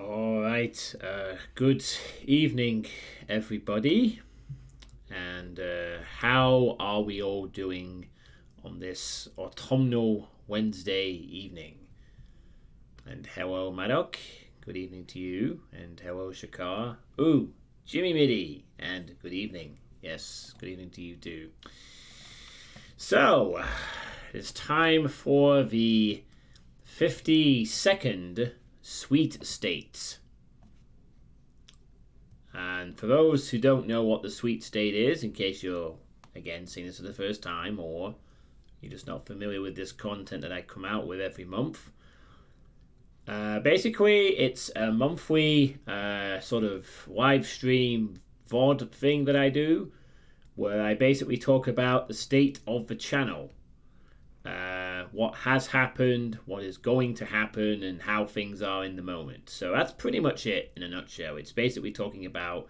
All right. Good evening, everybody. And how are we all doing on this autumnal Wednesday evening? And hello, Maddock. Good evening to you. And hello, Shakar. Ooh, Jimmy Midi. And good evening. Yes, good evening to you too. So, it's time for the 52nd Sweet State. And for those who don't know what the sweet state is, in case you're, again, seeing this for the first time or you're just not familiar with this content that I come out with every month, basically it's a monthly sort of live stream VOD thing that I do where I basically talk about the state of the channel. What has happened, what is going to happen, and how things are in the moment. So that's pretty much it in a nutshell. It's basically talking about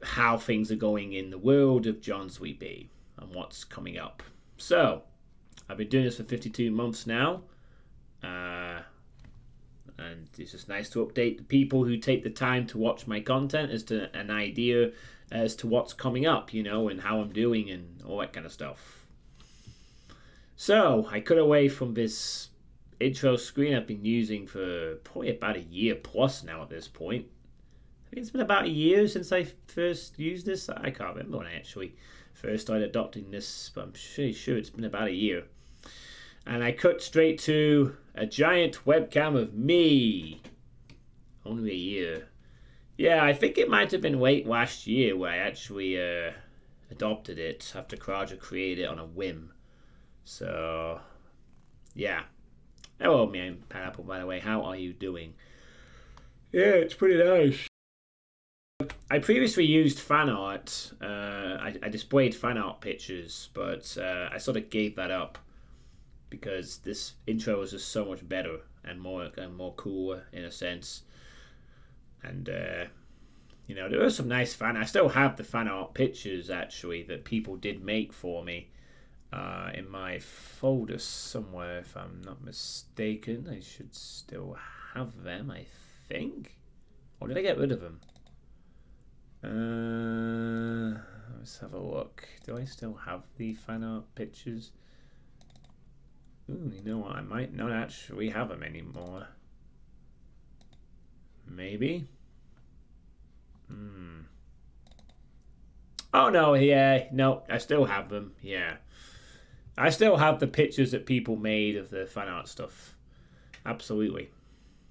how things are going in the world of John Suitepee and what's coming up. So I've been doing this for 52 months now. And it's just nice to update the people who take the time to watch my content as to an idea as to what's coming up, and how I'm doing and all that kind of stuff. So, I cut away from this intro screen I've been using for probably about a year plus now at this point. I think it's been about a year since I first used this. I can't remember when I actually first started adopting this, but I'm pretty sure it's been about a year. And I cut straight to a giant webcam of me. Only a year. Yeah, I think it might have been late last year where I actually adopted it after Kraja created it on a whim. So, yeah. Hello, man, Pineapple, by the way. How are you doing? Yeah, it's pretty nice. I previously used fan art. I displayed fan art pictures, but I sort of gave that up because this intro was just so much better and more cooler in a sense. And there were some nice fan. I still have the fan art pictures actually that people did make for me. In my folder somewhere, if I'm not mistaken. I should still have them, I think. Or did I get rid of them? Let's have a look. Do I still have the fan art pictures? Ooh, you know what? I might not actually have them anymore. Maybe? Oh, no, yeah. No, I still have them. Yeah. I still have the pictures that people made of the fan art stuff. Absolutely.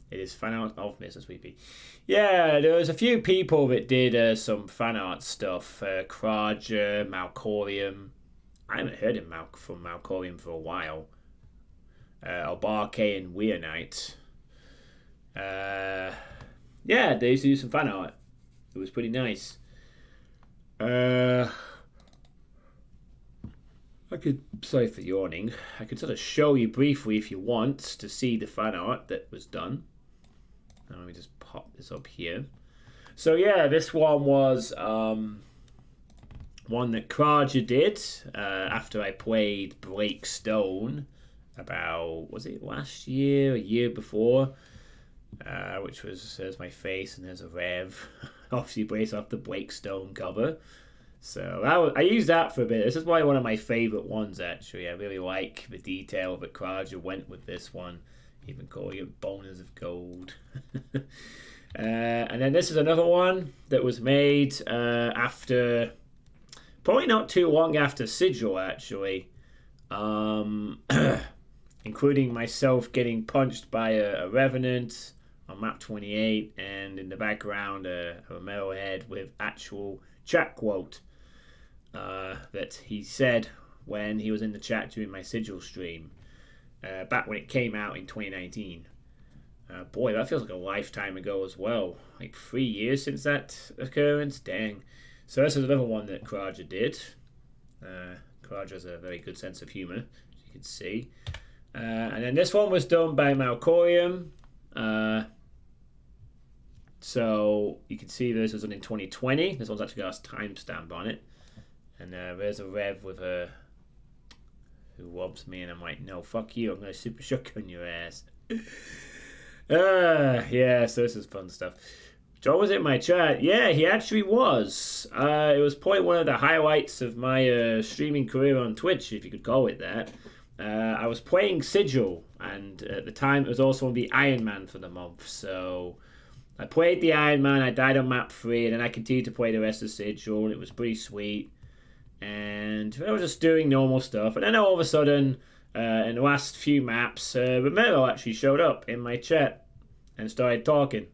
It is fan art of Mr. Sweepy. Yeah, there was a few people that did some fan art stuff. Kraja, Malcorium. I haven't heard from Malcorium for a while. Obarke and Weir Knight. Yeah, they used to do some fan art. It was pretty nice. Sorry for yawning. I could sort of show you briefly if you want to see the fan art that was done. Let me just pop this up here. So yeah, this one was one that Kraja did after I played Blake Stone about, was it last year, a year before? Which was, there's my face and there's a Rev. Obviously based off the Blake Stone cover. So I used that for a bit. This is probably one of my favourite ones, actually. I really like the detail that Kraja went with this one, even calling it Boners of Gold. And then this is another one that was made after, probably not too long after Sigil, actually. Including myself getting punched by a Revenant on map 28, and in the background a metalhead with actual chat quote that he said when he was in the chat during my Sigil stream back when it came out in 2019. Boy, that feels like a lifetime ago as well. Like 3 years since that occurrence. Dang. So this is another one that Kraja did. Kraja has a very good sense of humour, as you can see. And then this one was done by Malcorium. So you can see this was done in 2020. This one's actually got a timestamp on it. And there's a Rev with her who robs me, and I'm like, no, fuck you, I'm going to super shotgun your ass. Yeah, so this is fun stuff. John was in my chat. Yeah, he actually was. It was probably one of the highlights of my streaming career on Twitch, if you could call it that. I was playing Sigil, and at the time it was also the Iron Man for the month. So I played the Iron Man, I died on map 3, and then I continued to play the rest of Sigil, and it was pretty sweet. And I was just doing normal stuff. And then all of a sudden, in the last few maps, Romero actually showed up in my chat and started talking.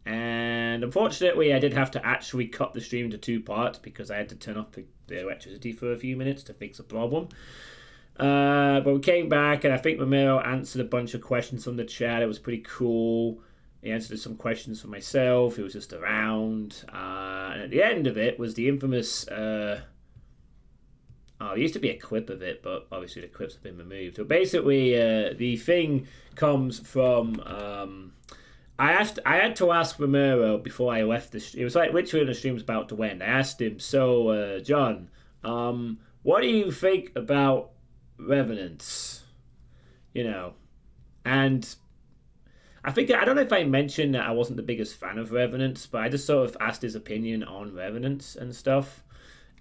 And unfortunately, I did have to actually cut the stream into 2 parts because I had to turn off the electricity for a few minutes to fix a problem. But we came back, and I think Romero answered a bunch of questions from the chat. It was pretty cool. He answered some questions for myself. He was just around. And at the end of it was the infamous... there used to be a clip of it, but obviously the clips have been removed. So basically, the thing comes from... I had to ask Romero before I left the... It was like literally the stream was about to end. I asked him, so, John, what do you think about Revenants? You know, and... I don't know if I mentioned that I wasn't the biggest fan of Revenants, but I just sort of asked his opinion on Revenants and stuff.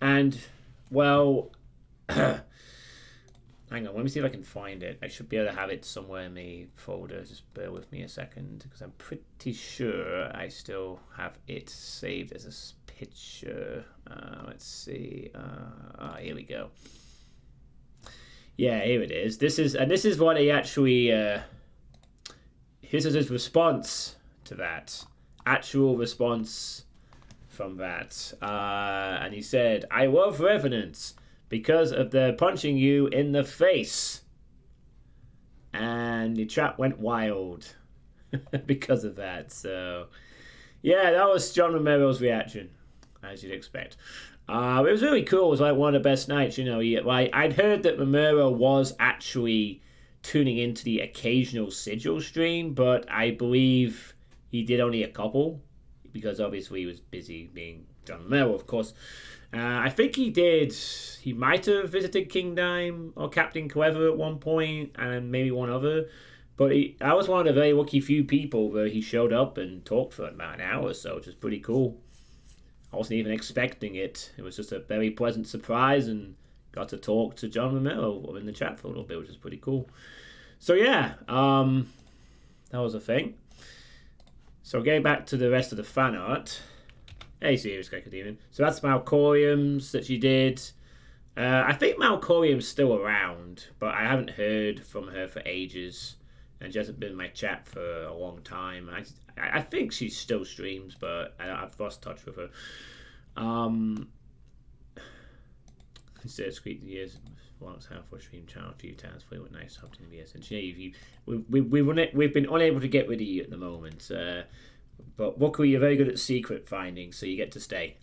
And, well... Hang on, let me see if I can find it. I should be able to have it somewhere in the folder. Just bear with me a second, because I'm pretty sure I still have it saved as a picture. Let's see. Here we go. Yeah, here it is. This is what he actually... This is his response to that. Actual response from that. And he said, I love Revenants because of the punching you in the face. And the chat went wild because of that. So, yeah, that was John Romero's reaction, as you'd expect. It was really cool. It was like one of the best nights, you know. I'd heard that Romero was actually tuning into the occasional Sigil stream, but I believe he did only a couple, because obviously he was busy being John Romero, of course. I think he might have visited King Dime or Captain Clever at one point, and maybe one other, but I was one of the very lucky few people where he showed up and talked for about an hour or so, which was pretty cool. I wasn't even expecting it. It was just a very pleasant surprise, and got to talk to John Romero in the chat for a little bit, which was pretty cool. So yeah, that was a thing. So getting back to the rest of the fan art. Hey, serious guy, good evening. So that's Malcorium's that she did. I think Malcorium's still around, but I haven't heard from her for ages, and she hasn't been in my chat for a long time. I think she still streams, but I've lost touch with her. Instead of squeaking years, once half for stream channel a few times, play with nice something to be essentially. We've been unable to get rid of you at the moment. But luckily you're very good at secret finding, so you get to stay.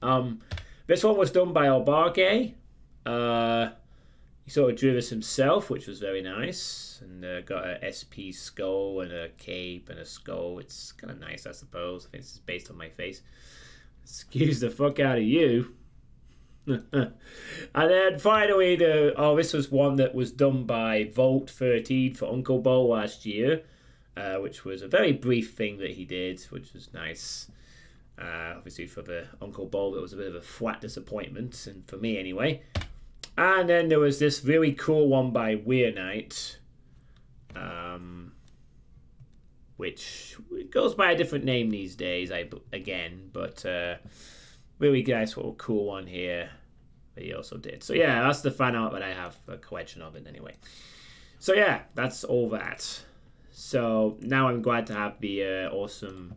This one was done by Albarge. He sort of drew this himself, which was very nice, and got a SP skull and a cape and a skull. It's kind of nice, I suppose. I think it's based on my face. Excuse the fuck out of you. And then finally, this was one that was done by Volt13 for Uncle Bo last year, which was a very brief thing that he did, which was nice. Obviously for the Uncle Bo, it was a bit of a flat disappointment, and for me anyway. And then there was this really cool one by Weir Knight, which goes by a different name these days, but really nice little cool one here that he also did. So yeah, that's the fan art that I have, a collection of it anyway. So yeah, that's all that. So now I'm glad to have the awesome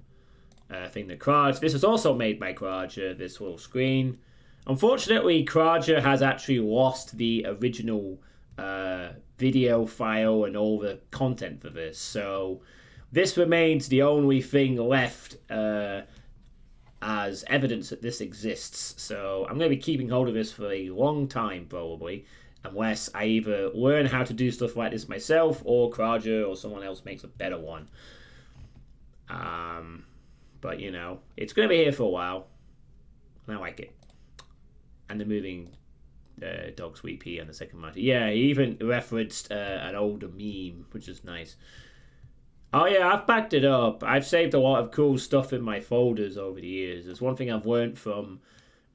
thing that Kraj. This was also made by Kraj, this little screen. Unfortunately, Kraj has actually lost the original video file and all the content for this. So this remains the only thing left as evidence that this exists. So I'm going to be keeping hold of this for a long time, probably, unless I either learn how to do stuff like this myself, or Kraja or someone else makes a better one. But, you know, it's going to be here for a while. And I like it. And the moving dog Suitepee on the second matter. Yeah, he even referenced an older meme, which is nice. Oh yeah, I've backed it up. I've saved a lot of cool stuff in my folders over the years. There's one thing I've learned from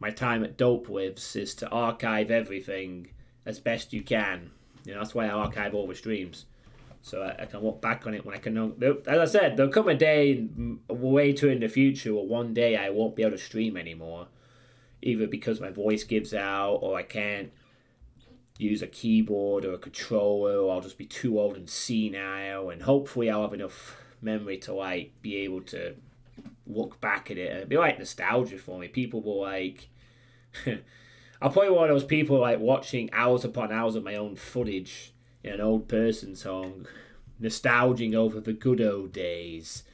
my time at Dope Lives is to archive everything as best you can. That's why I archive all the streams. So I can look back on it when I can. As I said, there'll come a day way too in the future, or one day I won't be able to stream anymore, either because my voice gives out, or I can't use a keyboard or a controller, or I'll just be too old and senile. And hopefully, I'll have enough memory to be able to look back at it, and it'll be like nostalgia for me. People will I'll probably one of those people watching hours upon hours of my own footage in an old person's home, nostalging over the good old days,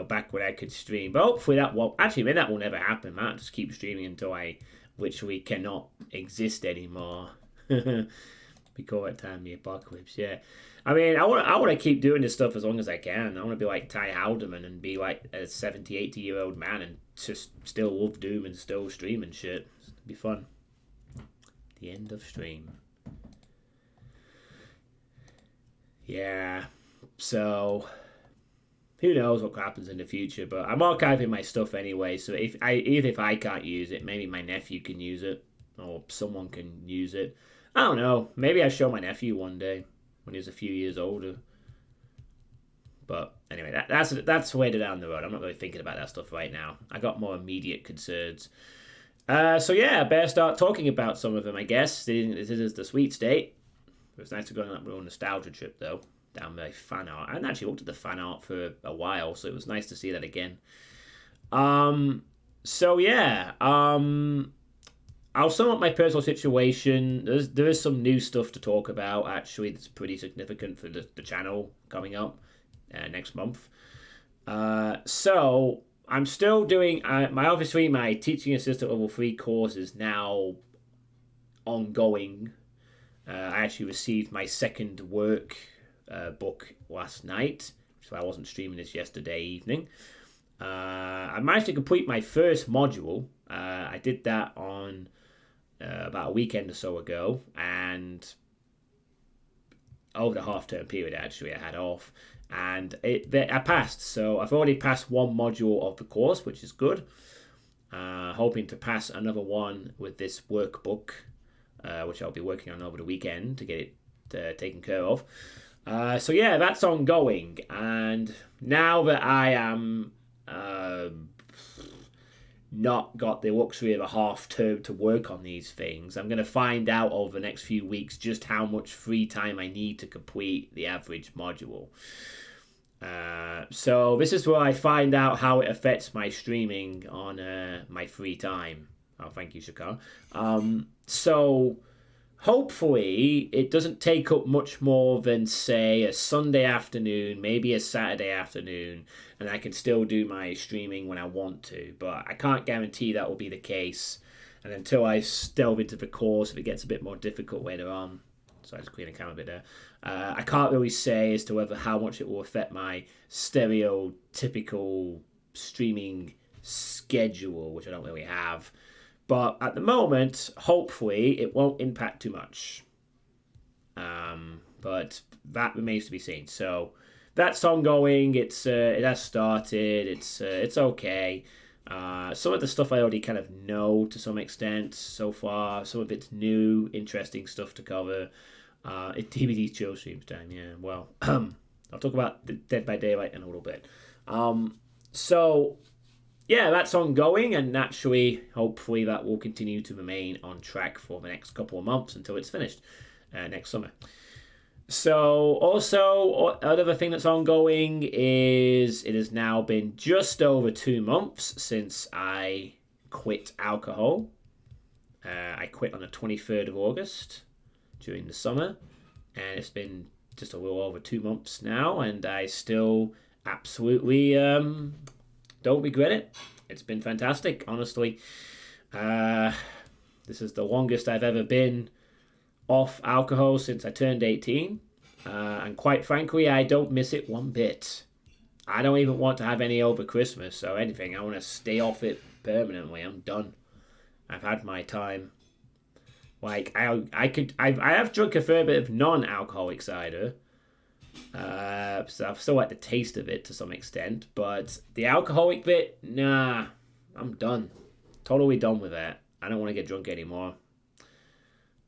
back when I could stream. But hopefully that won't, actually, maybe that will never happen. I might just keep streaming until I literally cannot exist anymore. We call it time the apocalypse, yeah. I mean, I want to keep doing this stuff as long as I can. I want to be like Ty Haldeman and be like a 70, 80-year-old man and just still love Doom and still stream and shit. It'd be fun. The end of stream. Yeah, so who knows what happens in the future, but I'm archiving my stuff anyway, so even if I can't use it, maybe my nephew can use it, or someone can use it. I don't know, maybe I show my nephew one day when he's a few years older. But anyway, that's way down the road. I'm not really thinking about that stuff right now. I got more immediate concerns. So yeah, I better start talking about some of them, I guess. This is the sweet state. It was nice to go on that real nostalgia trip, though, down by fan art. I hadn't actually looked at the fan art for a while, so it was nice to see that again. So yeah, I'll sum up my personal situation. There is some new stuff to talk about, actually, that's pretty significant for the channel coming up next month. So I'm still doing my teaching assistant level 3 course is now ongoing. I actually received my second work book last night, so I wasn't streaming this yesterday evening. I managed to complete my first module. I did that on about a weekend or so ago, and over the half-term period, actually, I had off, and I passed. So I've already passed one module of the course, which is good. Hoping to pass another one with this workbook, which I'll be working on over the weekend to get it taken care of. So yeah, that's ongoing. And now that I am not got the luxury of a half term to work on these things, I'm going to find out over the next few weeks just how much free time I need to complete the average module. So this is where I find out how it affects my streaming on my free time. Oh, thank you, Shakar. So hopefully it doesn't take up much more than, say, a Sunday afternoon, maybe a Saturday afternoon, and I can still do my streaming when I want to. But I can't guarantee that will be the case. And until I delve into the course, if it gets a bit more difficult later on. So I just clean the camera a bit there. I can't really say as to how much it will affect my stereotypical streaming schedule, which I don't really have. But at the moment, hopefully, it won't impact too much. But that remains to be seen. So that's ongoing. It has started. It's okay. Some of the stuff I already kind of know to some extent so far. Some of it's new, interesting stuff to cover. It's DVD chill streams time. Yeah. Well, I'll talk about the Dead by Daylight in a little bit. So yeah, that's ongoing, and naturally, hopefully, that will continue to remain on track for the next couple of months until it's finished next summer. So, also, another thing that's ongoing is it has now been just over 2 months since I quit alcohol. I quit on the 23rd of August during the summer, and it's been just a little over 2 months now, and I still absolutely don't regret it. It's been fantastic, honestly. This is the longest I've ever been off alcohol since I turned 18. And quite frankly, I don't miss it one bit. I don't even want to have any over Christmas or anything. I want to stay off it permanently. I'm done. I've had my time. Like, I have drunk a fair bit of non-alcoholic cider. So I've still like the taste of it to some extent, but the alcoholic bit, nah, I'm done. Totally done with that. I don't want to get drunk anymore.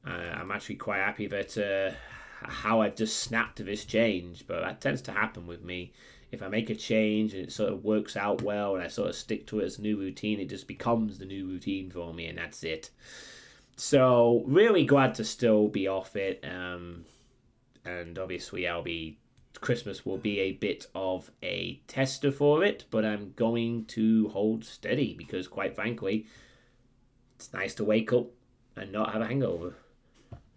I'm actually quite happy that how I've just snapped to this change, but that tends to happen with me. If I make a change and it sort of works out well and I sort of stick to it as a new routine, it just becomes the new routine for me, and that's it. So really glad to still be off it. And obviously Christmas will be a bit of a tester for it, but I'm going to hold steady because, quite frankly, it's nice to wake up and not have a hangover.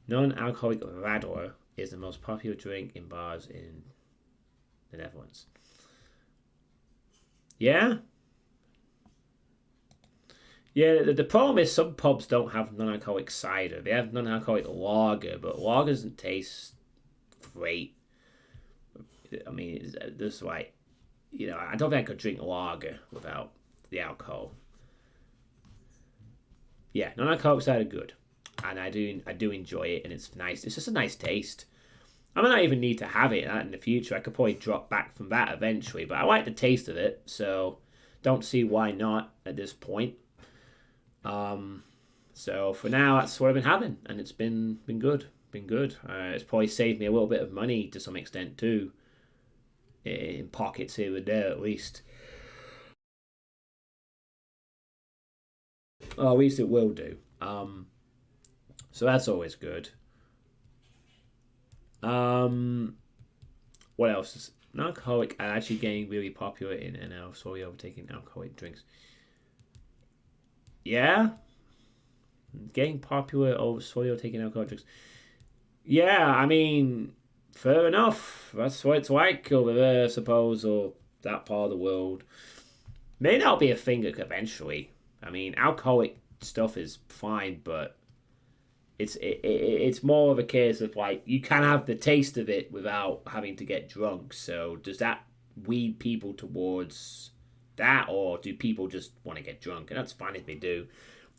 Non-alcoholic Radler is the most popular drink in bars in the Netherlands. Yeah? Yeah, the problem is some pubs don't have non-alcoholic cider. They have non-alcoholic lager, but lager doesn't taste great. I mean, there's like, I don't think I could drink lager without the alcohol. Yeah, non-alcoholic cider good, and I do enjoy it, and it's nice. It's just a nice taste. I might not even need to have it in the future. I could probably drop back from that eventually, but I like the taste of it, so don't see why not at this point. So for now, that's what I've been having, and it's been good. Been good. It's probably saved me a little bit of money to some extent too, in pockets here and there at least. Oh, at least it will do. So that's always good. Um, what else? Is non-alcoholic are actually getting really popular in NL, slowly overtaking alcoholic drinks. Yeah, getting popular over slowly overtaking alcoholic drinks. Yeah, I mean, fair enough. That's what it's like over there, I suppose, or that part of the world. May not be a thing eventually. I mean, alcoholic stuff is fine, but it's more of a case of like you can have the taste of it without having to get drunk. So does that weed people towards that, or do people just want to get drunk? And that's fine if they do.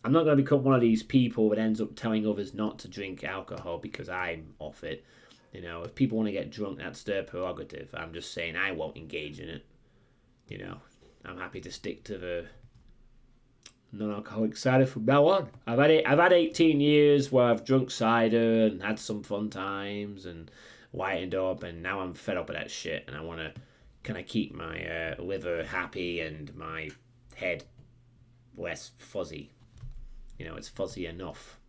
I'm not going to become one of these people that ends up telling others not to drink alcohol because I'm off it. If people want to get drunk, that's their prerogative. I'm just saying I won't engage in it. You know, I'm happy to stick to the non-alcoholic cider from now on. I've had 18 years where I've drunk cider and had some fun times and lightened up, and now I'm fed up with that shit, and I want to kind of keep my liver happy and my head less fuzzy. It's fuzzy enough.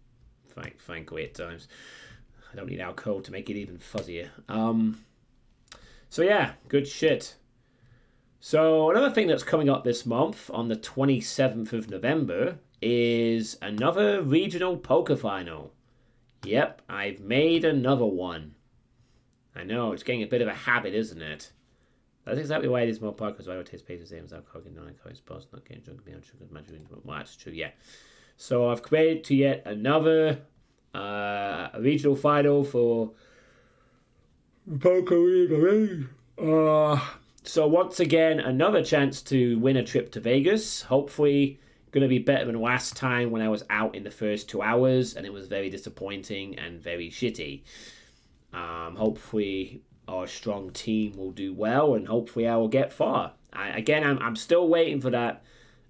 Frankly, at times, I don't need alcohol to make it even fuzzier. So yeah, good shit. So another thing that's coming up this month on the 27th of November is another regional poker final. Yep, I've made another one. I know, it's getting a bit of a habit, isn't it? That's exactly why it is more poker, so I would taste pace the same as alcohol and non-alcoholic sports, not getting drunk, being on sugar, imagine. Well, that's true, yeah. So I've created to yet another regional final for Poker League. So once again, another chance to win a trip to Vegas. Hopefully, going to be better than last time when I was out in the first 2 hours and it was very disappointing and very shitty. Hopefully, our strong team will do well, and hopefully, I will get far. I'm still waiting for that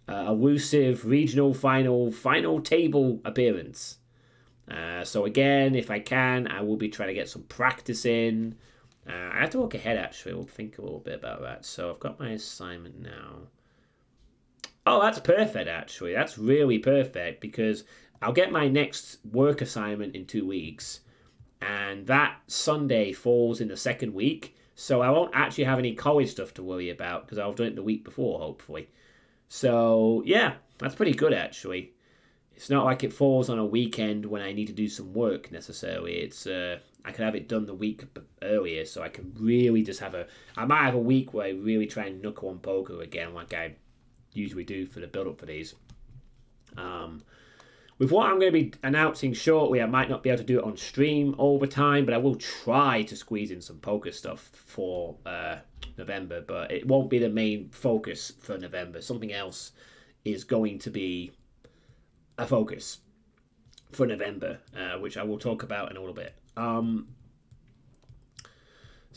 elusive regional final table appearance. So again, if I can, I will be trying to get some practice in. I have to look ahead, actually. We'll think a little bit about that. So I've got my assignment now. Oh, that's perfect, actually. That's really perfect because I'll get my next work assignment in 2 weeks. And that Sunday falls in the second week. So I won't actually have any college stuff to worry about because I'll do it the week before, hopefully. So, yeah, that's pretty good, actually. It's not like it falls on a weekend when I need to do some work necessarily. It's I can have it done the week earlier, so I can really just I might have a week where I really try and knuckle on poker again, like I usually do for the build up for these. With what I'm going to be announcing shortly, I might not be able to do it on stream all the time, but I will try to squeeze in some poker stuff for November, but it won't be the main focus for November. Something else is going to be a focus for November, which I will talk about in a little bit.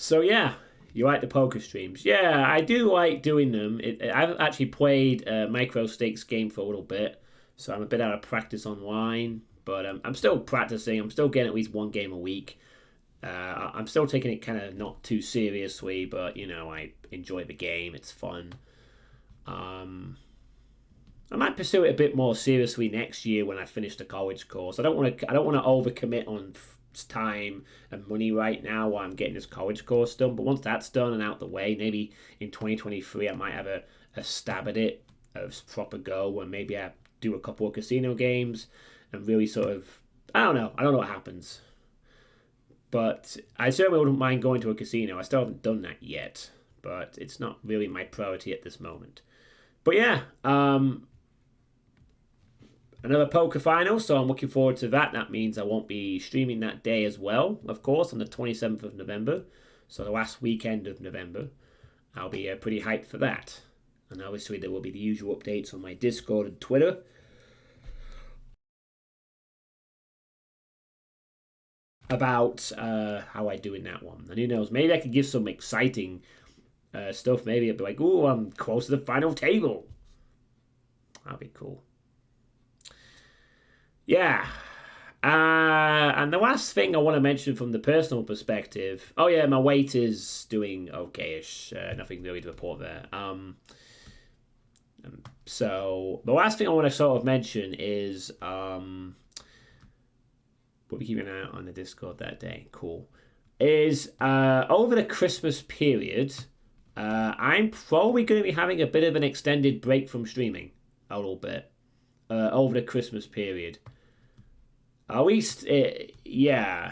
So yeah, you like the poker streams? Yeah, I do like doing them. I've actually played a micro stakes game for a little bit, so I'm a bit out of practice online. But I'm still practicing. I'm still getting at least one game a week. I'm still taking it kind of not too seriously, but I enjoy the game. It's fun. Um, I might pursue it a bit more seriously next year when I finish the college course. I don't want to. I don't want to overcommit on time and money right now while I'm getting this college course done. But once that's done and out the way, maybe in 2023 I might have a stab at it, a proper go, and maybe I do a couple of casino games and really sort of. I don't know. I don't know what happens. But I certainly wouldn't mind going to a casino. I still haven't done that yet, but it's not really my priority at this moment. But yeah, another poker final, so I'm looking forward to that. That means I won't be streaming that day as well, of course, on the 27th of November. So the last weekend of November. I'll be pretty hyped for that. And obviously there will be the usual updates on my Discord and Twitter. About how I do in that one. And who knows, maybe I could give some exciting stuff. Maybe I'd be like, "Ooh, I'm close to the final table." That'd be cool. Yeah. And the last thing I want to mention from the personal perspective. Oh yeah, my weight is doing okayish. Nothing really to report there. So the last thing I want to sort of mention is we'll be keeping an eye on the Discord that day. Cool. Is over the Christmas period, I'm probably going to be having a bit of an extended break from streaming, a little bit, over the Christmas period. At least, yeah,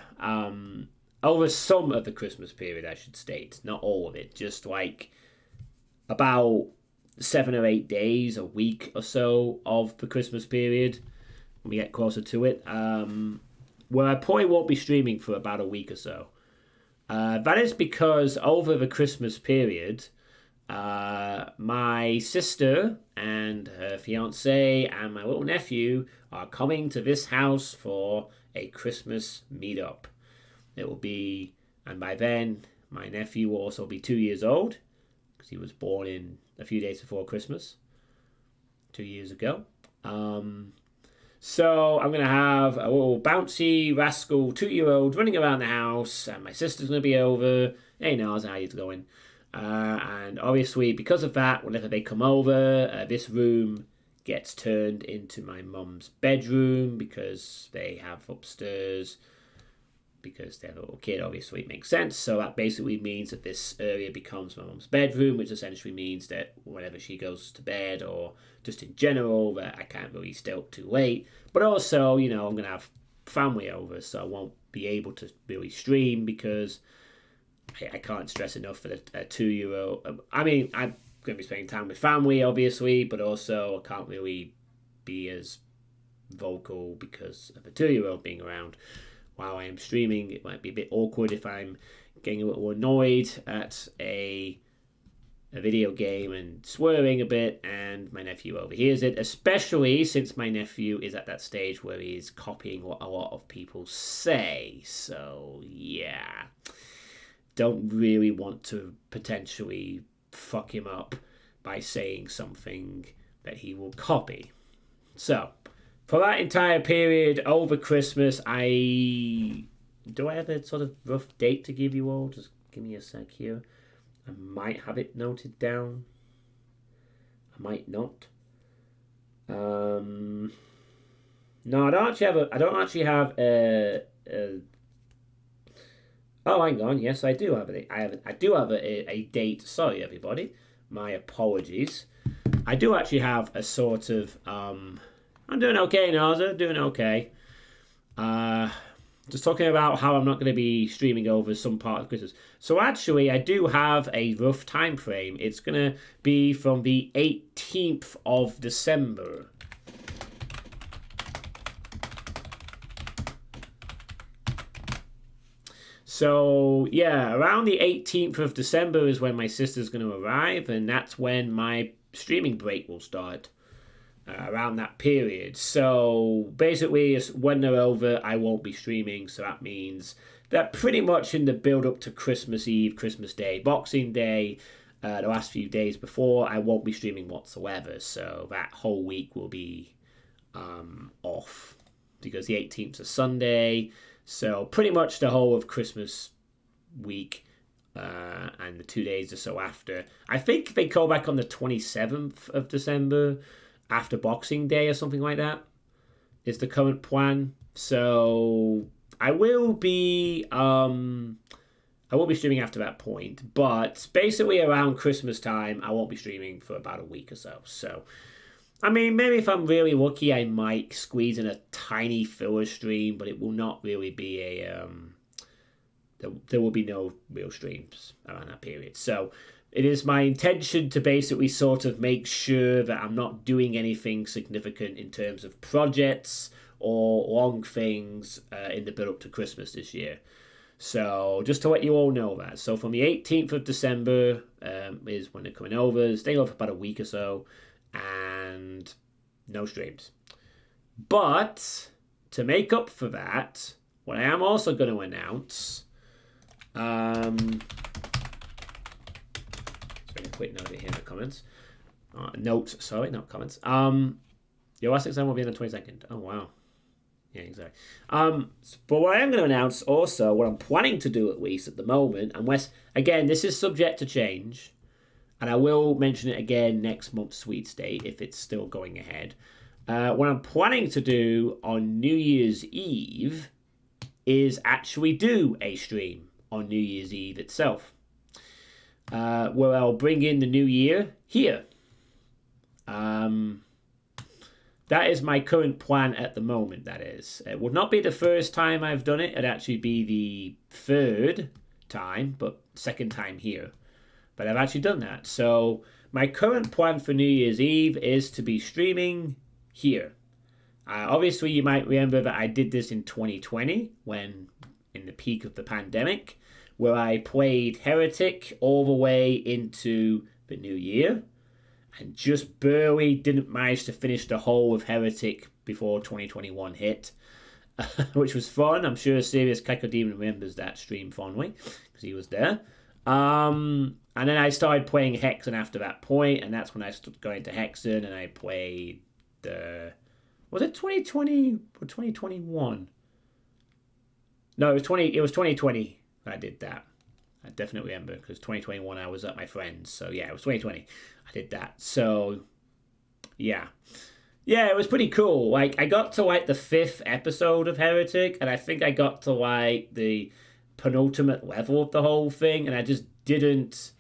over some of the Christmas period, I should state, not all of it. Just like about 7 or 8 days, a week or so of the Christmas period when we get closer to it. Where I probably won't be streaming for about a week or so. That is because over the Christmas period, my sister and her fiance and my little nephew are coming to this house for a Christmas meetup. It will be, and by then, my nephew will also be 2 years old because he was born in a few days before Christmas, 2 years ago. So I'm going to have a little bouncy rascal 2-year-old running around the house, and my sister's going to be over. Hey, Nars, how you going? And obviously, because of that, whenever they come over, this room gets turned into my mum's bedroom because they have upstairs. Because they have a little kid, obviously, it makes sense. So that basically means that this area becomes my mum's bedroom, which essentially means that whenever she goes to bed or just in general, that I can't really stay up too late. But also, I'm going to have family over, so I won't be able to really stream because I can't stress enough for the 2-year-old. I mean, I'm going to be spending time with family, obviously, but also I can't really be as vocal because of a 2-year-old being around. While I am streaming, it might be a bit awkward if I'm getting a little annoyed at a video game and swearing a bit, and my nephew overhears it, especially since my nephew is at that stage where he's copying what a lot of people say. So, yeah. Don't really want to potentially fuck him up by saying something that he will copy. So, for that entire period over Christmas, do I have a sort of rough date to give you all? Just give me a sec here. I might have it noted down. I might not. No, I don't actually have a. Oh, hang on. Yes, I do have it. I do have a date. Sorry, everybody. My apologies. I do actually have a sort of. I'm doing okay, Naza. Doing okay. Just talking about how I'm not going to be streaming over some part of Christmas. So actually, I do have a rough time frame. It's going to be from the 18th of December. So, yeah, around the 18th of December is when my sister's going to arrive, and that's when my streaming break will start. Around that period. So basically, when they're over, I won't be streaming. So that means that pretty much in the build up to Christmas Eve, Christmas Day, Boxing Day, the last few days before, I won't be streaming whatsoever. So that whole week will be off because the 18th is a Sunday. So pretty much the whole of Christmas week and the 2 days or so after. I think they go back on the 27th of December after Boxing Day or something like that is the current plan. So I will be streaming after that point, but basically around Christmas time I won't be streaming for about a week or so. So I mean, maybe if I'm really lucky, I might squeeze in a tiny filler stream, but it will not really be a there will be no real streams around that period. So it is my intention to basically sort of make sure that I'm not doing anything significant in terms of projects or long things in the build up to Christmas this year. So just to let you all know that. So from the 18th of December is when they're coming over, staying over for about a week or so, and no streams. But to make up for that, what I am also going to announce... Just a quick note here in the comments. Notes, sorry, not comments. Your last exam will be on the 22nd. Oh, wow. Yeah, exactly. But what I am going to announce also, what I'm planning to do at least at the moment, unless, again, this is subject to change, and I will mention it again next month's Sweet State if it's still going ahead. What I'm planning to do on New Year's Eve is actually do a stream on New Year's Eve itself, where I'll bring in the new year here. That is my current plan at the moment, that is. It would not be the first time I've done it. It'd actually be the third time, but second time here. But I've actually done that. So my current plan for New Year's Eve is to be streaming here. Obviously, you might remember that I did this in 2020, when in the peak of the pandemic, where I played Heretic all the way into the new year, and just barely didn't manage to finish the whole of Heretic before 2021 hit, which was fun. I'm sure Serious Cacodemon remembers that stream fondly, because he was there. And then I started playing Hexen after that point, and that's when I started going to Hexen, and I played the... Was it 2020 or 2021? No, it was 2020 I did that. I definitely remember, because 2021 I was at my friend's. So yeah, it was 2020 I did that. So yeah. Yeah, it was pretty cool. Like, I got to like the 5th episode of Heretic, and I think I got to like the penultimate level of the whole thing, and I just didn't...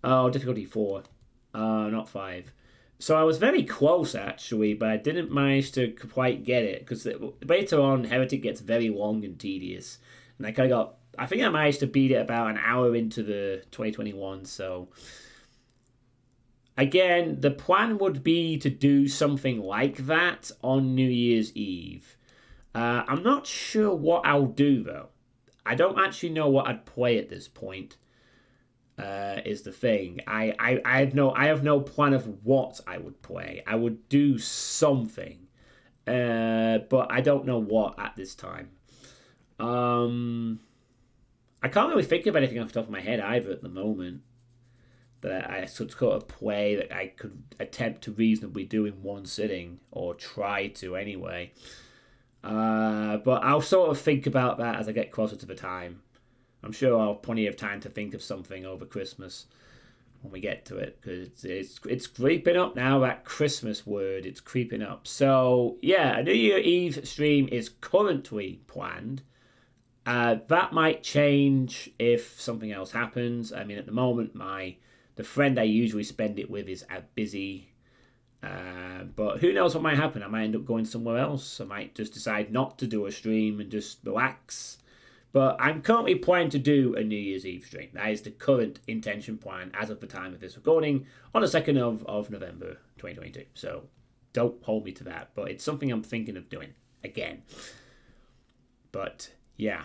Oh, difficulty 4. Not 5. So I was very close, actually, but I didn't manage to quite get it, because later on, Heretic gets very long and tedious. And I think I managed to beat it about an hour into the 2021, so... Again, the plan would be to do something like that on New Year's Eve. I'm not sure what I'll do, though. I don't actually know what I'd play at this point. Is the thing. I have no plan of what I would play. I would do something, but I don't know what at this time. I can't really think of anything off the top of my head either at the moment that I sort of play that I could attempt to reasonably do in one sitting, or try to anyway. But I'll sort of think about that as I get closer to the time. I'm sure I'll have plenty of time to think of something over Christmas when we get to it, because it's creeping up now, that Christmas word. It's creeping up. So yeah, a New Year Eve stream is currently planned. That might change if something else happens. I mean, at the moment, the friend I usually spend it with is busy. But who knows what might happen? I might end up going somewhere else. I might just decide not to do a stream and just relax. But I'm currently planning to do a New Year's Eve stream. That is the current intention plan as of the time of this recording on the 2nd of November 2022. So don't hold me to that. But it's something I'm thinking of doing again. But yeah.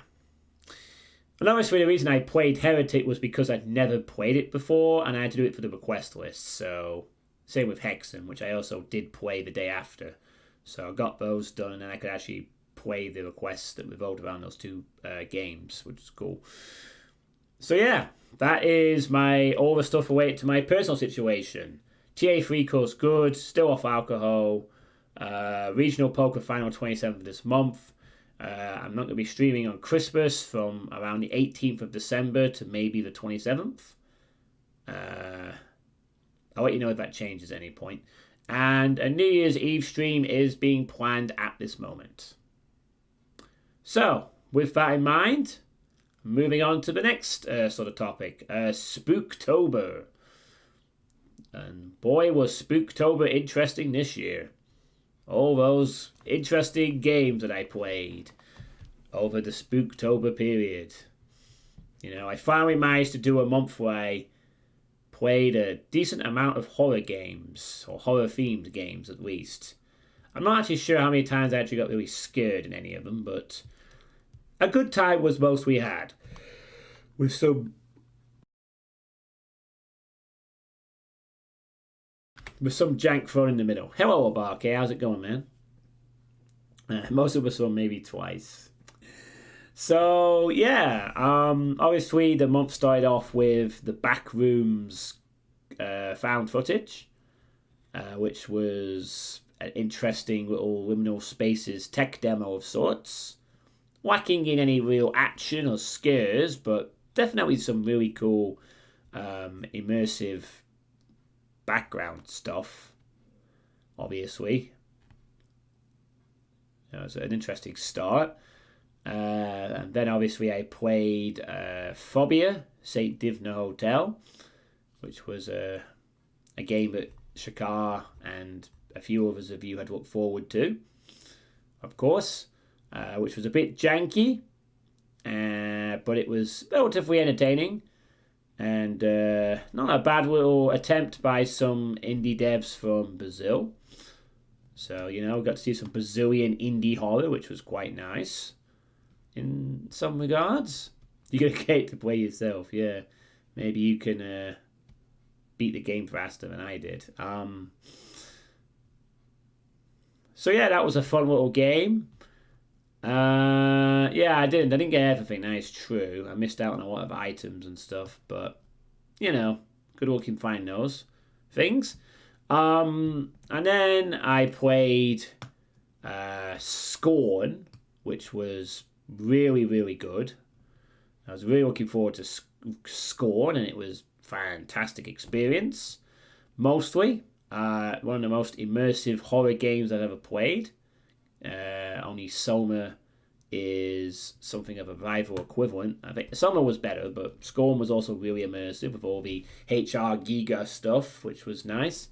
And obviously the reason I played Heretic was because I'd never played it before, and I had to do it for the request list. So same with Hexen, which I also did play the day after. So I got those done, and then I could actually play the requests that revolved around those two games, which is cool. So yeah, that is all the stuff related to my personal situation. TA3 course good, still off alcohol. Regional Poker Final 27th this month. I'm not going to be streaming on Christmas from around the 18th of December to maybe the 27th. I'll let you know if that changes at any point. And a New Year's Eve stream is being planned at this moment. So, with that in mind, moving on to the next sort of topic, Spooktober. And boy, was Spooktober interesting this year. All those interesting games that I played over the Spooktober period. You know, I finally managed to do a month where I played a decent amount of horror games, or horror-themed games at least. I'm not actually sure how many times I actually got really scared in any of them, but a good time was most we had. With some jank thrown in the middle. Hello, Abarke. How's it going, man? Most of us saw maybe twice. So, yeah. Obviously, the month started off with the Backrooms found footage, which was an interesting little liminal spaces tech demo of sorts. Lacking in any real action or scares, but definitely some really cool immersive background stuff, obviously. It was an interesting start. And then obviously I played Phobia, St. Divna Hotel, which was a game that Shakar and a few others of you had looked forward to, of course, which was a bit janky, but it was relatively entertaining. And not a bad little attempt by some indie devs from Brazil. So, you know, got to see some Brazilian indie horror, which was quite nice in some regards. You're going to get to play yourself, yeah. Maybe you can beat the game faster than I did. So, yeah, that was a fun little game. Yeah, I didn't get everything. That is true. I missed out on a lot of items and stuff, but you know, good luck in finding those things. And then I played Scorn, which was really, really good. I was really looking forward to Scorn, and it was a fantastic experience. Mostly, one of the most immersive horror games I've ever played. Only Soma is something of a rival equivalent. I think Soma was better, but Scorn was also really immersive with all the HR Giga stuff, which was nice.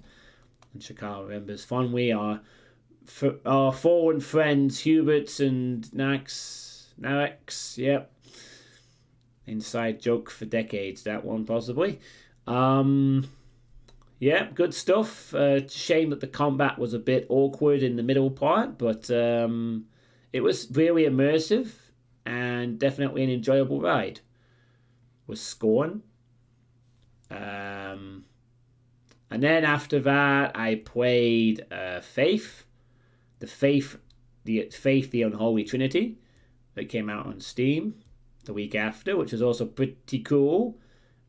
And Shakar remembers fondly our fallen friends Huberts and Narex. Yep. Inside joke for decades, that one possibly. Yeah, good stuff. Shame that the combat was a bit awkward in the middle part, but it was really immersive and definitely an enjoyable ride. Was Scorn. And then after that, I played Faith. The Faith, the Unholy Trinity, that came out on Steam the week after, which was also pretty cool.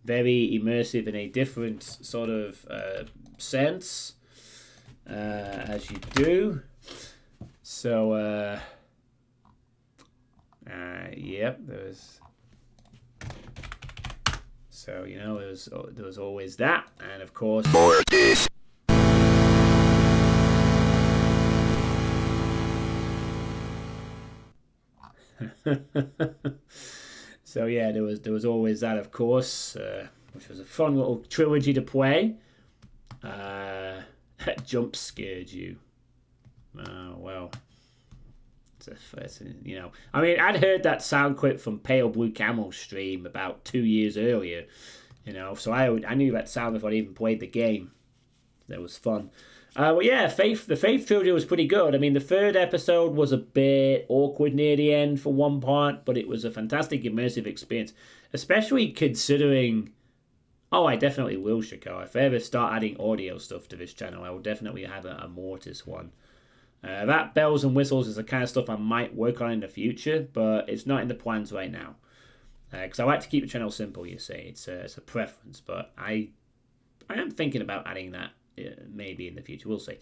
Very immersive in a different sort of sense, as you do. So, yep, there's. So you know, there was always that, and of course. So yeah, there was always that, of course, which was a fun little trilogy to play. Jump scared you. Oh well. You know, I mean, I'd heard that sound clip from Pale Blue Camel's stream about 2 years earlier. You know, so I knew that sound before I even played the game. That was fun. Well, yeah, the Faith trilogy was pretty good. I mean, the third episode was a bit awkward near the end for one part, but it was a fantastic immersive experience, especially considering. Oh, I definitely will, Shakar. If I ever start adding audio stuff to this channel, I will definitely have a Mortis one. That bells and whistles is the kind of stuff I might work on in the future, but it's not in the plans right now. Because I like to keep the channel simple, you see. It's a preference, but I am thinking about adding that maybe in the future. We'll see.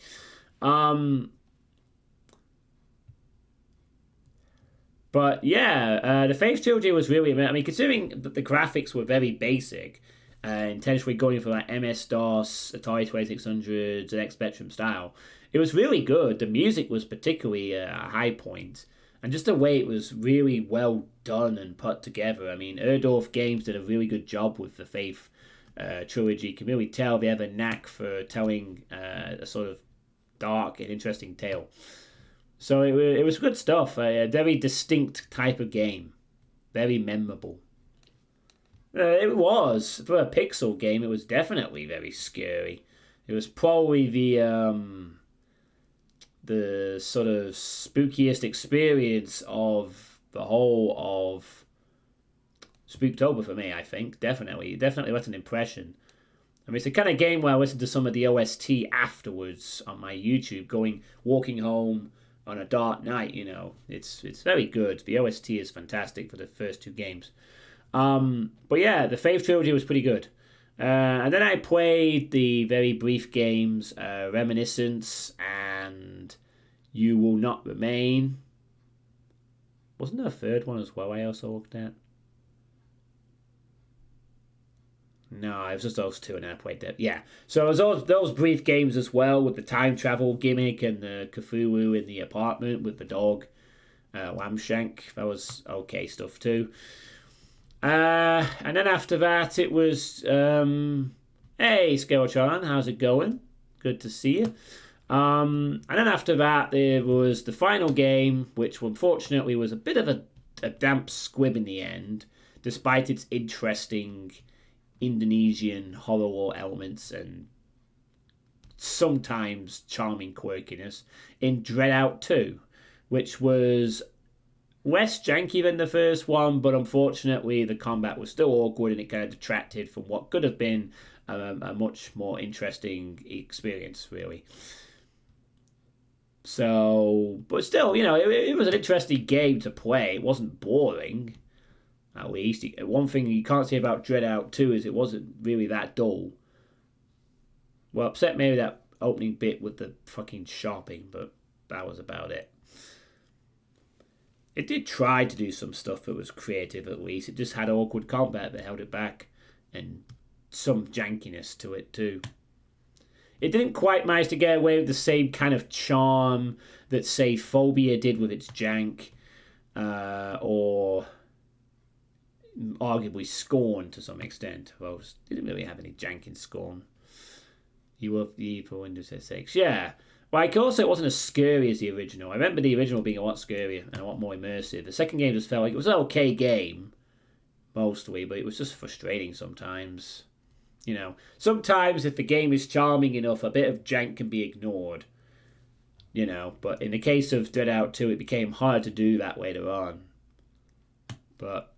But yeah, the Faith trilogy was really. I mean, considering that the graphics were very basic, intentionally going for like MS DOS, Atari 2600, and X Spectrum style, it was really good. The music was particularly a high point, and just the way it was really well done and put together. I mean, Erdorf Games did a really good job with the Faith trilogy. You can really tell they have a knack for telling a sort of dark and interesting tale. So it was good stuff. A very distinct type of game, very memorable. It was for a pixel game. It was definitely very scary. It was probably the sort of spookiest experience of the whole of Spooktober for me. I think definitely left an impression. I mean, it's the kind of game where I listen to some of the OST afterwards on my YouTube, walking home on a dark night. It's very good. The OST is fantastic for the first two games. But yeah, the Faith trilogy was pretty good. And then I played the very brief games Reminiscence and You Will Not Remain. Wasn't there a third one as well I also looked at? No, it was just those two, and then I played that. Yeah, so it was those brief games as well with the time travel gimmick and the Cthulhu in the apartment with the dog, Lamshank. That was okay stuff too. And then after that, it was, hey, Skeletron, how's it going? Good to see you. And then after that, there was the final game, which unfortunately was a bit of a damp squib in the end, despite its interesting Indonesian horror elements and sometimes charming quirkiness in Dread Out 2, which was less janky than the first one, but unfortunately the combat was still awkward and it kind of detracted from what could have been a much more interesting experience, really. So, but still, it was an interesting game to play. It wasn't boring, at least. One thing you can't say about Dread Out 2 is it wasn't really that dull. Well, upset maybe that opening bit with the fucking shopping, but that was about it. It did try to do some stuff that was creative, at least. It just had awkward combat that held it back, and some jankiness to it too. It didn't quite manage to get away with the same kind of charm that, say, Phobia did with its jank, or arguably Scorn to some extent. Well, didn't really have any jank in Scorn. You were the evil Windows SX. Yeah. Like, also, it wasn't as scary as the original. I remember the original being a lot scarier and a lot more immersive. The second game just felt like it was an okay game, mostly, but it was just frustrating sometimes. Sometimes if the game is charming enough, a bit of jank can be ignored. But in the case of Dread Out 2, it became hard to do that later on. But,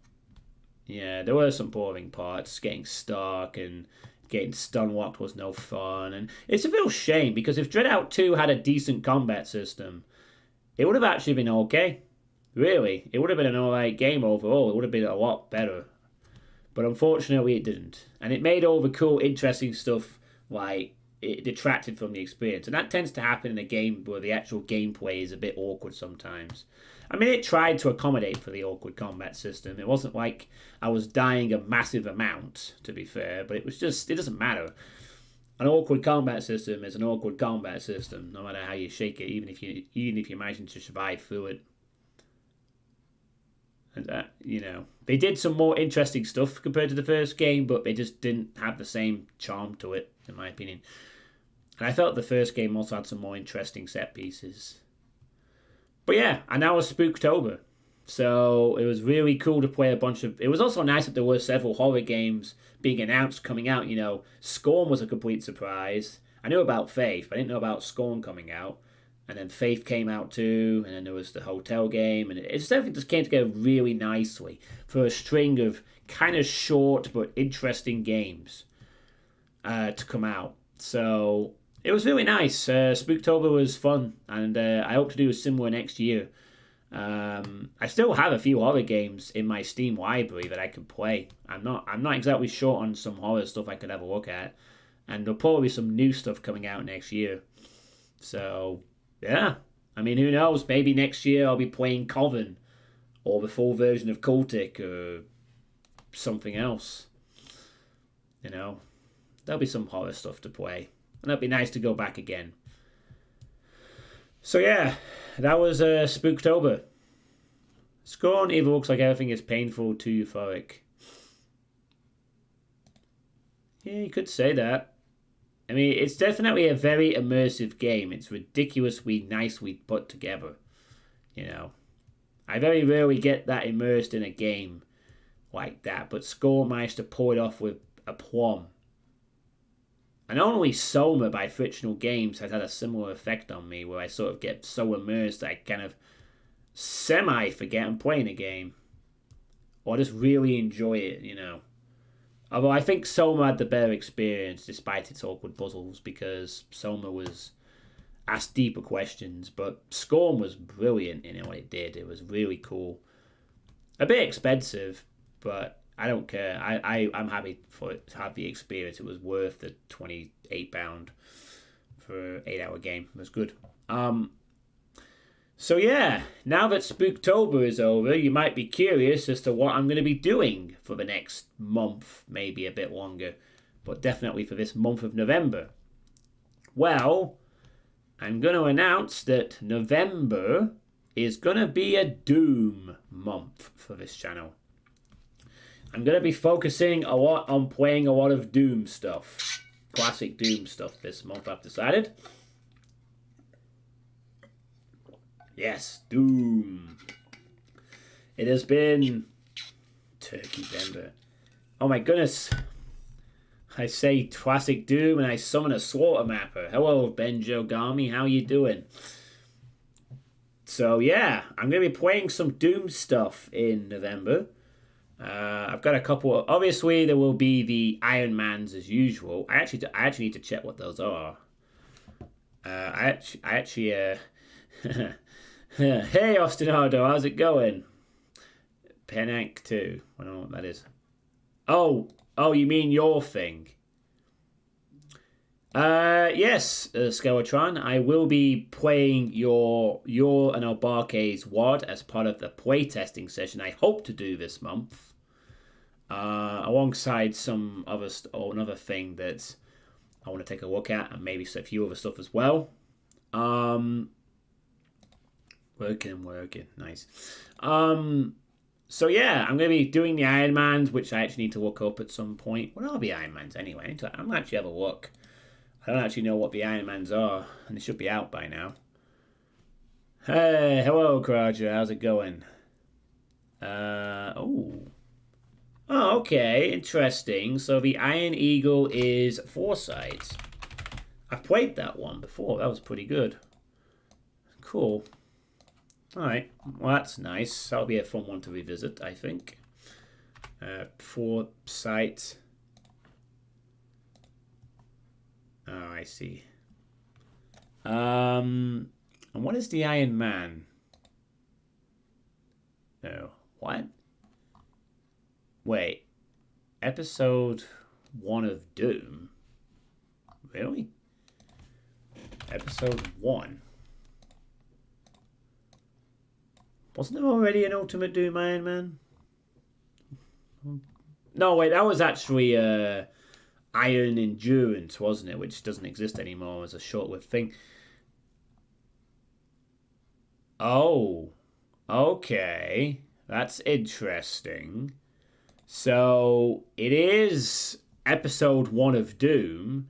yeah, there were some boring parts, getting stuck and getting stun locked was no fun, and it's a real shame because if Dread Out 2 had a decent combat system, it would have actually been okay. Really, it would have been an alright game overall. It would have been a lot better, but unfortunately, it didn't, and it made all the cool, interesting stuff like it detracted from the experience, and that tends to happen in a game where the actual gameplay is a bit awkward sometimes. I mean, it tried to accommodate for the awkward combat system. It wasn't like I was dying a massive amount, to be fair, but it doesn't matter. An awkward combat system is an awkward combat system, no matter how you shake it, even if you manage to survive through it. And they did some more interesting stuff compared to the first game, but they just didn't have the same charm to it, in my opinion. And I felt the first game also had some more interesting set pieces. But yeah, and that was Spooktober. So it was really cool to play a bunch of... It was also nice that there were several horror games being announced coming out. Scorn was a complete surprise. I knew about Faith, but I didn't know about Scorn coming out. And then Faith came out too, and then there was the hotel game. And everything just came together really nicely for a string of kind of short but interesting games to come out. So It was really nice. Spooktober was fun, and I hope to do a similar next year. I still have a few horror games in my Steam library that I can play. I'm not exactly short on some horror stuff I could have a look at, and there'll probably be some new stuff coming out next year. So yeah, I mean, who knows? Maybe next year I'll be playing Coven or the full version of Cultic or something else. You know, there'll be some horror stuff to play, and that'd be nice to go back again. So yeah, that was Spooktober. Scorn either looks like everything is painful to euphoric. Yeah, you could say that. I mean, it's definitely a very immersive game. It's ridiculously nicely put together. You know, I very rarely get that immersed in a game like that, but Scorn managed to pull it off with aplomb. And only Soma by Frictional Games has had a similar effect on me, where I sort of get so immersed that I kind of semi forget I'm playing a game, or just really enjoy it, you know. Although I think Soma had the better experience despite its awkward puzzles, because Soma was asked deeper questions, but Scorn was brilliant in what it did. It was really cool. A bit expensive, but I don't care. I'm happy for it to have the experience. It was worth the £28 for an 8-hour game. It was good. So yeah, now that Spooktober is over, you might be curious as to what I'm going to be doing for the next month, maybe a bit longer, but definitely for this month of November. Well, I'm going to announce that November is going to be a Doom month for this channel. I'm going to be focusing a lot on playing a lot of Doom stuff. Classic Doom stuff this month, I've decided. Yes, Doom. It has been Turkey Bender. Oh my goodness. I say classic Doom and I summon a slaughter mapper. Hello, Benjogami. How you doing? So yeah, I'm going to be playing some Doom stuff in November. I've got a couple. Obviously, there will be the Iron Mans as usual. I actually need to check what those are. I actually Hey, Ostinado, how's it going? Penank 2. I don't know what that is. Oh, you mean your thing? Yes, Skeletron. I will be playing your and Albarke's WOD as part of the playtesting session I hope to do this month. Alongside some other another thing that I want to take a look at, and maybe a few other stuff as well. Working. Nice. So yeah, I'm going to be doing the Iron Mans, which I actually need to look up at some point. What are the Iron Mans anyway? I'm going to actually have a look. I don't actually know what the Iron Mans are, and they should be out by now. Hey, hello, Croucher. How's it going? Oh, okay. Interesting. So the Iron Eagle is Foresight. I've played that one before. That was pretty good. Cool. Alright, well that's nice. That'll be a fun one to revisit, I think. Foresight. Oh, I see. And what is the Iron Man? No, what? Wait. Episode 1 of Doom? Really? Episode 1? Wasn't there already an Ultimate Doom Iron Man? No, wait, that was actually Iron Endurance, wasn't it? Which doesn't exist anymore as a short-lived thing. Oh, okay. That's interesting. So, it is episode 1 of Doom,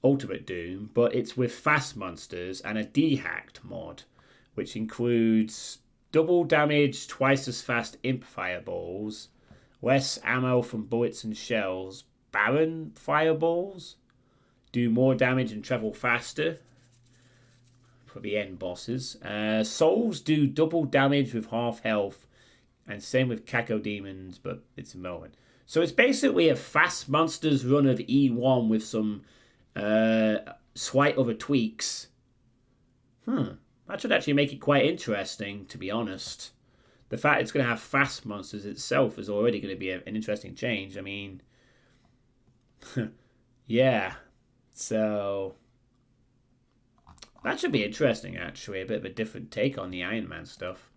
Ultimate Doom, but it's with fast monsters and a dehacked mod, which includes double damage, twice as fast imp fireballs, less ammo from bullets and shells, barren fireballs, do more damage and travel faster for the end bosses. Souls do double damage with half health, and same with Cacodemons, but it's irrelevant. So it's basically a fast monsters run of E1 with some slight other tweaks. That should actually make it quite interesting, to be honest. The fact it's going to have fast monsters itself is already going to be an interesting change. I mean, yeah. So that should be interesting, actually. A bit of a different take on the Iron Man stuff.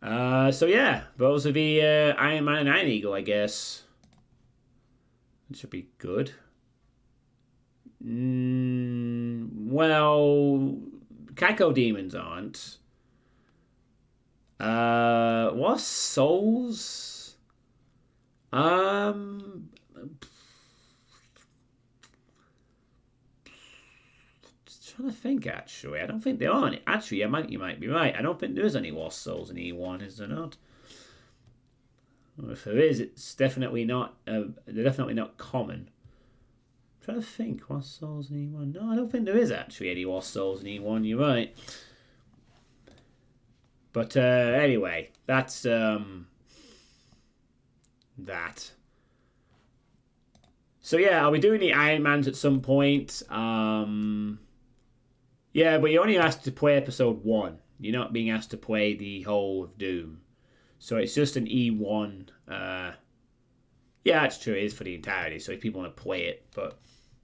So yeah, those are the Iron Man and Iron Eagle, I guess. It should be good. Well, Cacodemons aren't. What souls? Just trying to think. Actually, I don't think there are any. Actually, you might be right. I don't think there is any Lost Souls in E1, is there not? Or if there is, it's definitely not. They're definitely not common. I'm trying to think. Lost Souls in E1? No, I don't think there is actually any Lost Souls in E1. You're right. But anyway, that's that. So yeah, I'll be doing the Iron Mans at some point. Yeah, but you're only asked to play episode 1. You're not being asked to play the whole of Doom. So it's just an E1. Yeah, that's true. It is for the entirety. So if people want to play it, but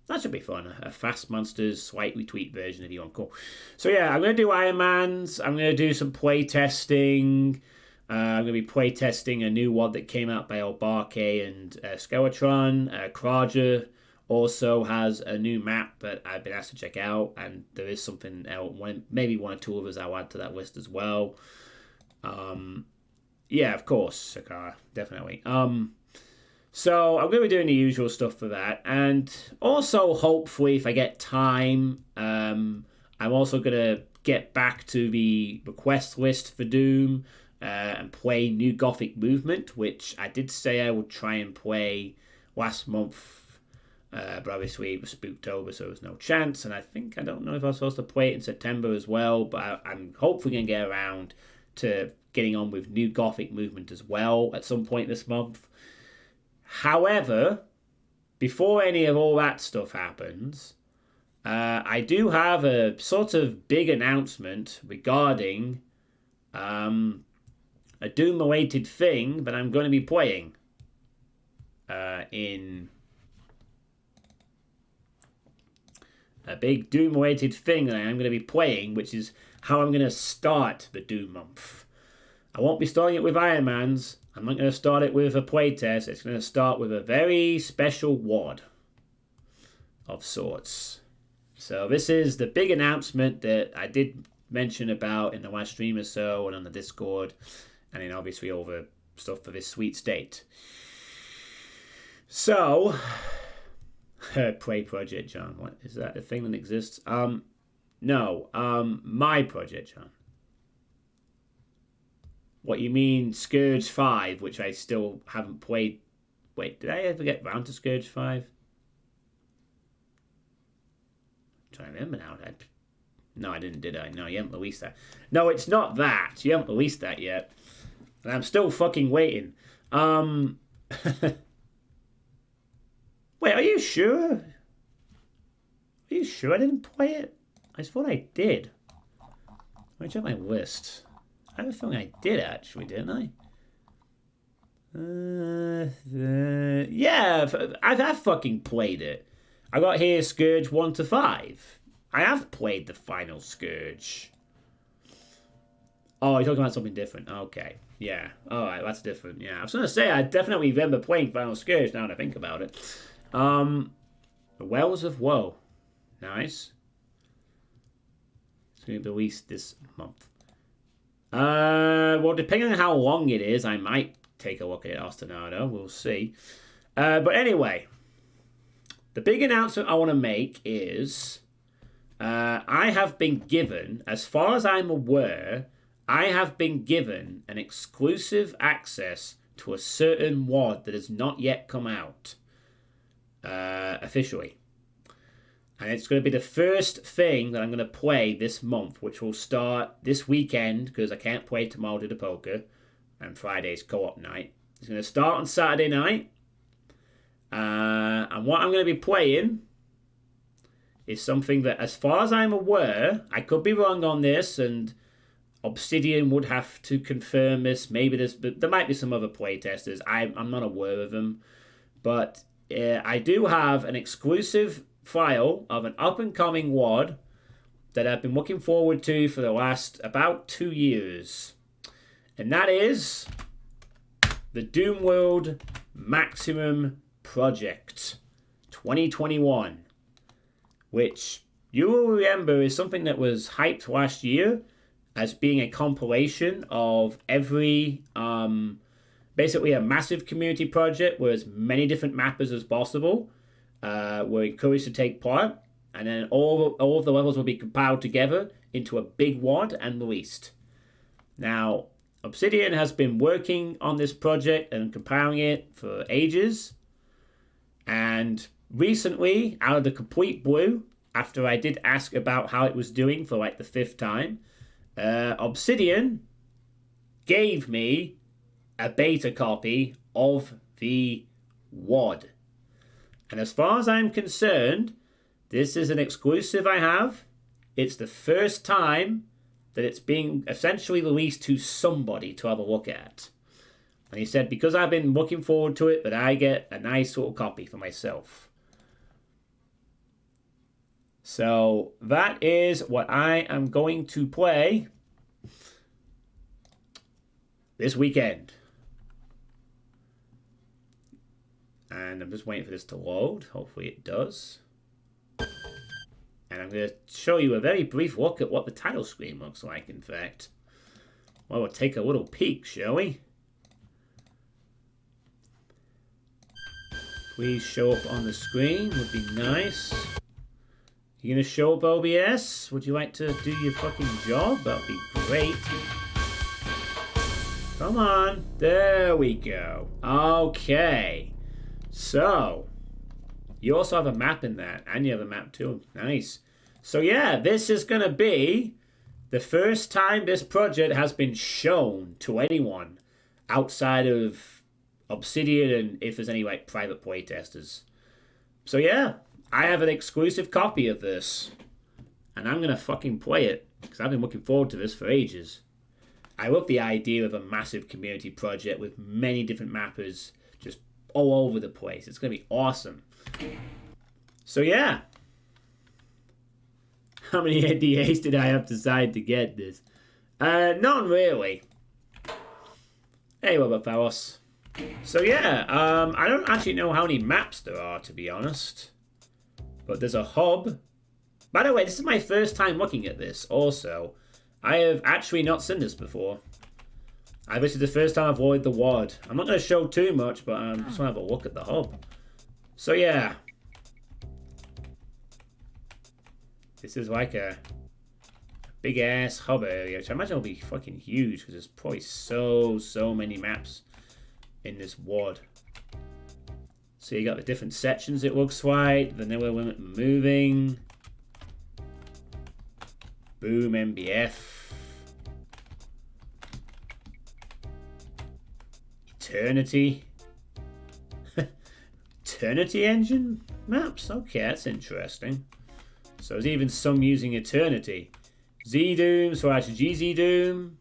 that should be fun. A Fast Monsters slightly tweaked version of E1. Cool. So yeah, I'm going to do Iron Mans. I'm going to do some play testing. I'm going to be play testing a new WOD that came out by Obarke and Skeletron. Kraja also has a new map that I've been asked to check out, and there is something else, maybe one or two others I'll add to that list as well. Yeah, of course, Sakara, definitely. So I'm going to be doing the usual stuff for that, and also hopefully if I get time, I'm also going to get back to the request list for Doom and play New Gothic Movement, which I did say I would try and play last month, but obviously it was Spooktober, so there was no chance, and I don't know if I was supposed to play it in September as well, but I'm hopefully going to get around to getting on with New Gothic Movement as well at some point this month. However, before any of all that stuff happens, I do have a sort of big announcement regarding a Doom-related thing that I'm going to be playing in a big Doom-related thing that I am going to be playing, which is how I'm going to start the Doom month. I won't be starting it with Iron Mans. I'm not going to start it with a playtest. It's going to start with a very special WOD of sorts. So this is the big announcement that I did mention about in the last stream or so and on the Discord. And then obviously all the stuff for this sweet state. So, Prey Project, John. What is that? A thing that exists? No. My project, John. What you mean, Scourge 5, which I still haven't played. Wait, did I ever get round to Scourge 5? I'm trying to remember now. No, I didn't, did I? No, you haven't released that. No, it's not that. You haven't released that yet. And I'm still fucking waiting. Wait, are you sure? Are you sure I didn't play it? I thought I did. Let me check my list. I have a feeling I did actually, didn't I? Yeah, I've fucking played it. I got here Scourge 1 to 5. I have played the final Scourge. Oh, you're talking about something different. Okay. Yeah. Alright, that's different. Yeah. I was going to say, I definitely remember playing Final Scourge now that I think about it. The Wells of Woe. Nice. It's going to be released this month. Well, depending on how long it is, I might take a look at it, Ostinado. We'll see. But anyway, the big announcement I want to make is I have been given, as far as I'm aware, I have been given an exclusive access to a certain WOD that has not yet come out officially. And it's going to be the first thing that I'm going to play this month, which will start this weekend, because I can't play tomorrow to the poker, and Friday's co-op night. It's going to start on Saturday night. And what I'm going to be playing is something that, as far as I'm aware, I could be wrong on this, and Obsidian would have to confirm this. Maybe there might be some other playtesters. I'm not aware of them. But I do have an exclusive file of an up-and-coming WOD that I've been looking forward to for the last about 2 years. And that is the Doomworld Maximum Project 2021. Which you will remember is something that was hyped last year as being a compilation of every, basically a massive community project where as many different mappers as possible were encouraged to take part, and then all of the levels will be compiled together into a big WOD and released. Now, Obsidian has been working on this project and compiling it for ages, and recently, out of the complete blue, after I did ask about how it was doing for like the 5th time, Obsidian gave me a beta copy of the WOD. And as far as I'm concerned, this is an exclusive I have. It's the first time that it's being essentially released to somebody to have a look at. And he said, because I've been looking forward to it, but I get a nice little copy for myself. So that is what I am going to play this weekend. And I'm just waiting for this to load. Hopefully it does. And I'm going to show you a very brief look at what the title screen looks like, in fact. Well, we'll take a little peek, shall we? Please show up on the screen, would be nice. You gonna show up, OBS? Would you like to do your fucking job? That'd be great. Come on. There we go. Okay. So, you also have a map in that, and you have a map too. Nice. So yeah, this is gonna be the first time this project has been shown to anyone outside of Obsidian and if there's any like private playtesters. So yeah. I have an exclusive copy of this, and I'm going to fucking play it, because I've been looking forward to this for ages. I love the idea of a massive community project with many different mappers just all over the place. It's going to be awesome. So yeah. How many NDAs did I have to sign to get this? None really. Hey, what about fellas? So yeah, I don't actually know how many maps there are, to be honest. But there's a hub. By the way, this is my first time looking at this also. I have actually not seen this before. This is the first time I've loaded the WOD. I'm not going to show too much, but I just want to have a look at the hub. So yeah. This is like a big ass hub area, which I imagine will be fucking huge because there's probably so many maps in this WOD. So you got the different sections, it looks like. Vanilla Limit Moving. Boom MBF. Eternity. Eternity Engine maps? Okay, that's interesting. So there's even some using Eternity. Z-Doom / GZ Doom.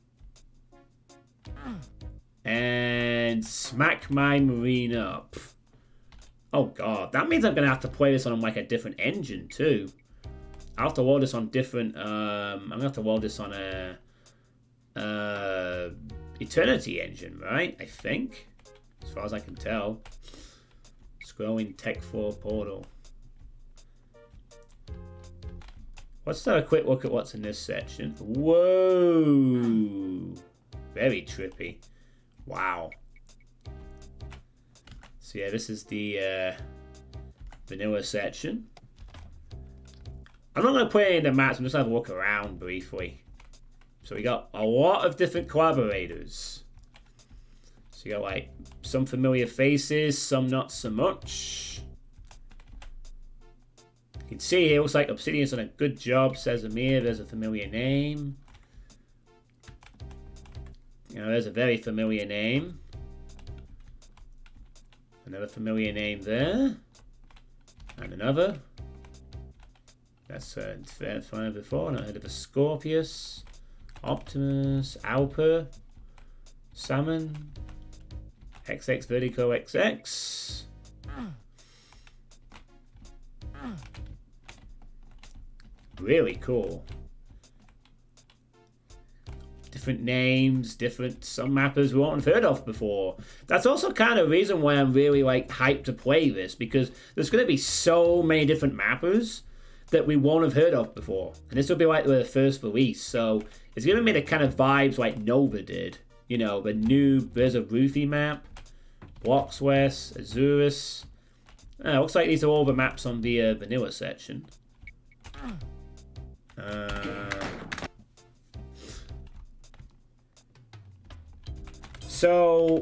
And Smack My Marine Up. Oh god, that means I'm going to have to play this on like a different engine too. I'll have to load this on different, I'm going to have to load this on a Eternity engine, right? I think, as far as I can tell. Scrolling Tech 4 portal. Let's have a quick look at what's in this section. Whoa! Very trippy. Wow. So yeah, this is the vanilla section. I'm not going to play any of the maps, I'm just going to have a look around briefly. So we got a lot of different collaborators. So you got like some familiar faces, some not so much. You can see here, it looks like Obsidian's done a good job. Says Amir, there's a familiar name. You know, there's a very familiar name. Another familiar name there. And another. That's fine before. Not heard of a Scorpius, Optimus, Alper, Salmon, XX Vertigo XX. Really cool. Different names, some mappers we won't have heard of before. That's also kind of the reason why I'm really like hyped to play this, because there's going to be so many different mappers that we won't have heard of before, and this will be like the first release, so it's giving me the kind of vibes like Nova did. You know, the new there's a Ruthie map, Blocks West, Azurus. Looks like these are all the maps on the vanilla section. So,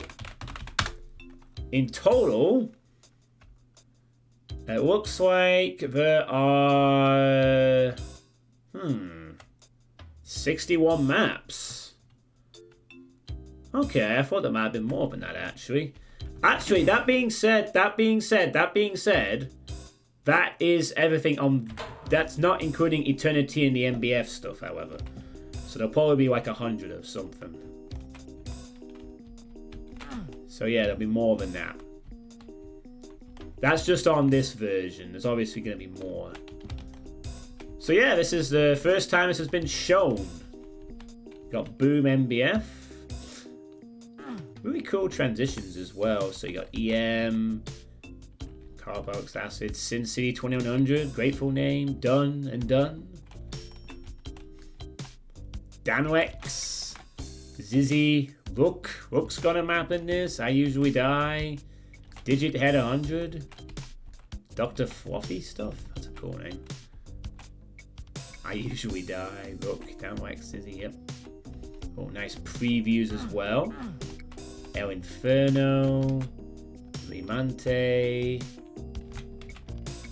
in total, it looks like there are 61 maps. Okay, I thought there might have been more than that actually. Actually, that being said, that is everything on. That's not including Eternity and the MBF stuff, however. So there'll probably be like 100 or something. So yeah, there'll be more than that. That's just on this version. There's obviously going to be more. So yeah, this is the first time this has been shown. Got Boom MBF. Really cool transitions as well. So you got EM, Carbox Acid, Sin City 2100, Grateful Name, Done and Done. Danwex, Zizzy, Rook's got a map in this. I Usually Die, Digit Head 100, Dr. Fluffy Stuff. That's a cool name. I Usually Die, Rook, Danwex, Zizzy, yep. Oh, nice previews as well. El Inferno, Rimante.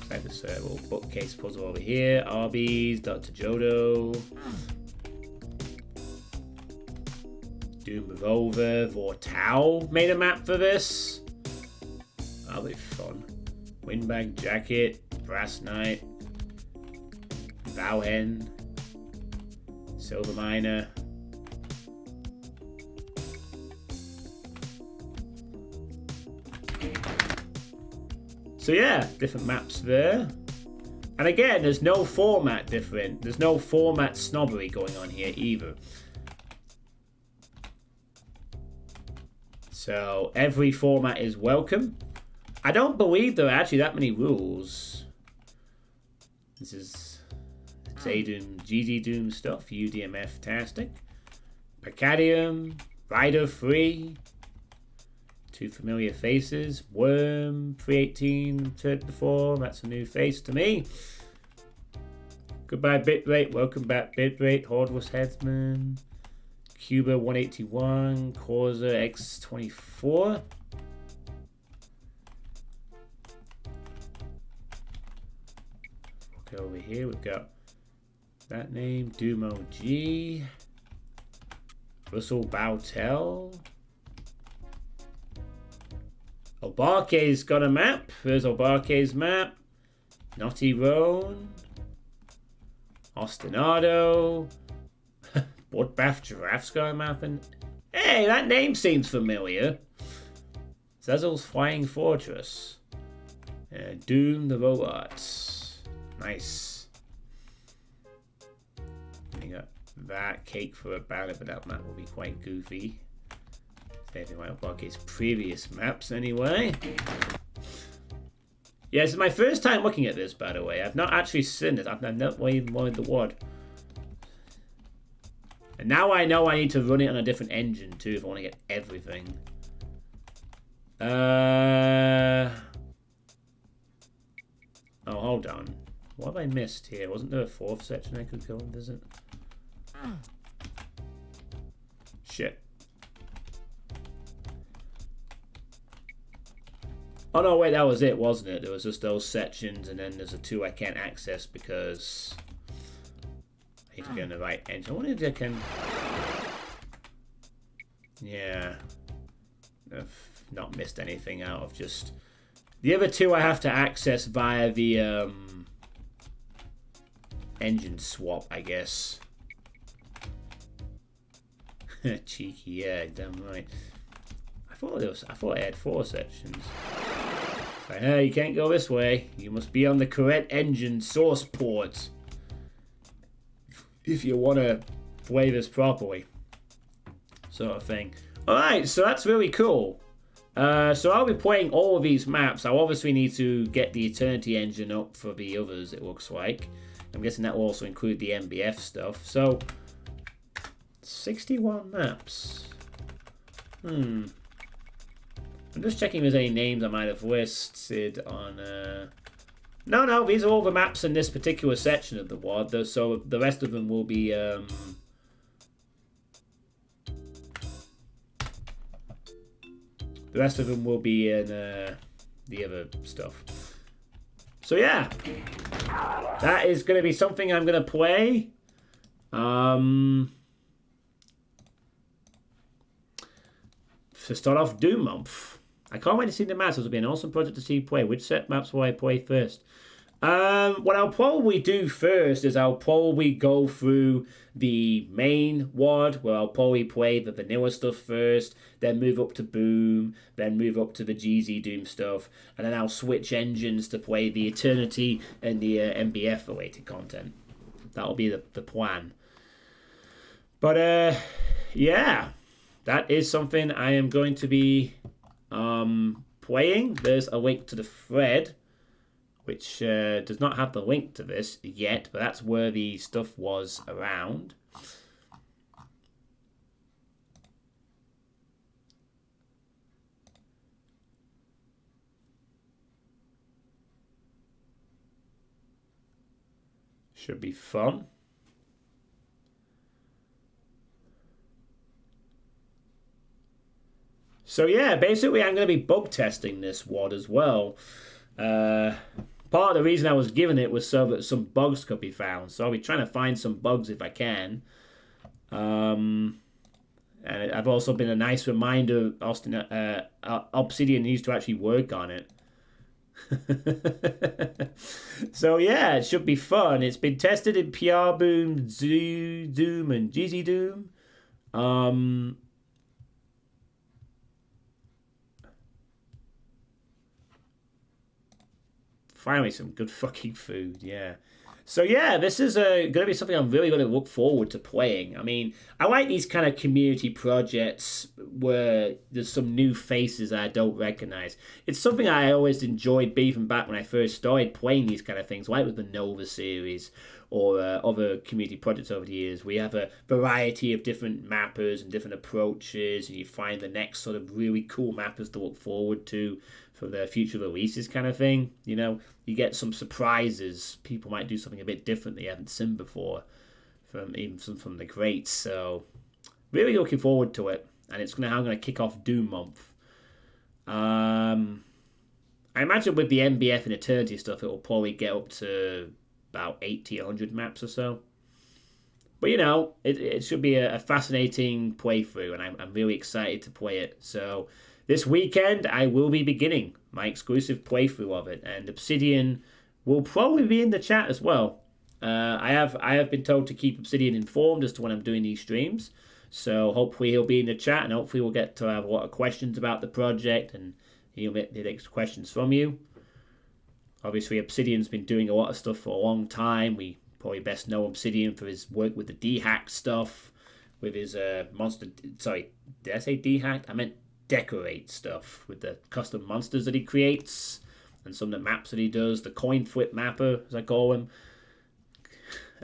Like this little bookcase puzzle over here. Arby's, Dr. Jodo. Doom Revolver, Vortal made a map for this. That'll be fun. Windbag Jacket, Brass Knight, Vowhen, Silver Miner. So yeah, different maps there. And again, there's no format different. There's no format snobbery going on here either. So every format is welcome. I don't believe there are actually that many rules. This is A-Doom, GD Doom stuff, UDMF-tastic. Pacadium, Rider Free. Two familiar faces. Worm, 318, heard before. That's a new face to me. Goodbye, Bitrate. Welcome back, Bitrate. Hordless Headsman. Cuba 181. Corsa X24. Okay, over here we've got that name. Dumo G. Russell Bautel. Obarke's got a map. There's Obarke's map. Naughty Roan. Ostinado. Bloodbath Giraffe's got a map. And hey, that name seems familiar. Zezel's Flying Fortress. Doom the Robots. Nice. And you got that Cake for a Banner, but that map will be quite goofy. Saving my Obarke's previous maps anyway. Yeah, this is my first time looking at this, by the way. I've not actually seen it. I've not even wanted the WOD. And now I know I need to run it on a different engine too if I want to get everything. Oh, hold on. What have I missed here? Wasn't there a fourth section I could go and visit? Shit. Oh no, wait, that was it, wasn't it? There was just those sections, and then there's the two I can't access because I need to get on the right engine. I wonder if I can. Yeah, I've not missed anything out of just the other two I have to access via the engine swap, I guess. Cheeky, yeah, damn right. I thought I had 4 sections. Like, hey, you can't go this way. You must be on the correct engine source port if you want to play this properly, sort of thing. Alright, so that's really cool. So I'll be playing all of these maps. I'll obviously need to get the Eternity engine up for the others, it looks like. I'm guessing that will also include the MBF stuff. So, 61 maps. I'm just checking if there's any names I might have listed on... No, these are all the maps in this particular section of the WOD. So the rest of them will be... The rest of them will be in the other stuff. So yeah, that is going to be something I'm going to play. To start off Doom Month. I can't wait to see the maps. This will be an awesome project to see play. Which set maps will I play first? What I'll probably do first is I'll probably go through the main WOD, where I'll probably play the vanilla stuff first, then move up to Boom, then move up to the GZ Doom stuff, and then I'll switch engines to play the Eternity and the MBF related content. That'll be the plan. But yeah, that is something I am going to be playing. There's a link to the thread, which does not have the link to this yet, but that's where the stuff was around. Should be fun. So yeah, basically I'm going to be bug testing this WOD as well. Part of the reason I was given it was so that some bugs could be found. So I'll be trying to find some bugs if I can. And I've also been a nice reminder, Austin, Obsidian needs to actually work on it. So yeah, it should be fun. It's been tested in PR Boom, Doom, and GZ Doom. Finally, some good fucking food, yeah. So yeah, this is going to be something I'm really going to look forward to playing. I mean, I like these kind of community projects where there's some new faces I don't recognize. It's something I always enjoyed beefing back when I first started playing these kind of things, like with the Nova series or other community projects over the years. We have a variety of different mappers and different approaches, and you find the next sort of really cool mappers to look forward to for the future releases kind of thing. You know, you get some surprises. People might do something a bit different that you haven't seen before from the greats. So really looking forward to it. And it's how I'm going to kick off Doom Month. I imagine with the MBF and Eternity stuff, it will probably get up to about 80, 100 maps or so. But, you know, it should be a fascinating playthrough, and I'm really excited to play it. So this weekend, I will be beginning my exclusive playthrough of it, and Obsidian will probably be in the chat as well. I have been told to keep Obsidian informed as to when I'm doing these streams, so hopefully he'll be in the chat, and hopefully we'll get to have a lot of questions about the project, and he'll get questions from you. Obviously, Obsidian's been doing a lot of stuff for a long time. We probably best know Obsidian for his work with the D-Hack stuff, with his monster... Sorry, did I say D-Hack? I meant Decorate stuff, with the custom monsters that he creates, and some of the maps that he does, the coin flip mapper, as I call him.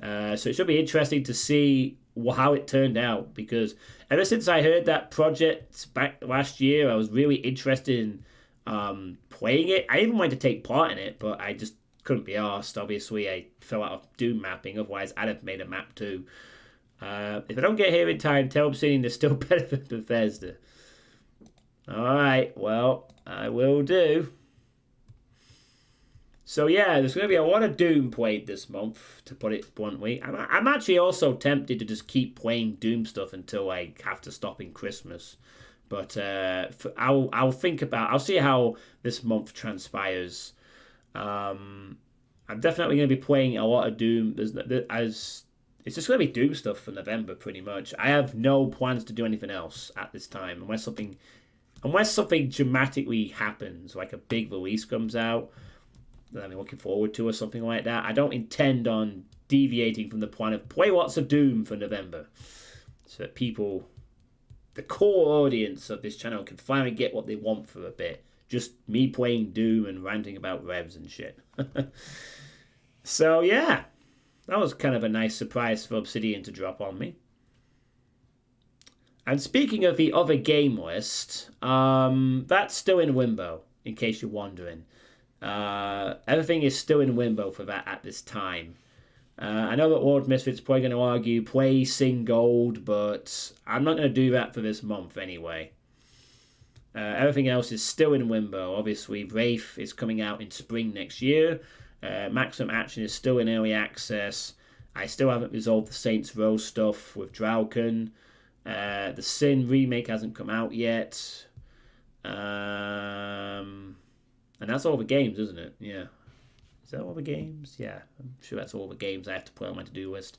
So it should be interesting to see how it turned out, because ever since I heard that project back last year, I was really interested in playing it. I even wanted to take part in it, but I just couldn't be asked. Obviously, I fell out of Doom mapping, otherwise I'd have made a map too. If I don't get here in time, tell Obsidian they're still better than Bethesda. Alright, well, I will do. So yeah, there's going to be a lot of Doom played this month, to put it bluntly. I'm actually also tempted to just keep playing Doom stuff until I have to stop in Christmas. But I'll think about... I'll see how this month transpires. I'm definitely going to be playing a lot of Doom. It's just going to be Doom stuff for November, pretty much. I have no plans to do anything else at this time, unless something dramatically happens, like a big release comes out that I'm looking forward to or something like that. I don't intend on deviating from the plan of play lots of Doom for November, so that people, the core audience of this channel, can finally get what they want for a bit. Just me playing Doom and ranting about revs and shit. So yeah, that was kind of a nice surprise for Obsidian to drop on me. And speaking of the other game list, that's still in limbo, in case you're wondering. Everything is still in limbo for that at this time. I know that Lord Misfit's probably going to argue, play Sing Gold, but I'm not going to do that for this month anyway. Everything else is still in limbo. Obviously, Wraith is coming out in spring next year. Maximum Action is still in early access. I still haven't resolved the Saints Row stuff with Drauken. The Sin remake hasn't come out yet. And that's all the games, isn't it? Yeah. Is that all the games? Yeah, I'm sure that's all the games I have to put on my to-do list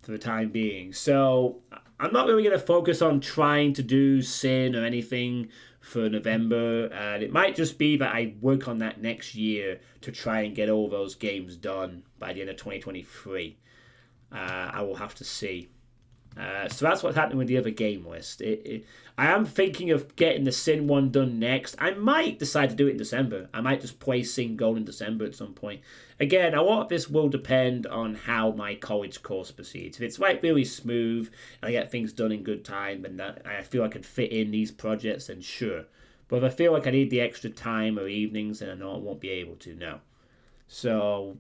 for the time being. So I'm not really going to focus on trying to do Sin or anything for November. And it might just be that I work on that next year to try and get all those games done by the end of 2023. I will have to see. So that's what's happening with the other game list. I am thinking of getting the Sin one done next. I might decide to do it in December. I might just play Sin Gold in December at some point. Again, a lot of this will depend on how my college course proceeds. If it's like really smooth and I get things done in good time and that I feel I can fit in these projects, then sure. But if I feel like I need the extra time or evenings, then I know I won't be able to, no. So,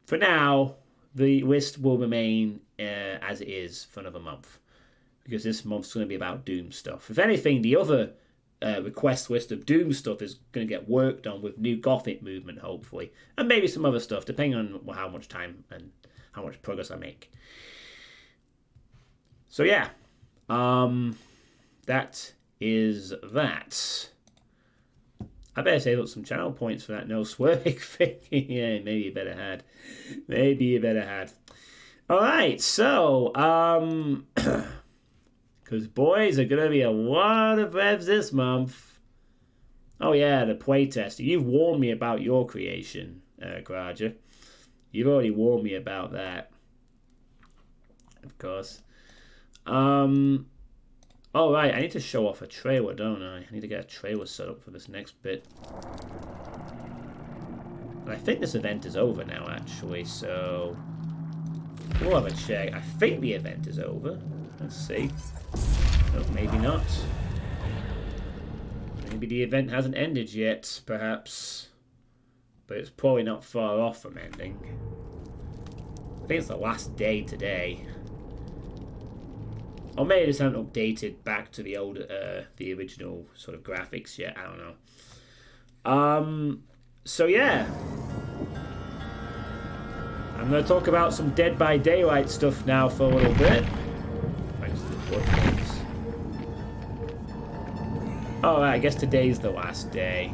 for now, the list will remain as it is for another month, because this month's going to be about Doom stuff. If anything, the other request list of Doom stuff is going to get worked on with new Gothic movement, hopefully, and maybe some other stuff, depending on how much time and how much progress I make. So yeah, that is that. I better save up some channel points for that no swearing thing. Yeah, maybe you better had. Alright, so, because boys, are going to be a lot of revs this month. Oh yeah, the playtester. You've warned me about your creation, Graja. You've already warned me about that. Of course. Oh, right, I need to show off a trailer, don't I? I need to get a trailer set up for this next bit. And I think this event is over now, actually, so we'll have a check. I think the event is over. Let's see. No, maybe not. Maybe the event hasn't ended yet, perhaps. But it's probably not far off from ending. I think it's the last day today. Or maybe this hasn't updated back to the old, the original sort of graphics yet. I don't know. So yeah, I'm going to talk about some Dead by Daylight stuff now for a little bit. Thanks to the buttons. Oh, I guess today's the last day.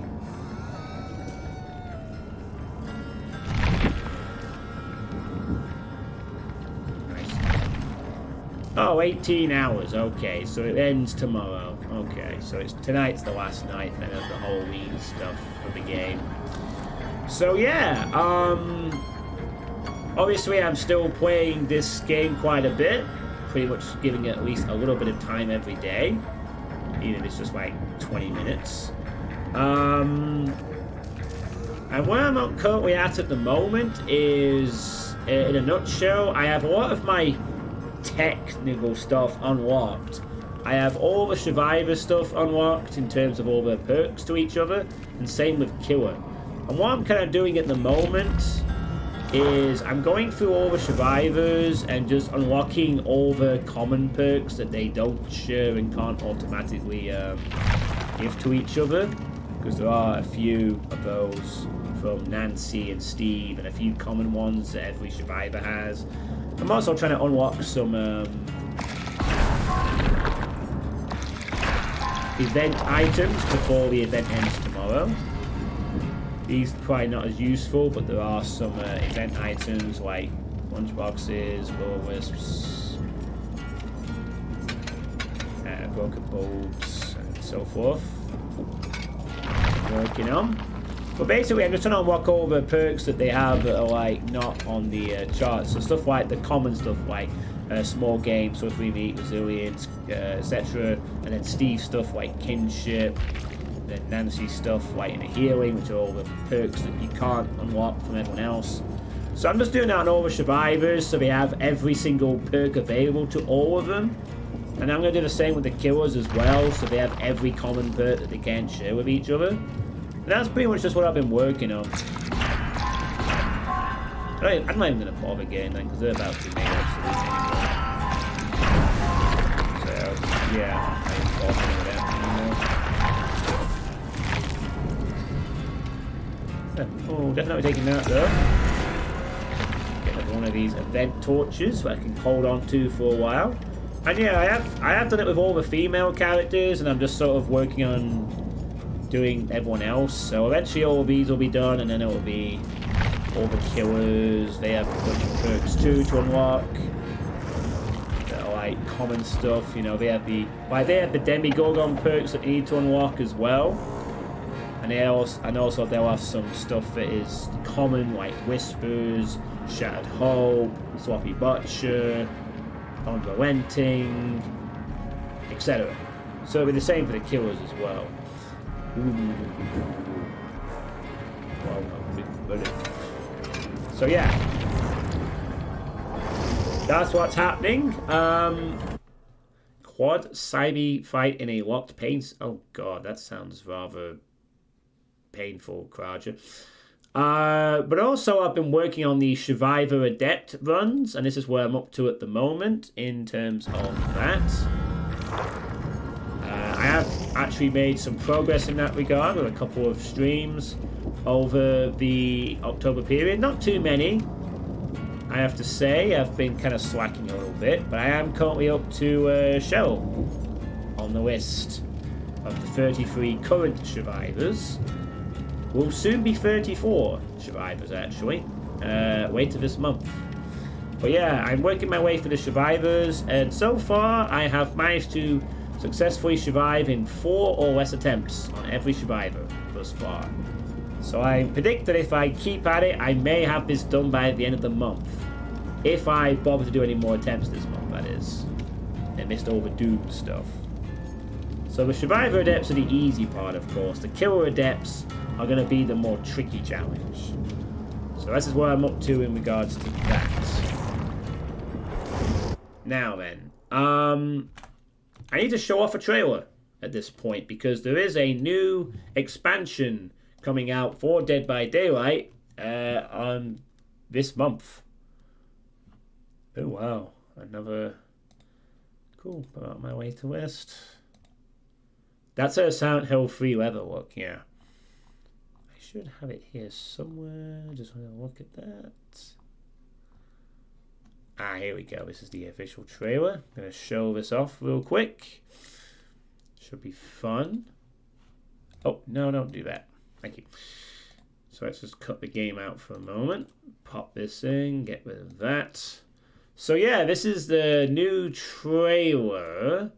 Oh, 18 hours. Okay, so it ends tomorrow. Okay, so tonight's the last night then of the Halloween stuff for the game. So yeah, obviously I'm still playing this game quite a bit. Pretty much giving it at least a little bit of time every day. Even if it's just like 20 minutes. And where I'm currently at the moment is, in a nutshell, I have a lot of my technical stuff unlocked. I have all the survivor stuff unlocked in terms of all the perks to each other, and same with killer. And what I'm kind of doing at the moment is I'm going through all the survivors and just unlocking all the common perks that they don't share and can't automatically give to each other, because there are a few of those from Nancy and Steve and a few common ones that every survivor has. I'm also trying to unlock some event items before the event ends tomorrow. These are probably not as useful, but there are some event items like lunch boxes, will-o-wisps, broken bulbs, and so forth. Working on. But basically, I'm just trying to unlock all the perks that they have that are like not on the charts. So stuff like the common stuff like small game, swiftly meet, resilience, etc. And then Steve's stuff like kinship. Then Nancy's stuff like in a healing, which are all the perks that you can't unlock from everyone else. So I'm just doing that on all the survivors, so they have every single perk available to all of them. And I'm going to do the same with the killers as well, so they have every common perk that they can share with each other. And that's pretty much just what I've been working on. I'm not even going to bother getting them, because they're about to be made obsolete anymore. So, yeah, I ain't bothering with that anymore. Oh, definitely taking that, though. Get one of these event torches that I can hold on to for a while. And yeah, I have done it with all the female characters, and I'm just sort of working on doing everyone else. So eventually all of these will be done, and then it will be all the killers. They have a bunch of perks too to unlock. That are like common stuff, you know. They have the Demigorgon perks that you need to unlock as well. And also they'll have some stuff that is common, like Whispers, Shattered Hope, Sloppy Butcher, Unrelenting, etc. So it'll be the same for the killers as well. So yeah, that's what's happening. Quad Cybe fight in a locked paint. Oh god, that sounds rather painful, Kraja. But also I've been working on the Survivor Adept runs, and this is where I'm up to at the moment in terms of that. I have actually made some progress in that regard with a couple of streams over the October period. Not too many, I have to say. I've been kind of slacking a little bit, but I am currently up to Cheryl on the list of the 33 current survivors. Will soon be 34 survivors, actually. Later this month. But yeah, I'm working my way through the survivors, and so far I have managed to successfully survive in 4 or less attempts on every survivor thus far. So I predict that if I keep at it, I may have this done by the end of the month. If I bother to do any more attempts this month, that is. I missed all the Doom stuff. So the Survivor Adepts are the easy part, of course. The Killer Adepts are going to be the more tricky challenge. So this is where I'm up to in regards to that. Now then, I need to show off a trailer at this point, because there is a new expansion coming out for Dead by Daylight on this month. Oh wow, another cool. Put out my way to list. That's a Silent Hill 3 leather look, yeah. I should have it here somewhere. Just want to look at that. Ah, here we go. This is the official trailer. I'm going to show this off real quick. Should be fun. Oh, no, don't do that. Thank you. So let's just cut the game out for a moment. Pop this in, get rid of that. So yeah, this is the new trailer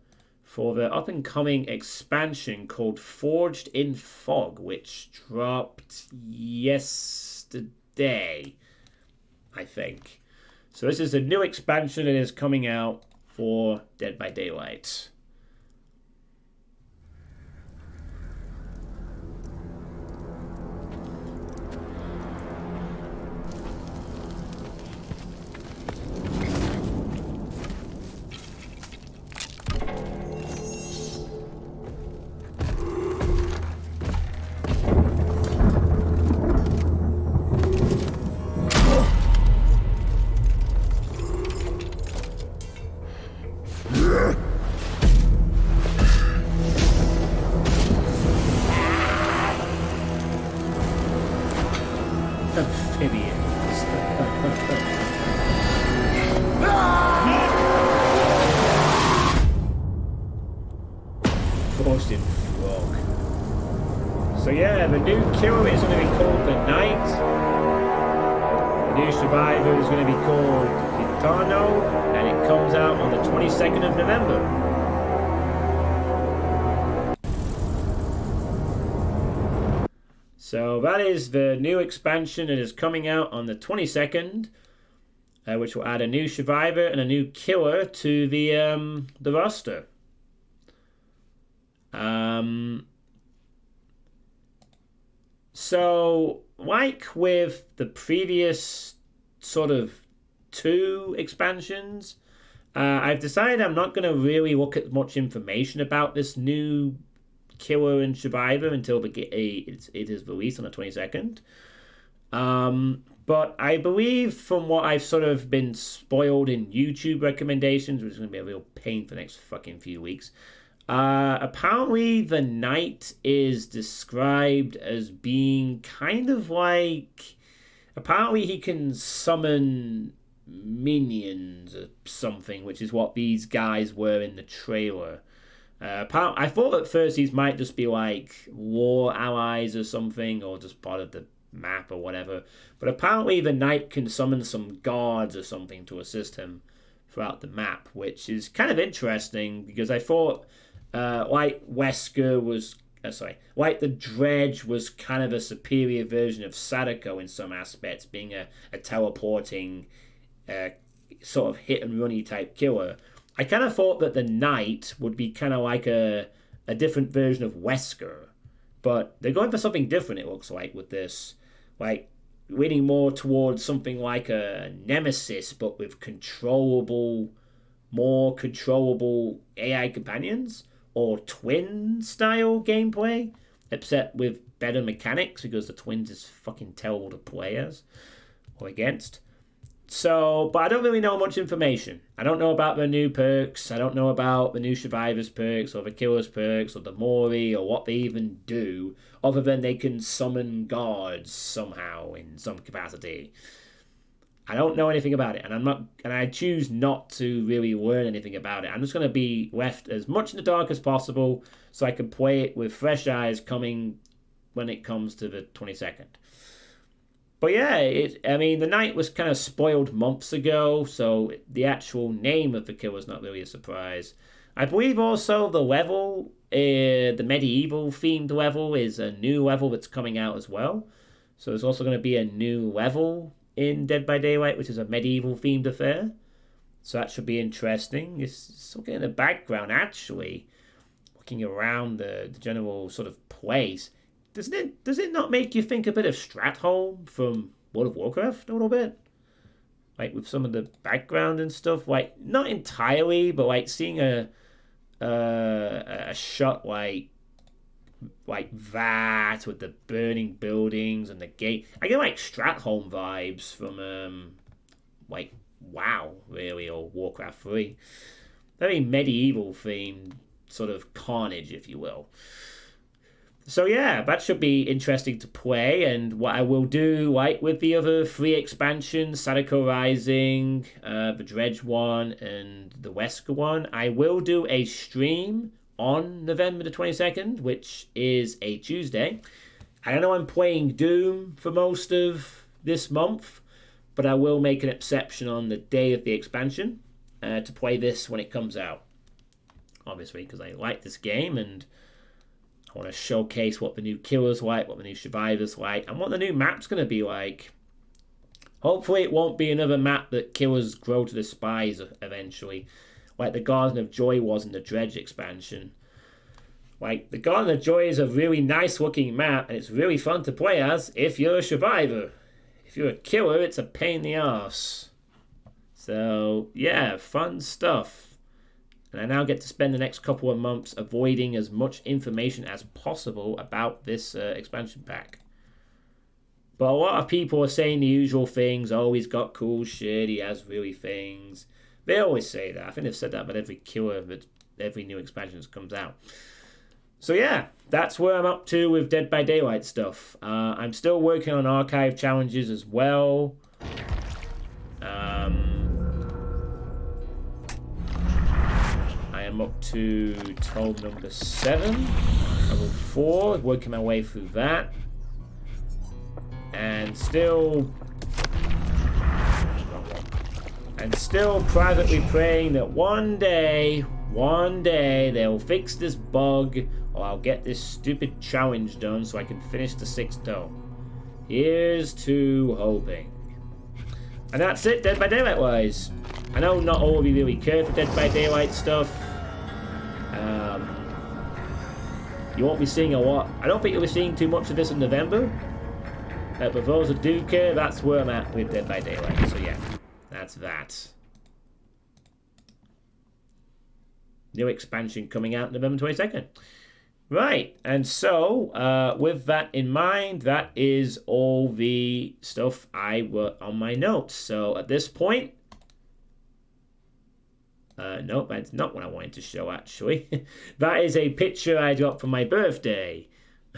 for the up-and-coming expansion called Forged in Fog, which dropped yesterday, I think. So this is a new expansion that is coming out for Dead by Daylight. So yeah, the new killer is going to be called the Knight. The new survivor is going to be called Gitano, and it comes out on the 22nd of November. So that is the new expansion that is coming out on the 22nd, which will add a new survivor and a new killer to the roster. So, like with the previous sort of 2 expansions, I've decided I'm not going to really look at much information about this new killer and survivor until it is released on the 22nd. But I believe from what I've sort of been spoiled in YouTube recommendations, which is going to be a real pain for the next fucking few weeks, apparently the Knight is described as being kind of like... Apparently he can summon minions or something, which is what these guys were in the trailer. I thought at first these might just be like war allies or something, or just part of the map or whatever. But apparently the Knight can summon some guards or something to assist him throughout the map, which is kind of interesting because I thought like Wesker was... like the Dredge was kind of a superior version of Sadako in some aspects, being a teleporting sort of hit and runny type killer. I kind of thought that the Knight would be kind of like a different version of Wesker, but they're going for something different, it looks like, with this. Like, leaning more towards something like a Nemesis, but with more controllable AI companions, or twin-style gameplay, except with better mechanics, because the twins is fucking terrible to play as, or against. So, but I don't really know much information. I don't know about the new perks. I don't know about the new Survivors perks, or the Killers perks, or the Mori, or what they even do, other than they can summon guards somehow in some capacity. I don't know anything about it, and I choose not to really learn anything about it. I'm just going to be left as much in the dark as possible, so I can play it with fresh eyes coming when it comes to the 22nd. But yeah, the Knight was kind of spoiled months ago, so the actual name of the killer is not really a surprise. I believe also the level, the medieval themed level, is a new level that's coming out as well. So there's also going to be a new level in Dead by Daylight, which is a medieval themed affair. So that should be interesting. It's looking at the background, actually, looking around the general sort of place. Does it not make you think a bit of Stratholme from World of Warcraft a little bit? Like with some of the background and stuff, like not entirely, but like seeing a shot like that with the burning buildings and the gate. I get like Stratholme vibes from like WoW really, or Warcraft 3. Very medieval themed sort of carnage, if you will. So yeah, that should be interesting to play, and what I will do, like with the other 3 expansions, Sadako Rising, the Dredge one, and the Wesker one, I will do a stream on November the 22nd, which is a Tuesday. I know I'm playing Doom for most of this month, but I will make an exception on the day of the expansion to play this when it comes out. Obviously, because I like this game, and I want to showcase what the new killer's like, what the new survivor's like, and what the new map's going to be like. Hopefully it won't be another map that killers grow to despise eventually, like the Garden of Joy was in the Dredge expansion. Like, the Garden of Joy is a really nice looking map, and it's really fun to play as if you're a survivor. If you're a killer, it's a pain in the arse. So, yeah, fun stuff. And I now get to spend the next couple of months avoiding as much information as possible about this expansion pack. But a lot of people are saying the usual things. Oh, he's got cool shit, he has really things. They always say that. I think they've said that about every killer, but every new expansion that comes out. So yeah, that's where I'm up to with Dead by Daylight stuff. I'm still working on archive challenges as well. I am up to toll number 7. Level 4, working my way through that. And still privately praying that one day they'll fix this bug, or I'll get this stupid challenge done so I can finish the 6th dome. Here's to hoping. And that's it, Dead by Daylight wise. I know not all of you really care for Dead by Daylight stuff. You won't be seeing a lot. I don't think you'll be seeing too much of this in November. But for those that do care, that's where I'm at with Dead by Daylight. So yeah, that's that. New expansion coming out November 22nd. Right, and so with that in mind, that is all the stuff I wrote on my notes. So at this point, nope, that's not what I wanted to show actually. That is a picture I got for my birthday.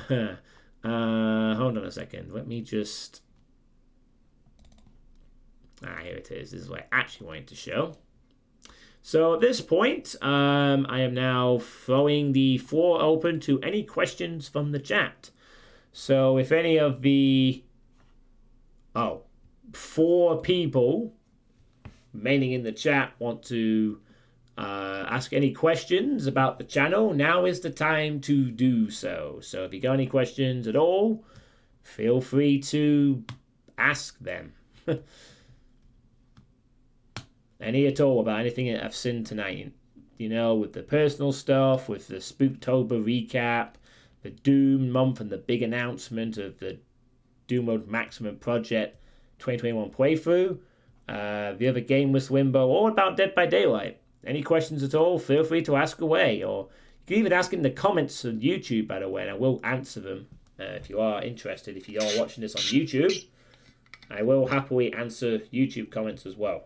Hold on a second, let me just... here it is. This is what I actually wanted to show. So at this point, I am now throwing the floor open to any questions from the chat. So if any of the 4 people remaining in the chat want to ask any questions about the channel, now is the time to do so. So if you got any questions at all, feel free to ask them. Any at all about anything that I've seen tonight, you know, with the personal stuff, with the Spooktober recap, the Doom month and the big announcement of the Doom Mode Maximum Project 2021 playthrough, the other game with Wimbo, or about Dead by Daylight. Any questions at all, feel free to ask away, or you can even ask in the comments on YouTube, by the way, and I will answer them if you are interested. If you are watching this on YouTube, I will happily answer YouTube comments as well.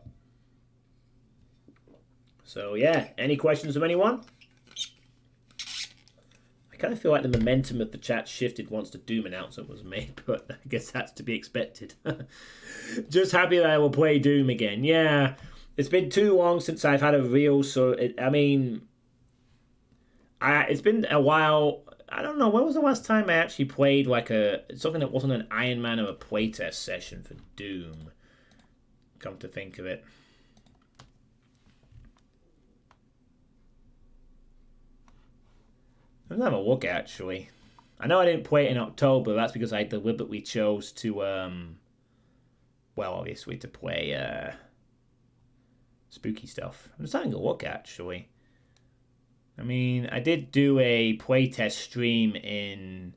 So yeah, any questions from anyone? I kind of feel like the momentum of the chat shifted once the Doom announcement was made, but I guess that's to be expected. Just happy that I will play Doom again. Yeah, it's been too long since I've had a real it's been a while. I don't know, when was the last time I actually played like something that wasn't an Iron Man or a playtest session for Doom? Come to think of it. Let's have a look, actually. I know I didn't play it in October. That's because I deliberately chose to, well, obviously to play spooky stuff. I'm just having a look, actually. I mean, I did do a playtest stream in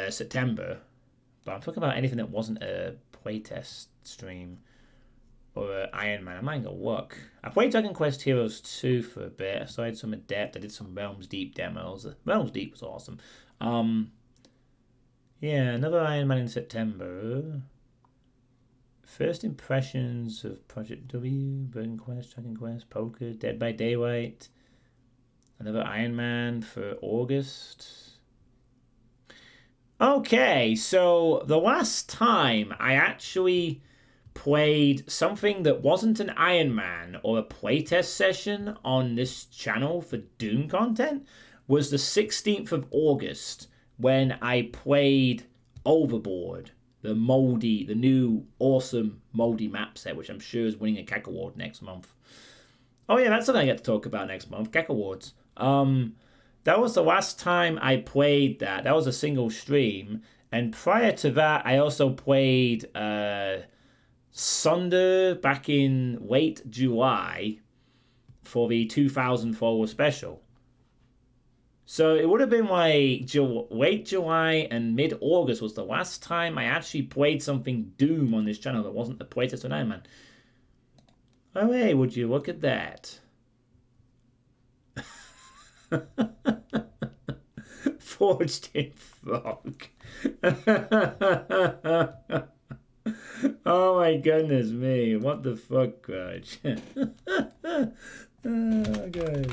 September, but I'm talking about anything that wasn't a playtest stream. Or Iron Man. I'm not going to look. I played Dragon Quest Heroes 2 for a bit. I started some Adept. I did some Realms Deep demos. Realms Deep was awesome. Yeah, another Iron Man in September. First impressions of Project W, Dragon Quest, Poker, Dead by Daylight. Another Iron Man for August. Okay, so the last time I actually played something that wasn't an Iron Man or a playtest session on this channel for Doom content was the 16th of August when I played Overboard, the new awesome moldy map set, which I'm sure is winning a CAC Award next month. Oh yeah, that's something I get to talk about next month, CAC Awards. That was the last time I played that. That was a single stream. And prior to that, I also played Sunder back in late July for the 2,000 follower special. So it would have been like late July and mid-August was the last time I actually played something Doom on this channel that wasn't the playtest of Iron Man. Oh hey, would you look at that? Forged in Frog. Oh my goodness me, what the fuck, Grudge? Oh god.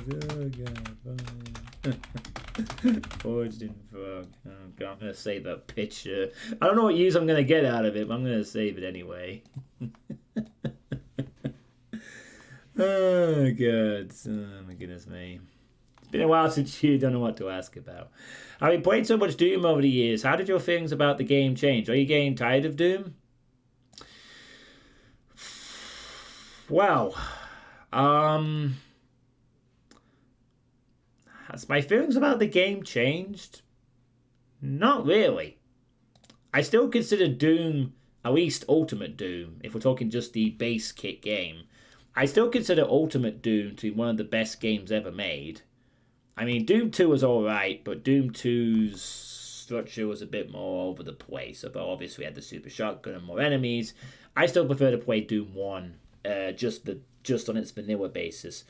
Forged in Frog. Oh god, I'm gonna save that picture. I don't know what use I'm gonna get out of it, but I'm gonna save it anyway. Oh, God. Oh, my goodness me. It's been a while since you don't know what to ask about. Having played so much Doom over the years, how did your feelings about the game change? Are you getting tired of Doom? Well, has my feelings about the game changed? Not really. I still consider Doom, at least Ultimate Doom, if we're talking just the base kit game, I still consider Ultimate Doom to be one of the best games ever made. I mean, Doom 2 was alright, but Doom 2's structure was a bit more over the place. But obviously, we had the super shotgun and more enemies. I still prefer to play Doom 1, just on its vanilla basis.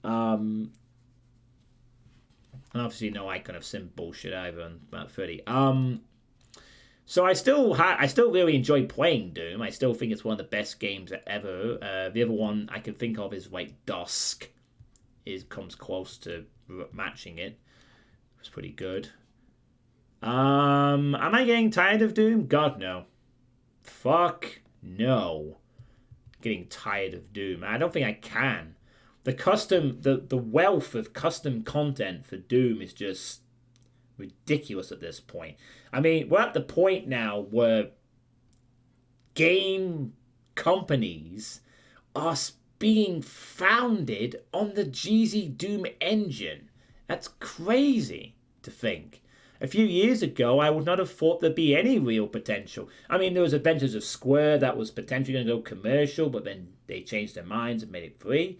And obviously, no icon of sim bullshit either on about 30. So I still really enjoy playing Doom. I still think it's one of the best games ever. The other one I can think of is like Dusk. Comes close to matching it. It was pretty good. Am I getting tired of Doom? God no. Fuck no. Getting tired of Doom. I don't think I can. The wealth of custom content for Doom is just ridiculous at this point. I mean, we're at the point now where game companies are being founded on the GZ Doom engine. That's crazy to think. A few years ago, I would not have thought there'd be any real potential. I mean, there was Adventures of Square that was potentially going to go commercial, but then they changed their minds and made it free.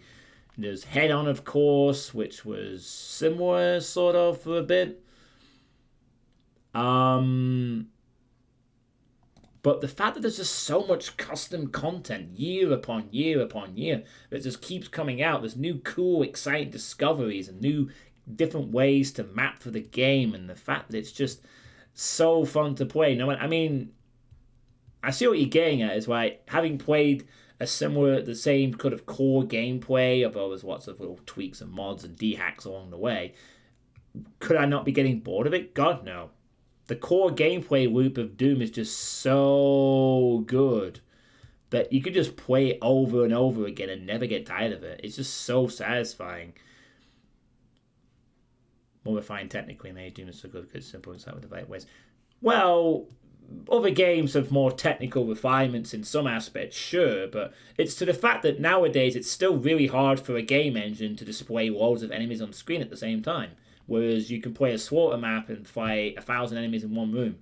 There's Head On, of course, which was similar, sort of, for a bit. But the fact that there's just so much custom content year upon year upon year that just keeps coming out, there's new cool, exciting discoveries and new different ways to map for the game, and the fact that it's just so fun to play. No, I mean, I see what you're getting at. Is like having played the same kind of core gameplay, although there's lots of little tweaks and mods and d-hacks along the way. Could I not be getting bored of it? God, no. The core gameplay loop of Doom is just so good that you could just play it over and over again and never get tired of it. It's just so satisfying. More refined technically made, Doom is so good, simple, and with the right ways. Well, other games have more technical refinements in some aspects, sure, but it's to the fact that nowadays it's still really hard for a game engine to display loads of enemies on screen at the same time. Whereas you can play a slaughter map and fight 1,000 enemies in one room.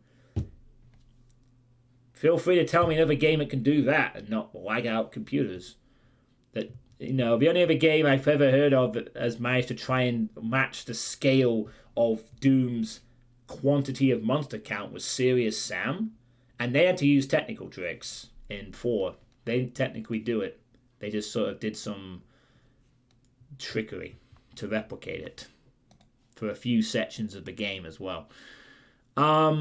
Feel free to tell me another game that can do that and not lag out computers. That, you know, the only other game I've ever heard of that has managed to try and match the scale of Doom's quantity of monster count was Serious Sam, and they had to use technical tricks in 4. They didn't technically do it. They just sort of did some trickery to replicate it for a few sections of the game as well. But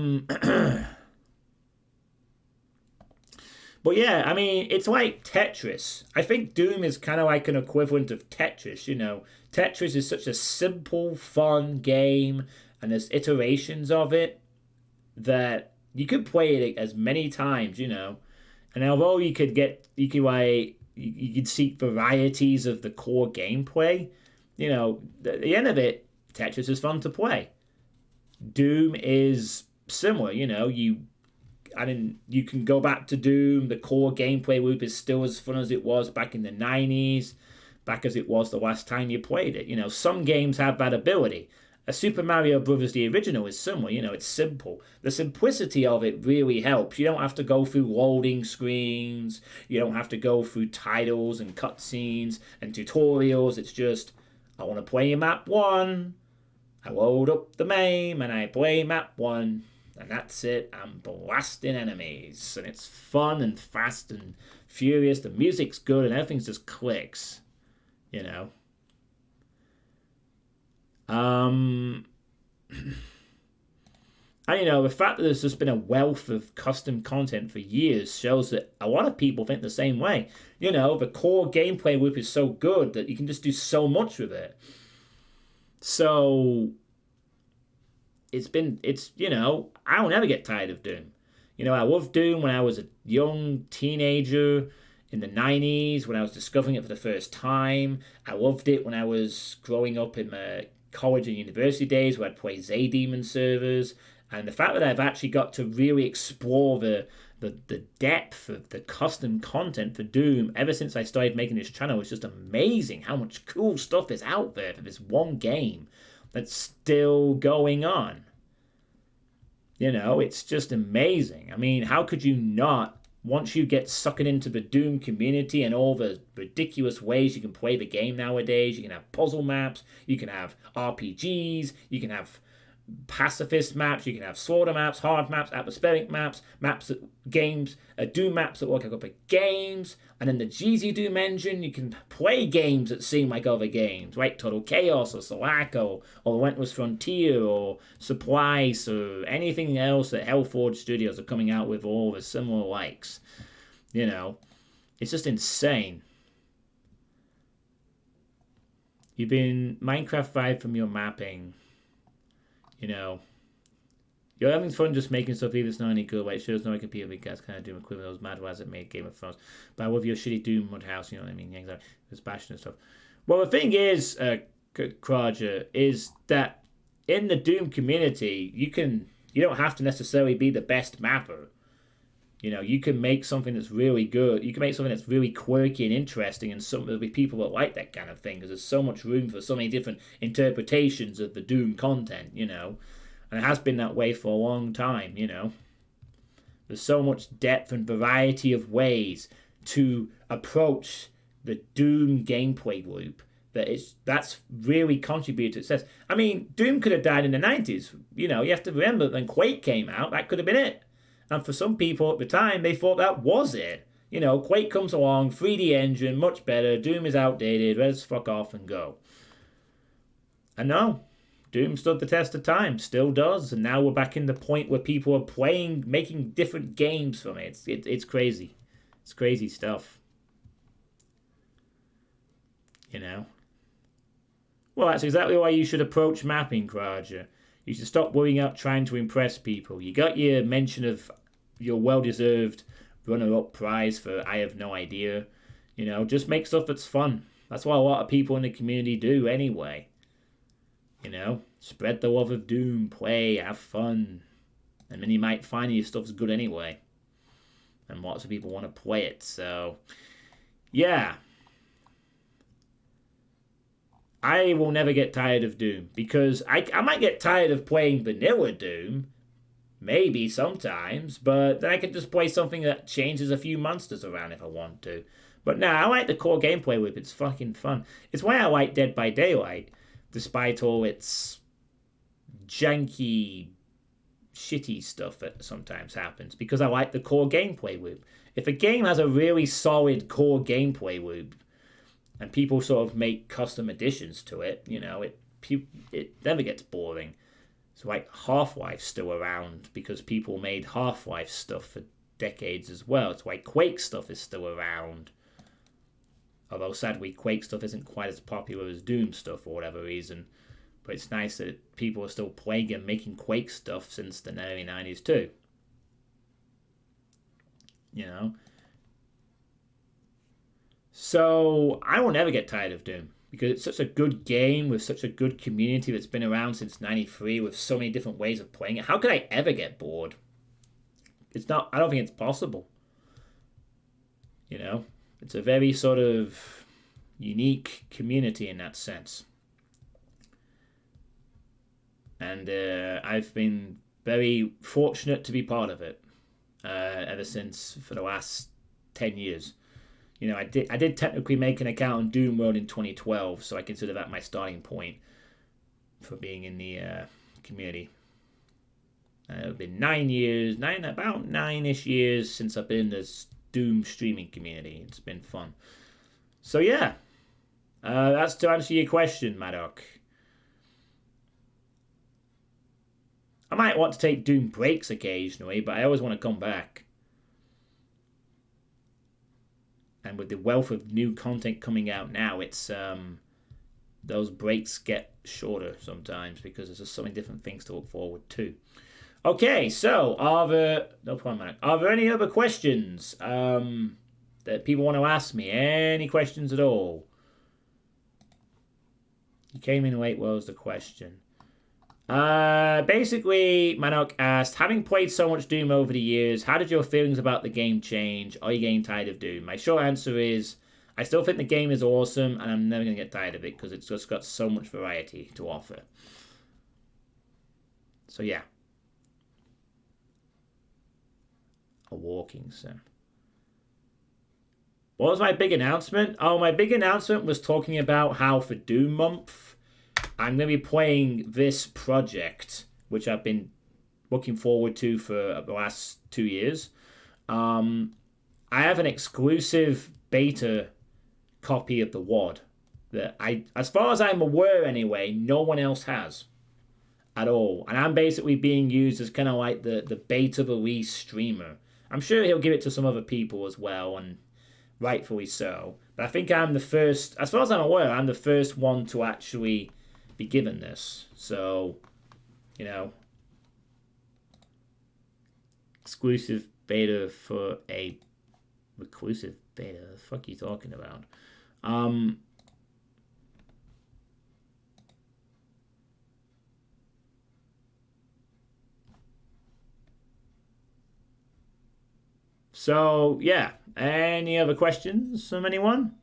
yeah, I mean, it's like Tetris. I think Doom is kind of like an equivalent of Tetris, you know. Tetris is such a simple, fun game, and there's iterations of it that you could play it as many times, you know. And although you could seek varieties of the core gameplay, you know, at the end of it, Tetris is fun to play. Doom is similar, you know. You can go back to Doom. The core gameplay loop is still as fun as it was back in the 90s, back as it was the last time you played it. You know, some games have that ability. A Super Mario Brothers, the original, is similar. You know, it's simple. The simplicity of it really helps. You don't have to go through loading screens. You don't have to go through titles and cutscenes and tutorials. It's just, I want to play map 1. I load up the MAME and I play map 1. And that's it. I'm blasting enemies. And it's fun and fast and furious. The music's good and everything just clicks. You know. And you know, the fact that there's just been a wealth of custom content for years shows that a lot of people think the same way. You know, the core gameplay loop is so good that you can just do so much with it. So it's you know, I'll never get tired of Doom. You know, I loved Doom when I was a young teenager in the 90s when I was discovering it for the first time. I loved it when I was growing up in my college and university days where I'd play Z-Demon servers. And the fact that I've actually got to really explore the depth of the custom content for Doom ever since I started making this channel is just amazing how much cool stuff is out there for this one game that's still going on. You know, it's just amazing. I mean, how could you not, once you get sucked into the Doom community and all the ridiculous ways you can play the game nowadays, you can have puzzle maps, you can have RPGs, you can have pacifist maps, you can have slaughter maps, hard maps, atmospheric maps, games, Doom maps that work like other games, and then the GZ Doom engine, you can play games that seem like other games, right? Total Chaos or Sulaco or Relentless Frontier or Supplies or anything else that Hellforge Studios are coming out with, all the similar likes. You know, it's just insane. You've been Minecraft 5 from your mapping. You know, you're having fun just making stuff even it's not any good. Like, it shows no I compete with guys kind of Doom equivalent. Those mad ones that made Game of Thrones. But I love your shitty Doom mud house, you know what I mean? Yeah, exactly. It's bashing and stuff. Well, the thing is, Kraja, is that in the Doom community, you don't have to necessarily be the best mapper. You know, you can make something that's really good. You can make something that's really quirky and interesting, and there'll be people that like that kind of thing because there's so much room for so many different interpretations of the Doom content, you know. And it has been that way for a long time, you know. There's so much depth and variety of ways to approach the Doom gameplay loop that's really contributed to success. I mean, Doom could have died in the 90s. You know, you have to remember when Quake came out, that could have been it. And for some people at the time, they thought that was it. You know, Quake comes along, 3D engine, much better, Doom is outdated, let's fuck off and go. And no, Doom stood the test of time, still does, and now we're back in the point where people are playing, making different games from it. It's crazy. It's crazy stuff. You know? Well, that's exactly why you should approach mapping, Kraja. You should stop worrying about trying to impress people. You got your mention of your well-deserved runner-up prize for I have no idea. You know, just make stuff that's fun. That's what a lot of people in the community do anyway. You know, spread the love of Doom, play, have fun. And then you might find your stuff's good anyway. And lots of people want to play it, so... yeah. I will never get tired of Doom, because I might get tired of playing vanilla Doom, maybe sometimes, but then I could just play something that changes a few monsters around if I want to. But no, I like the core gameplay loop, it's fucking fun. It's why I like Dead by Daylight, despite all its janky, shitty stuff that sometimes happens, because I like the core gameplay loop. If a game has a really solid core gameplay loop, and people sort of make custom additions to it, you know, it never gets boring. So like Half-Life's still around because people made Half-Life stuff for decades as well. It's why Quake stuff is still around. Although sadly Quake stuff isn't quite as popular as Doom stuff for whatever reason. But it's nice that people are still playing and making Quake stuff since the early 90s too. You know? So, I will never get tired of Doom, because it's such a good game with such a good community that's been around since 93 with so many different ways of playing it. How could I ever get bored? I don't think it's possible. You know, it's a very sort of unique community in that sense. And I've been very fortunate to be part of it ever since for the last 10 years. You know, I did technically make an account on Doom World in 2012, so I consider that my starting point for being in the community. It's been about 9-ish years since I've been in this Doom streaming community. It's been fun. So yeah, that's to answer your question, Maddock. I might want to take Doom breaks occasionally, but I always want to come back. And with the wealth of new content coming out now, it's those breaks get shorter sometimes because there's just so many different things to look forward to. Okay, so are there any other questions that that people want to ask me. Any questions at all? You came in late. What was the question? Basically, Manok asked, having played so much Doom over the years, how did your feelings about the game change? Are you getting tired of Doom? My short answer is, I still think the game is awesome, and I'm never going to get tired of it, because it's just got so much variety to offer. So yeah. A walking sim. What was my big announcement? Oh, my big announcement was talking about how for Doom Month, I'm going to be playing this project, which I've been looking forward to for the last 2 years. I have an exclusive beta copy of the WAD that as far as I'm aware anyway, no one else has at all. And I'm basically being used as kind of like the beta release streamer. I'm sure he'll give it to some other people as well, and rightfully so. But I think I'm the first, as far as I'm aware, I'm the first one to actually be given this. So, you know, exclusive beta for a reclusive beta. The fuck are you talking about? So, yeah. Any other questions from anyone?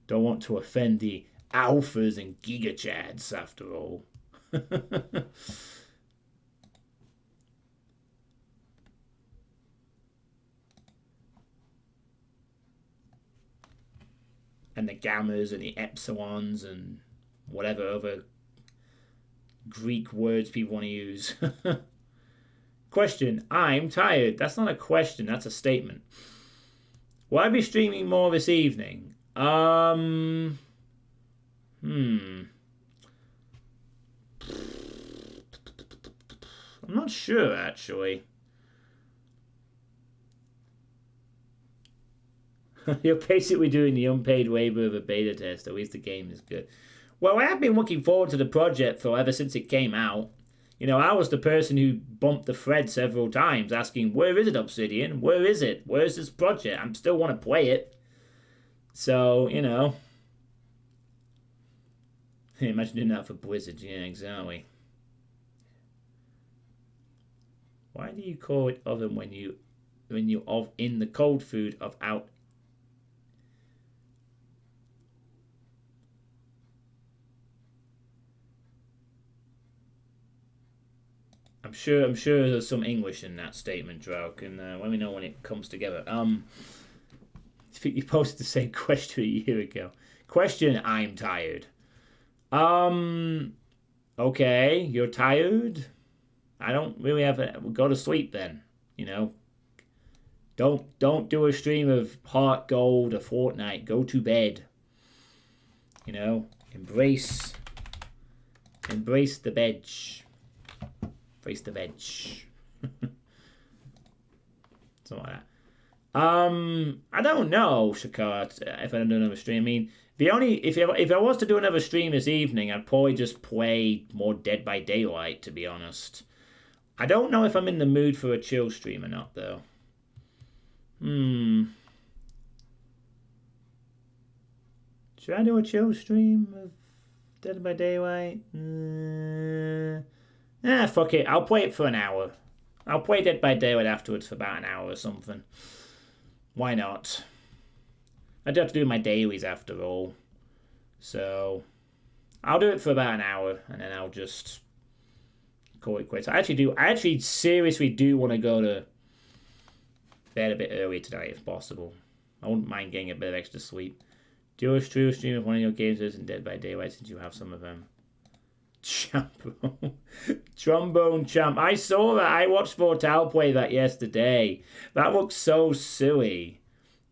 Don't want to offend the alphas and gigachads, after all. And the gammas and the epsilons and whatever other Greek words people want to use. Question, I'm tired. That's not a question, that's a statement. Will I be streaming more this evening? I'm not sure, actually. You're basically doing the unpaid waiver of a beta test. At least the game is good. Well, I have been looking forward to the project for ever since it came out. You know, I was the person who bumped the thread several times asking, where is it, Obsidian? Where is it? Where's this project? I still want to play it. So, you know. Imagine doing that for Blizzard. Yeah, exactly. Why do you call it oven when you in the cold food of out? I'm sure there's some English in that statement, Drauk, and let me know when it comes together. I think you posted the same question a year ago. Question, I'm tired. Okay, you're tired? I don't really have a go to sleep then, you know. Don't do a stream of Heart Gold or Fortnite. Go to bed. You know, embrace the bed. Embrace the veg. Something like that. I don't know, Shakar, if I do another stream. I mean, the only if I was to do another stream this evening, I'd probably just play more Dead by Daylight, to be honest. I don't know if I'm in the mood for a chill stream or not, though. Should I do a chill stream of Dead by Daylight? Fuck it. I'll play it for an hour. I'll play Dead by Daylight afterwards for about an hour or something. Why not? I do have to do my dailies after all. So, I'll do it for about an hour, and then I'll just call it quits. I actually seriously do want to go to bed a bit early tonight if possible. I wouldn't mind getting a bit of extra sleep. Do a true stream of one of your games in Dead by Daylight since you have some of them. Trombone Champ. I saw that. I watched Vortal play that yesterday. That looks so silly.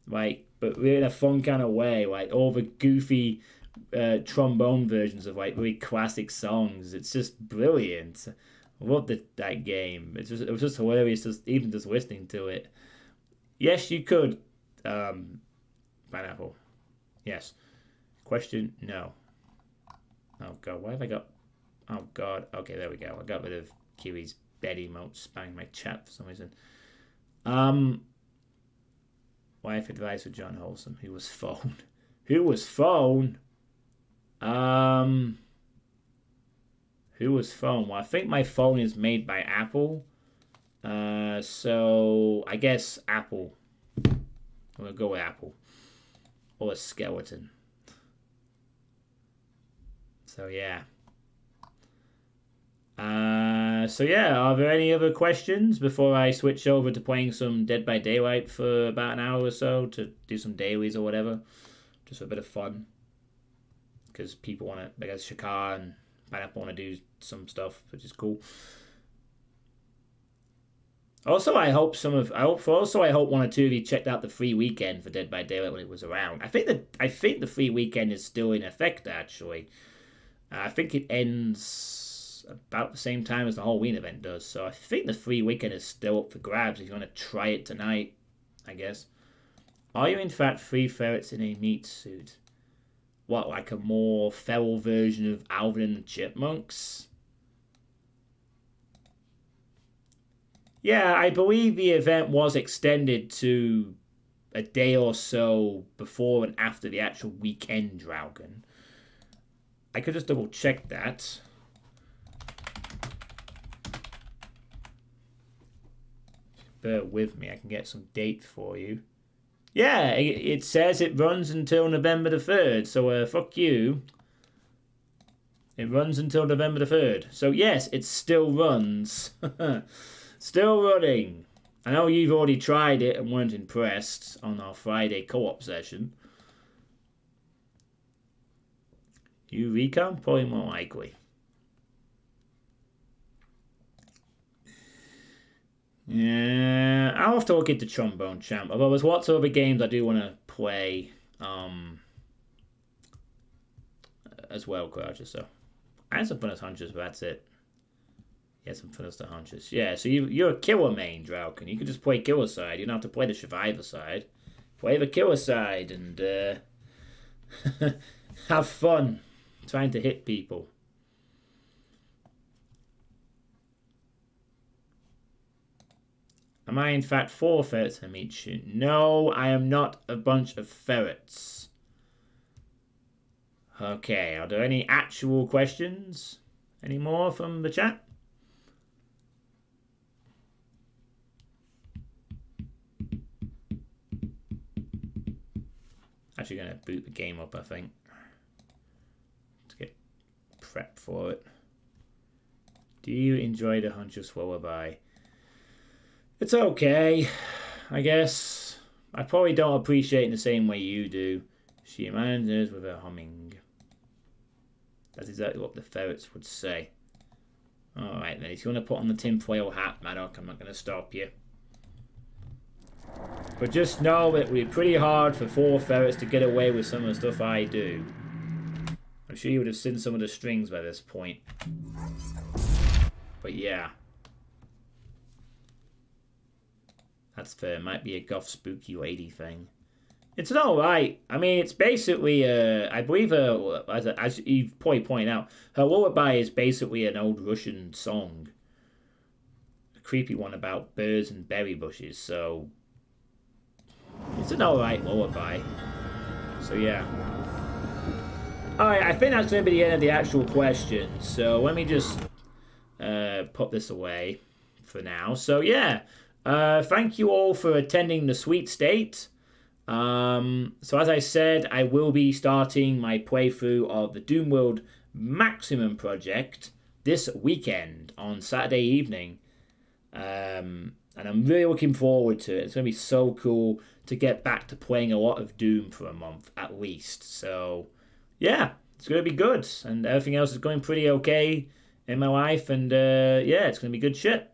Like, but really in a fun kind of way. Like, all the goofy trombone versions of, like, really classic songs. It's just brilliant. I love that game. It was just hilarious, even just listening to it. Yes, you could. Pineapple. Yes. Question, no. Oh, God. Why have I got Oh god. Okay, there we go. I got rid of Kiwi's bed emote spamming my chat for some reason. Wife advice for John Wholesome. Who was phone? Who was phone? Who was phone? Well, I think my phone is made by Apple. So I guess Apple. I'm gonna go with Apple. Or a skeleton. So yeah. So yeah, are there any other questions before I switch over to playing some Dead by Daylight for about an hour or so to do some dailies or whatever, just for a bit of fun? Because people want to, I guess Shakar and Pineapple want to do some stuff, which is cool. Also, I hope one or two of you checked out the free weekend for Dead by Daylight when it was around. I think the free weekend is still in effect actually. I think it ends about the same time as the Halloween event does. So I think the free weekend is still up for grabs if you want to try it tonight, I guess. Are you in fact 3 ferrets in a meat suit? What, like a more feral version of Alvin and the Chipmunks? Yeah, I believe the event was extended to a day or so before and after the actual weekend Dragon. I could just double check that. Bear with me, I can get some dates for you. Yeah, it says it runs until November the 3rd, so fuck you. It runs until November the 3rd. So yes, it still runs. Still running. I know you've already tried it and weren't impressed on our Friday co-op session. You recon? Probably more likely. Yeah, I'll have to look at the Trombone Champ. Although there's lots of other games I do want to play as well, Croucher. So I had some fun as Huntress, but that's it. Yeah, some fun as the Huntress. Yeah, so you're a killer main, Drauken. You can just play killer side. You don't have to play the survivor side. Play the killer side and have fun trying to hit people. Am I in fact 4 ferrets, Amichu? No, I am not a bunch of ferrets. Okay, are there any actual questions? Any more from the chat? Actually going to boot the game up, I think. To get prepped for it. Do you enjoy the Huntress Lullaby? It's okay, I guess. I probably don't appreciate it in the same way you do. She manages with her humming. That's exactly what the ferrets would say. Alright then, if you want to put on the tinfoil hat, Maddock, I'm not going to stop you. But just know that it would be pretty hard for 4 ferrets to get away with some of the stuff I do. I'm sure you would have seen some of the strings by this point. But yeah. That's fair. Might be a goth spooky lady thing. It's alright. I mean, it's basically, I believe, as you've probably pointed out, her lullaby is basically an old Russian song. A creepy one about birds and berry bushes, so it's an alright lullaby. So yeah. Alright, I think that's going to be the end of the actual question. So let me just put this away for now. So yeah. Thank you all for attending the Sweet State. So as I said, I will be starting my playthrough of the Doom World Maximum Project this weekend on Saturday evening. And I'm really looking forward to it. It's going to be so cool to get back to playing a lot of Doom for a month at least. So yeah, it's going to be good. And everything else is going pretty okay in my life. And yeah, it's going to be good shit.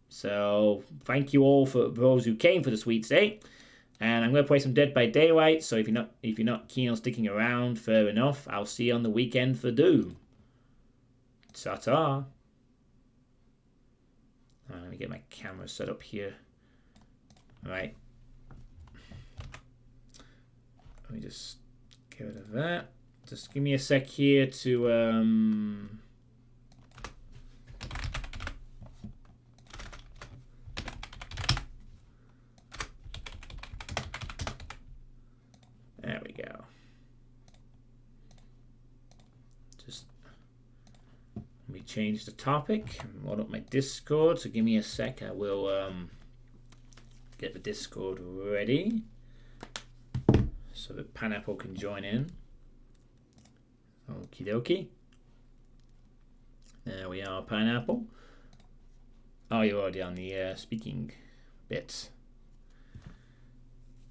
So thank you all for those who came for the Sweet State, and I'm going to play some Dead by Daylight. So if you're not keen on sticking around, fair enough. I'll see you on the weekend for Doom. Ta-ta. Let me get my camera set up here. All right. Let me just get rid of that. Just give me a sec here to there we go. Just let me change the topic and load up my Discord. So give me a sec. I will get the Discord ready so that Pineapple can join in. Okie dokie. There we are, Pineapple. Oh, you're already on the speaking bit.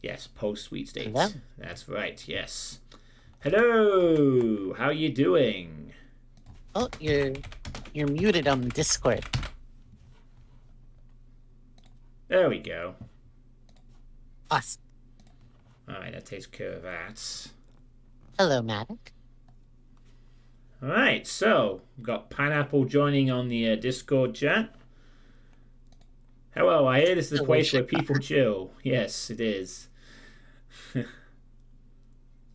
Yes, post sweet state. Hello? That's right. Yes. Hello. How you doing? Oh, you're muted on Discord. There we go. Awesome. All right, that takes care of that. Hello, Maddox. All right, so we've got Pineapple joining on the Discord chat. Hello, I hear this is a place where people chill. Yes, it is.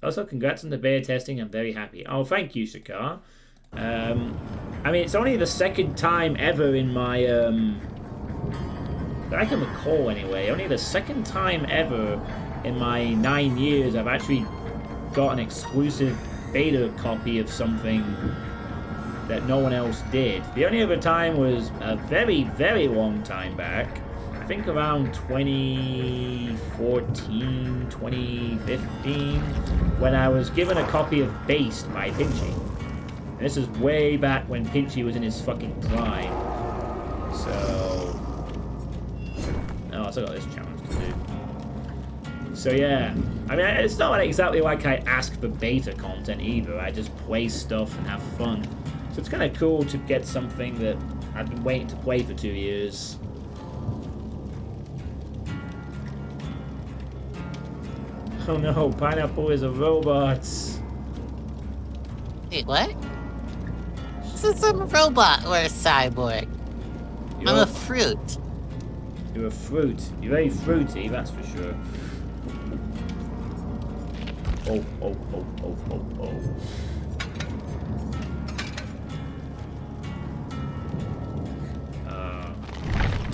Also, congrats on the beta testing. I'm very happy. Oh, thank you, Shakar. I mean, it's only the second time ever in my that I can recall anyway. Only the second time ever in my 9 years I've actually got an exclusive beta copy of something that no one else did. The only other time was a very, very long time back. I think around 2014, 2015, when I was given a copy of Based by Pinchy. And this is way back when Pinchy was in his fucking prime. So... oh, I still got this challenge to do. So yeah, I mean, it's not exactly like I ask for beta content either. I just play stuff and have fun. So it's kind of cool to get something that I've been waiting to play for 2 years. Oh no, Pineapple is a robot. Wait, what? So I'm a robot or a cyborg. I'm a fruit. You're a fruit. You're very fruity, that's for sure. Oh, oh, oh, oh, oh, oh.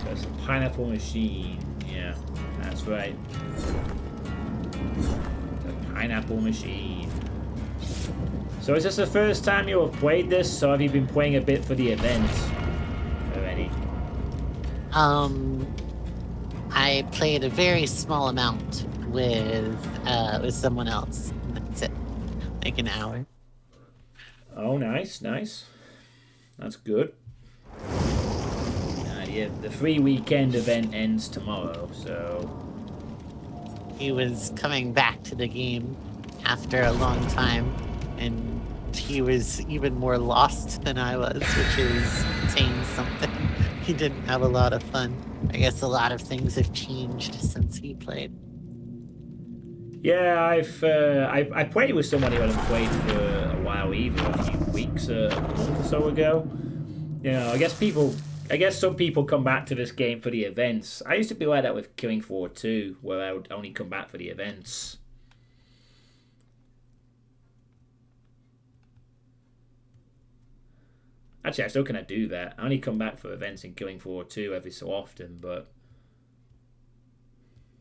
There's a pineapple machine. Yeah, that's right. The pineapple machine. So is this the first time you have played this, or have you been playing a bit for the event already? I played a very small amount with someone else. That's it. Like an hour. Oh, nice, nice. That's good. Yeah, the free weekend event ends tomorrow, so... He was coming back to the game after a long time, and he was even more lost than I was, which is saying something. He didn't have a lot of fun. I guess a lot of things have changed since he played. Yeah, I played with someone who hadn't played for a while either, a few weeks, a month or so ago. You know, I guess some people come back to this game for the events. I used to be like that with Killing Floor 2, where I would only come back for the events. Actually, I still kind of do that. I only come back for events in Killing Floor 2 every so often, but...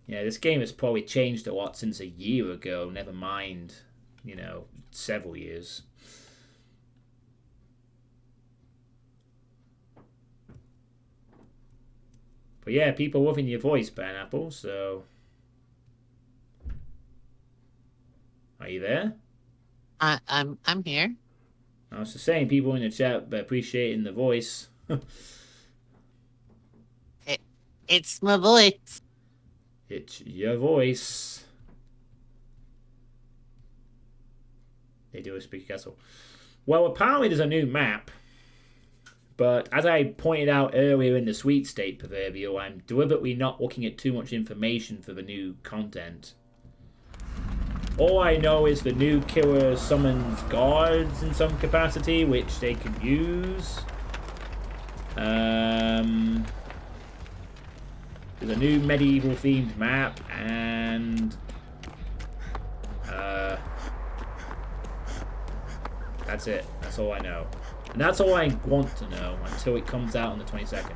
yeah, this game has probably changed a lot since a year ago, never mind, you know, several years. But yeah, people loving your voice, Pineapple, so... are you there? I'm here. I was just saying, people in the chat appreciating the voice. It's my voice. It's your voice. They do a Spooky Castle. Well, apparently there's a new map. But as I pointed out earlier in the Sweet State proverbial, I'm deliberately not looking at too much information for the new content. All I know is the new killer summons guards in some capacity, which they can use. There's a new medieval themed map, and That's it. That's all I know. And that's all I want to know until it comes out on the 22nd.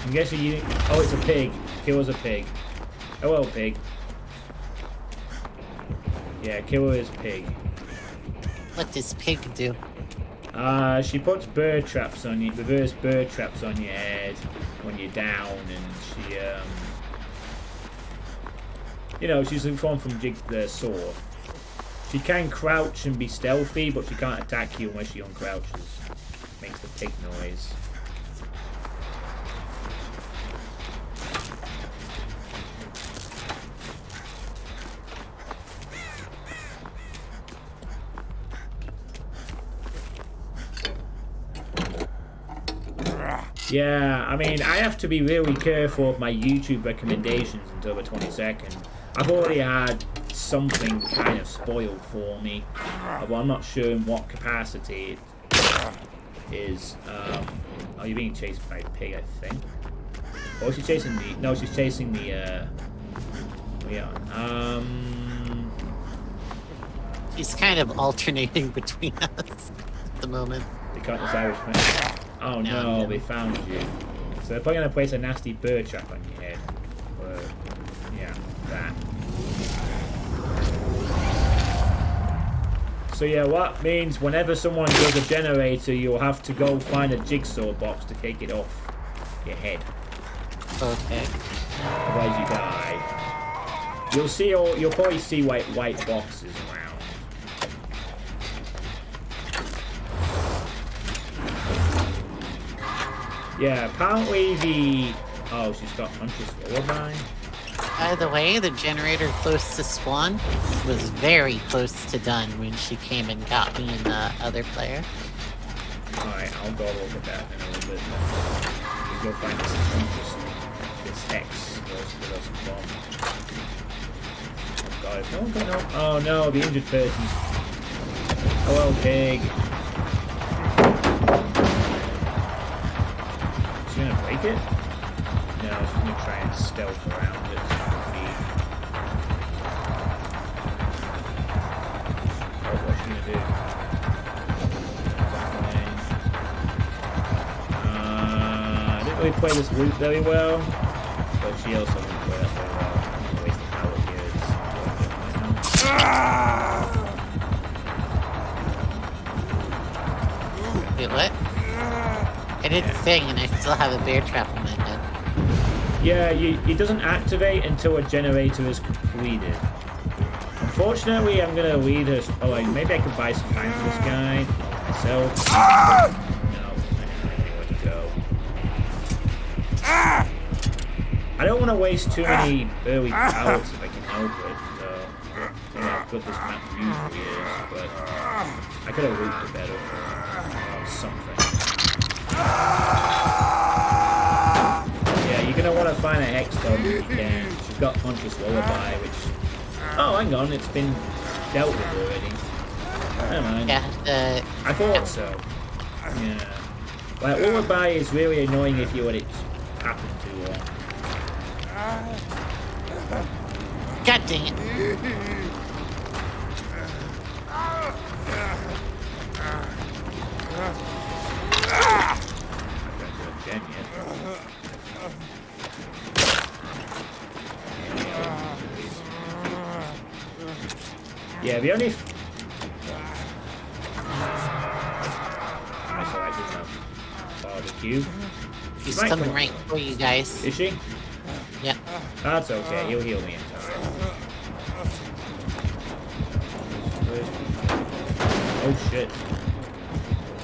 I'm guessing you... Oh, it's a pig. Killer's a pig. Oh, well, pig. Yeah, Killer is pig. What does pig do? She puts bird traps on you, reverse bird traps on your head when you're down, and she, you know, she's informed from the Saw. She can crouch and be stealthy, but she can't attack you unless she uncrouches. Makes the pig noise. Yeah, I mean, I have to be really careful of my YouTube recommendations until the 22nd. I've already had something kind of spoiled for me, although I'm not sure in what capacity it is. Oh, you're being chased by a pig, I think. Or is she chasing the... No, she's chasing the... Yeah. She's kind of alternating between us at the moment. They caught this Irish man. Oh no, they found you. So they're probably going to place a nasty bird trap on your head. Or, yeah, that. So yeah, what means whenever someone does a generator, you'll have to go find a jigsaw box to take it off your head. Okay. Otherwise you die. You'll probably see white boxes around. Yeah, apparently the... Oh, she's got Huntress Lullaby. By the way, the generator close to spawn was very close to done when she came and got me and the other player. Alright, I'll go look at that in a little bit. We go find this Huntress, this Hex. Those bomb. Oh god, no. Oh no, the injured person. Oh well, pig. Is she gonna break it? No, she's gonna try and stealth around it. Oh, what's she gonna do? I didn't really play this loop very well, but she also didn't play that very well. I'm wasting power here. Wait, what? I did the thing and I still have a bear trap in my head. Yeah, it doesn't activate until a generator is completed. Unfortunately, I'm gonna lead her. Oh, like, maybe I could buy some time for this guy myself. No, I don't know where to go. I don't want to waste too many early pallets if I can help it. So, I don't know how good this map usually is, but I could have looped it better. Something. Yeah, you're gonna want to find a Hex dog if you can. She's got Huntress Lullaby, which... Oh, hang on, it's been dealt with already. Never mind. Yeah, I thought so. Yeah. Like, Lullaby is really annoying if you let it happen too long. God dang it. Yeah, the only... Barbecue. He's coming right for you guys. Is she? Yep. That's okay, he'll heal me in time. Oh shit.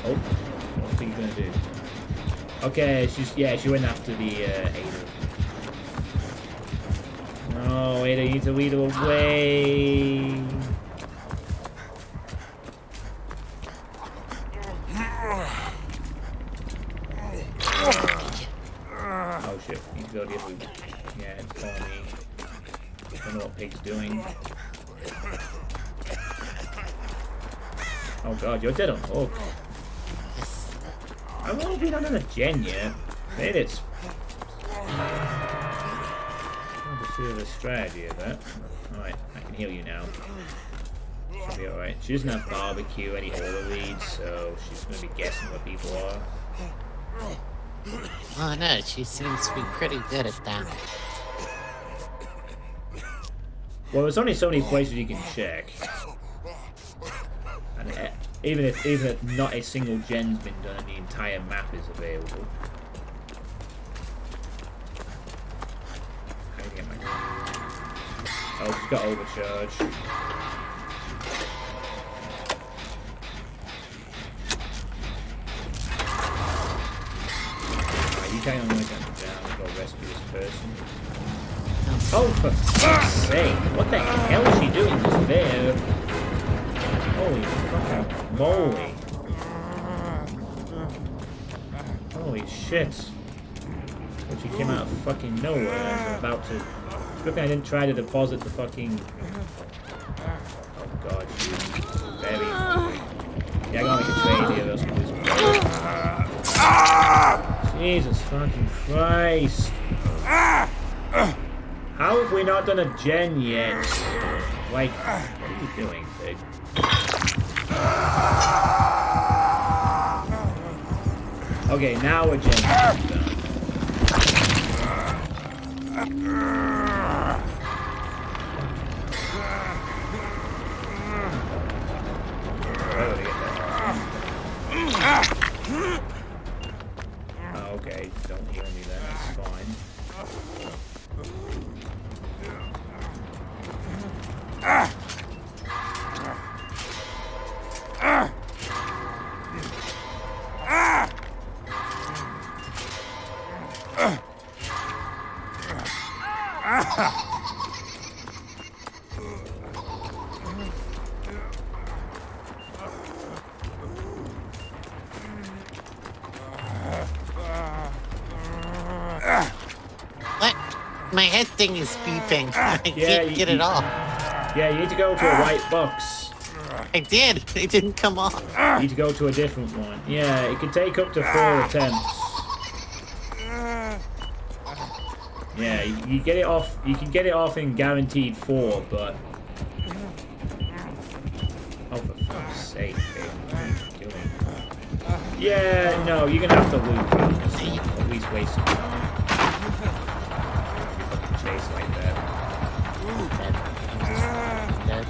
Oh, what's he gonna do? Okay, she went after the Ada. No, Ada, you need to lead her away. Oh shit, you need to go the other way. Yeah, it's calling me. I don't know what Pig's doing. Oh god, you're dead on hook. I won't be on a gen yet. Maybe it's... I'll just do a strategy of that. Alright, I can heal you now. She'll be alright. She doesn't have barbecue, any order reads, so she's going to be guessing where people are. Oh no, she seems to be pretty good at that. Well, there's only so many places you can check. And even if not a single gen's been done and the entire map is available. How do you get my... Oh, she's got overcharge. Right, you carry on going down. We've got to rescue this person. Oh, for fuck's sake! What the hell is she doing just there? Holy fucking moly! Holy shit! But she came out of fucking nowhere and I was about to... Good thing I didn't try to deposit the fucking... Oh god, she's very hungry. Yeah, I'm gonna make a trade here, that's what this is. Jesus fucking Christ! How have we not done a gen yet? Like, what are you doing, pig? Okay, now we're gen done. Okay, don't heal me then, that's fine. What? My head thing is beeping. I can't get it off. Yeah, you need to go to a white box. I did. It didn't come off. You need to go to a different one. Yeah, it can take up to 4 attempts. Yeah, you get it off. You can get it off in guaranteed 4, but oh, for fuck's sake, babe, what are you doing? Yeah, no, you're gonna have to loop around this. At least waste some time. You fucking chase like that. Dead.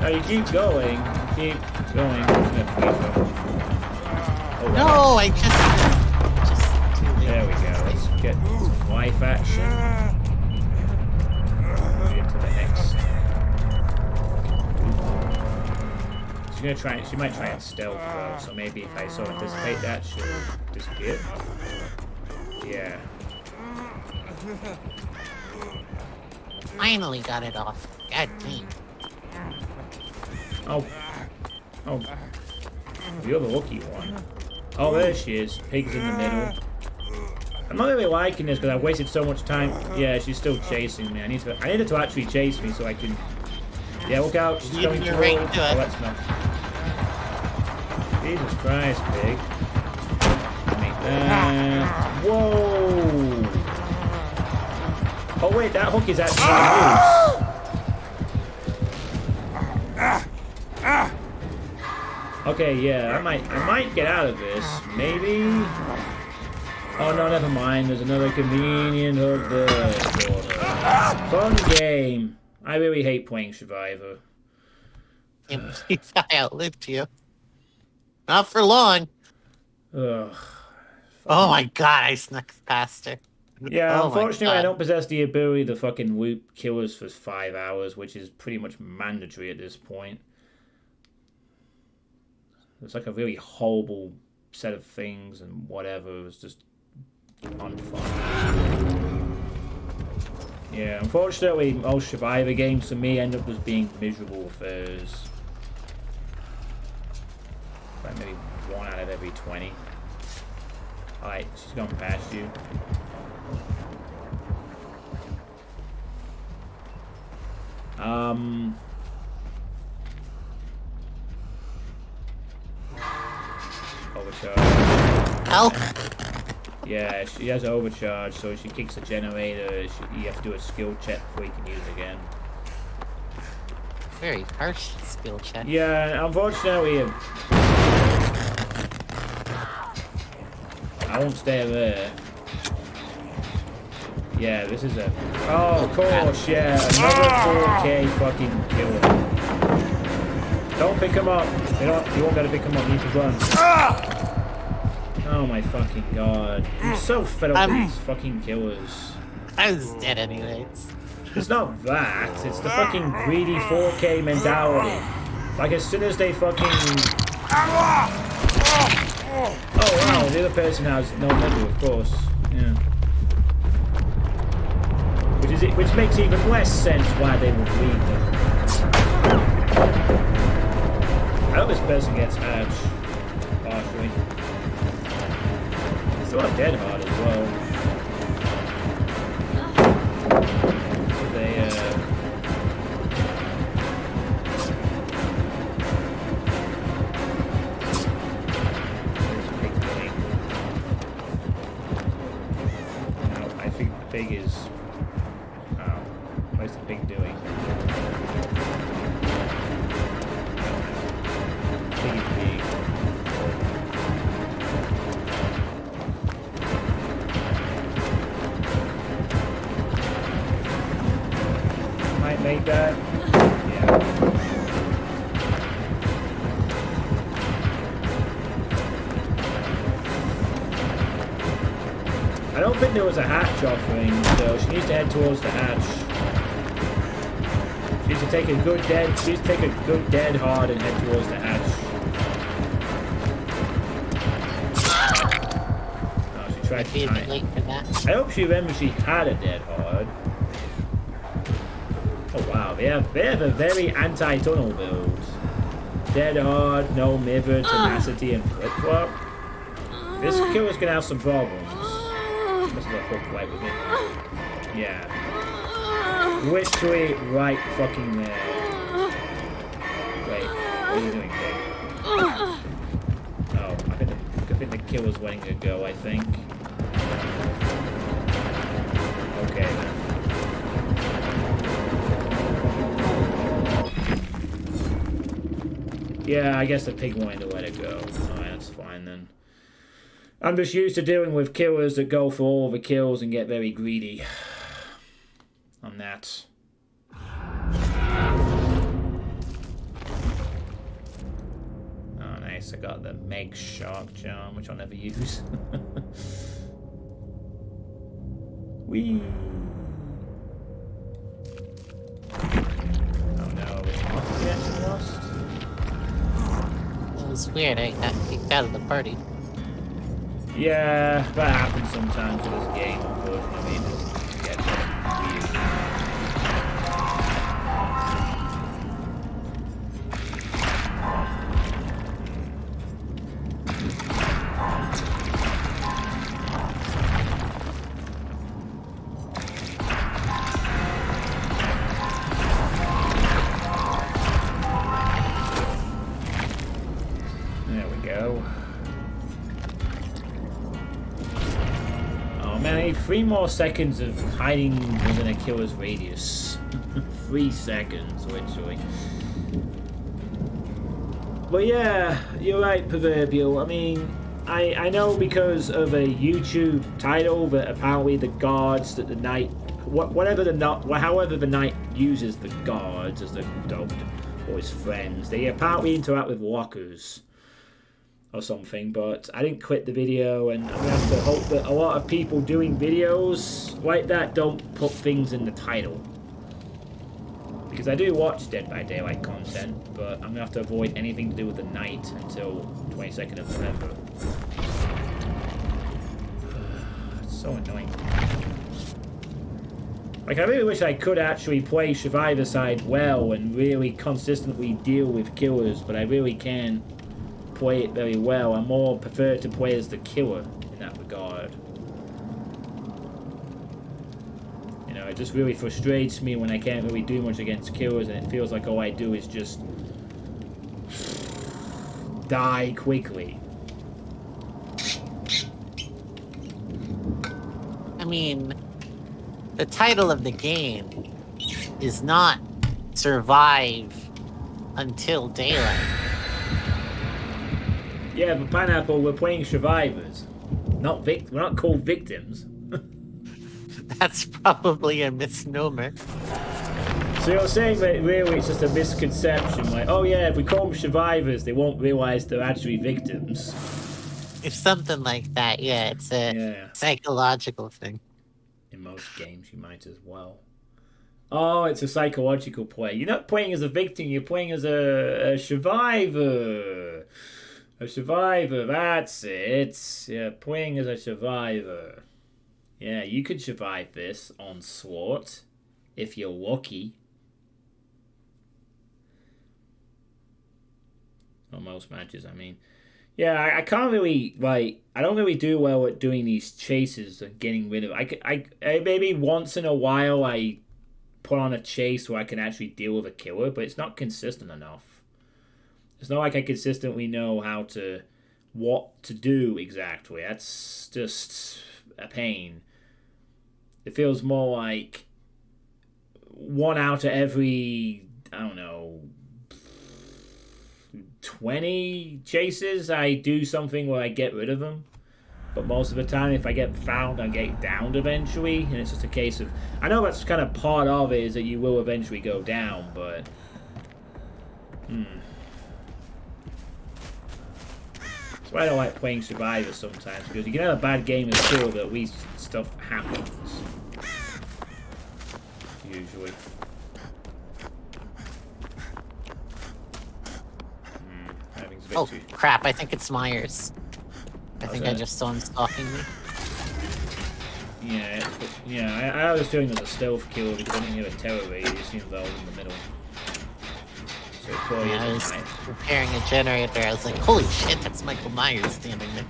No, you keep going. Keep going. Oh, No, I just too late. there we go. Let's get some life action. Into the next. She's gonna try. She might try and stealth though. So maybe if I sort of anticipate that, she'll disappear. Yeah. Finally got it off. God damn. Oh. Oh. You're the lucky one. Oh, there she is. Pig's in the middle. I'm not really liking this because I wasted so much time. Yeah, she's still chasing me. I need her to actually chase me so I can... Yeah, look out. She's going to... Right to oh, that's not... Jesus Christ, pig. Make that... Whoa! Oh, wait, that hook is actually loose. Okay, yeah, I might get out of this. Maybe... Oh, no, never mind. There's another convenient hook there. Fun game. I really hate playing Survivor. I outlived you. Not for long. Ugh. Oh my god, I snuck past her. Yeah, Oh unfortunately, I don't possess the ability to fucking loop killers for 5 hours, which is pretty much mandatory at this point. It's like a really horrible set of things and whatever. It was just unfun. Yeah, unfortunately, most Survivor games for me end up just being miserable affairs. Like maybe 1 out of every 20. Alright, she's gone past you. overcharge. Help! Yeah, she has overcharge, so she kicks the generator. You have to do a skill check before you can use it again. Very harsh skill check. Yeah, unfortunately, I won't stay there. Yeah, this is a... Oh, of course, yeah. Another 4K fucking killer. Don't pick him up. You won't gotta pick him up. You need to run. Oh my fucking god. I'm so fed up with these fucking killers. I was dead anyways. It's not that. It's the fucking greedy 4K mentality. Like, as soon as they fucking... Oh wow, the other person has no metal, of course. Yeah. Which makes even less sense why they would read them. I hope this person gets hatched, partially. They still have dead hard as well. So they, no, I think the pig is... What's the pig doing? Pig is big. Might make that. Yeah. I don't think there was a hatch offering, so she needs to head towards the hatch. She needs to take a good dead hard and head towards the hatch. Oh, she tried to time it. I hope she remembers she had a dead hard. Oh wow, they have a very anti-tunnel build. Dead hard, no mither, tenacity, and flip-flop. This killer's gonna have some problems. This is a hook right with it. Yeah. Literally right fucking there. Wait, what are you doing, Pig? Oh, I think the killer's letting her go, I think. Okay then. Yeah, I guess the pig wanted to let it go. Alright, that's fine then. I'm just used to dealing with killers that go for all the kills and get very greedy. On that. Oh, nice. I got the Meg Shark Charm, which I'll never use. Whee! Oh no, we actually lost. It was weird, I got kicked out of the party. Yeah, that happens sometimes with this game, unfortunately. It gets weird. There we go. Oh man, I need 3 more seconds of hiding within a killer's radius. 3 seconds, literally. But yeah, you're right, Proverbial. I mean, I know because of a YouTube title that apparently the guards that the knight, however the knight uses the guards as they're dubbed, or his friends, they apparently interact with walkers or something, but I didn't quit the video, and I'm gonna have to hope that a lot of people doing videos like that don't put things in the title. Because I do watch Dead by Daylight content, but I'm gonna have to avoid anything to do with the night until 22nd of November. It's so annoying. Like, I really wish I could actually play Survivor Side well and really consistently deal with killers, but I really can't play it very well. I more prefer to play as the killer in that regard. You know, it just really frustrates me when I can't really do much against killers and it feels like all I do is just die quickly. mean, the title of the game is not survive until daylight. Yeah, but Pineapple, we're playing survivors. We're not called victims. That's probably a misnomer. So you're saying that really it's just a misconception, like, oh yeah, if we call them survivors, they won't realise they're actually victims. If something like that, yeah, it's a psychological thing. In most games, you might as well. Oh, it's a psychological play. You're not playing as a victim, you're playing as a survivor. A survivor, that's it. Yeah, playing as a survivor. Yeah, you could survive this onslaught if you're lucky. On most matches, I mean. Yeah, I can't really, like, I don't really do well at doing these chases and getting rid of I maybe once in a while I put on a chase where I can actually deal with a killer, but it's not consistent enough. It's not like I consistently know what to do exactly. That's just a pain. It feels more like 1 out of every, I don't know, 20 chases, I do something where I get rid of them. But most of the time, if I get found, I get downed eventually. And it's just a case of... I know that's kind of part of it, is that you will eventually go down, but... That's why I don't like playing Survivor sometimes, because you can have a bad game and still, but at least stuff happens. Usually. Oh, crap, I think it's Myers. I think I just saw him stalking me. Yeah, I was doing it as a stealth kill because I didn't have a terror radius involved in the middle. So it probably I was repairing a generator, I was like, holy shit, that's Michael Myers standing there.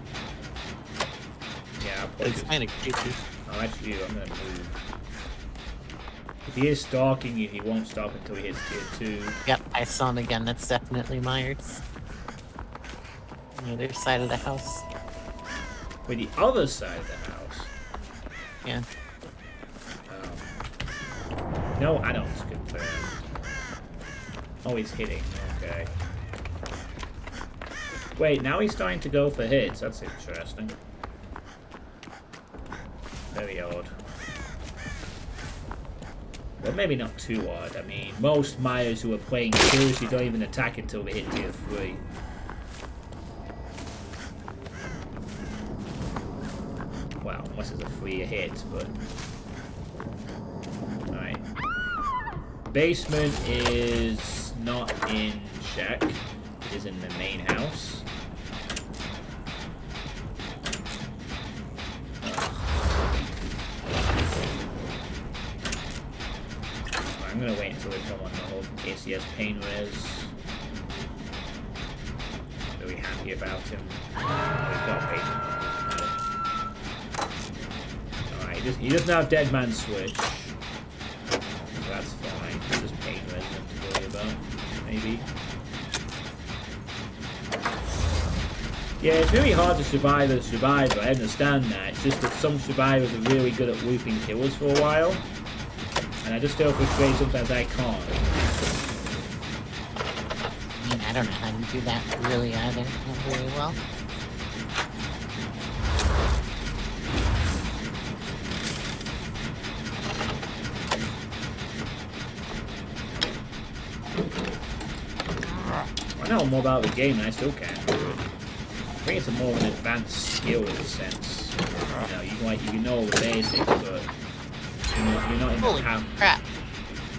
Yeah, it's kind of creepy. Oh, actually, I'm gonna move. If he is stalking you, he won't stop until he hits tier 2. Yep, I saw him again, that's definitely Myers. On the other side of the house. Wait, the other side of the house? Yeah. No add-ons confirmed. Oh, he's hitting. Okay. Wait, now he's starting to go for hits. That's interesting. Very odd. Well, maybe not too odd. I mean, most Myers who are playing seriously don't even attack until they hit tier 3. Well, unless it's a free hit, but... Alright. Basement is not in check. It is in the main house. I'm gonna wait until they come on the hold in case he has pain res. Really happy about him. He's got patient. He doesn't have Dead Man Switch. So that's fine. It's just pain resident to worry about. Maybe. Yeah, it's really hard to survive as a survivor. I understand that. It's just that some survivors are really good at looping kills for a while. And I just feel frustrated sometimes I can't. I mean, I don't know how to do that really either. Not very well. I know more about the game and I still can't do it. I think it's a more of an advanced skill in a sense. You know, you know the basics, but you're not in Holy the crap.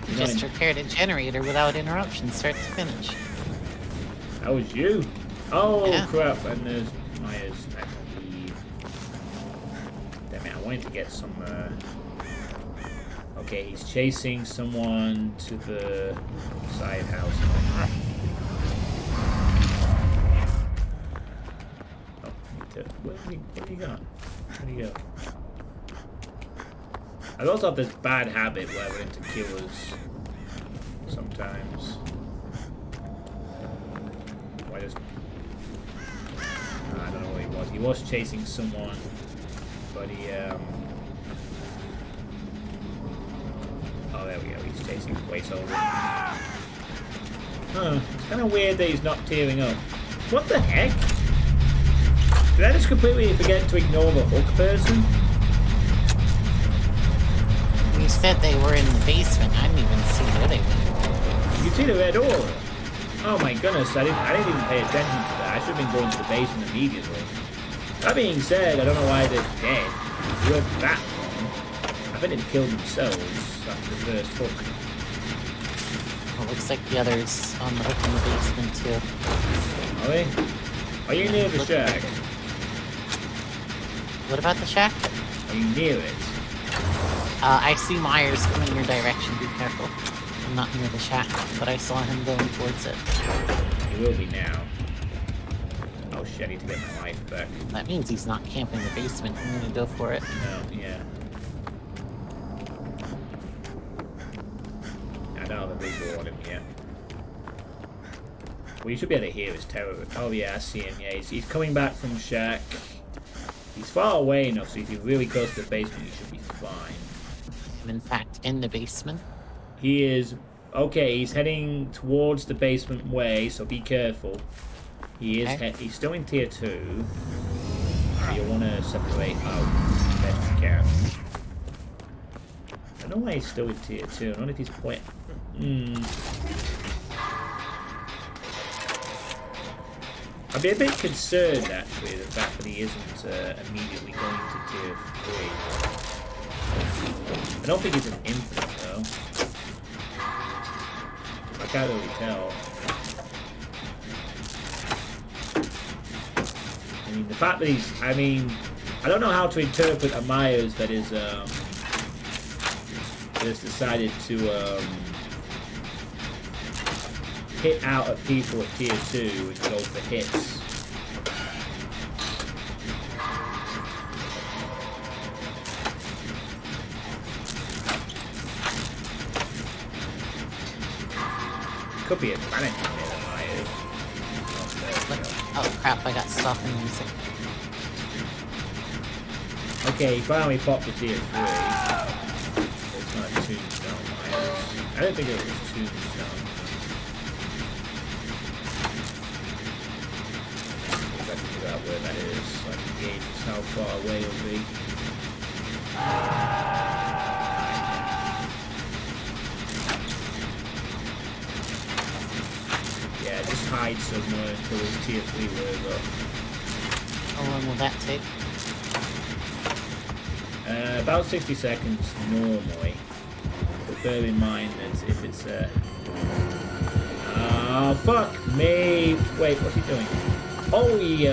You just repaired a generator without interruption, start to finish. That was you? Oh, yeah. Crap, and there's Myers type of leave. Damn it, I wanted to get some, Okay, he's chasing someone to the side house. Oh, where have you gone? Where'd he go? I also have this bad habit where I run into killers sometimes. Why does... I don't know where he was. He was chasing someone, but he Oh, there we go. He's chasing placeholder. Huh. It's kind of weird that he's not tearing up. What the heck? Did I just completely forget to ignore the hook person? You said they were in the basement. I didn't even see where they went. You see the red aura? Oh my goodness, I didn't even pay attention to that. I should have been going to the basement immediately. That being said, I don't know why they're dead. They weren't that long. I think they'd killed themselves after the first hook. Well, looks like the others on the hook in the basement too. Are they? Are you near the shack? What about the shack? Are you near it? I see Myers coming your direction. Be careful. I'm not near the shack, but I saw him going towards it. He will be now. Oh shit, I need to get my life back. That means he's not camping the basement. I'm gonna go for it. No, yeah. I don't have a visual on him yet. Well, you should be able to hear his terror. Oh yeah, I see him. Yeah, he's coming back from shack. He's far away enough, so if you're really close to the basement, you should be fine. I'm in fact in the basement. He is... Okay, he's heading towards the basement way, so be careful. He is... Okay. He's still in tier 2. So you'll want to separate out best you can. I don't know why he's still in tier 2. I don't know if he's point... I'd be a bit concerned, actually, the fact that he isn't immediately going to tier 3. I don't think he's an infinite, though. I can't really tell. I mean, the fact that he's... I mean, I don't know how to interpret a Myers that is, has decided to, hit out at people at tier 2 and go for hits. Could be a panic in there, Myers. Oh crap, I got stuck in music. Okay, he finally popped the tier 3. It's not a tombstone, Myers. I don't think it was a tombstone. I'll have to figure out where that is so I can gauge just how far away it'll be. Yeah, just hide somewhere until his tier 3 wears up. How long will that take? About 60 seconds normally. But bear in mind that if it's fuck me! Wait, what's he doing? Oh, he,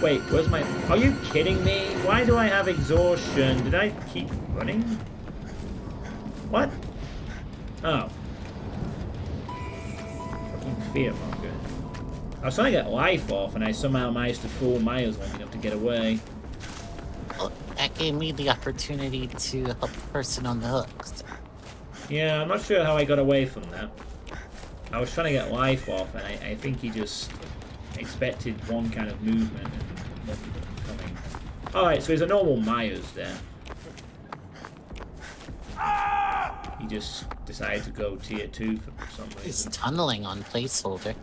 Wait, where's my... Are you kidding me? Why do I have exhaustion? Did I keep running? What? Oh. Fucking fearmonger. I was trying to get life off, and I somehow managed to fool Myers long enough to get away. Well, that gave me the opportunity to help the person on the hook. So. Yeah, I'm not sure how I got away from that. I was trying to get life off, and I think he just expected one kind of movement and wasn't coming. Alright, so he's a normal Myers then. He just decided to go tier 2 for some reason. He's tunneling on placeholder.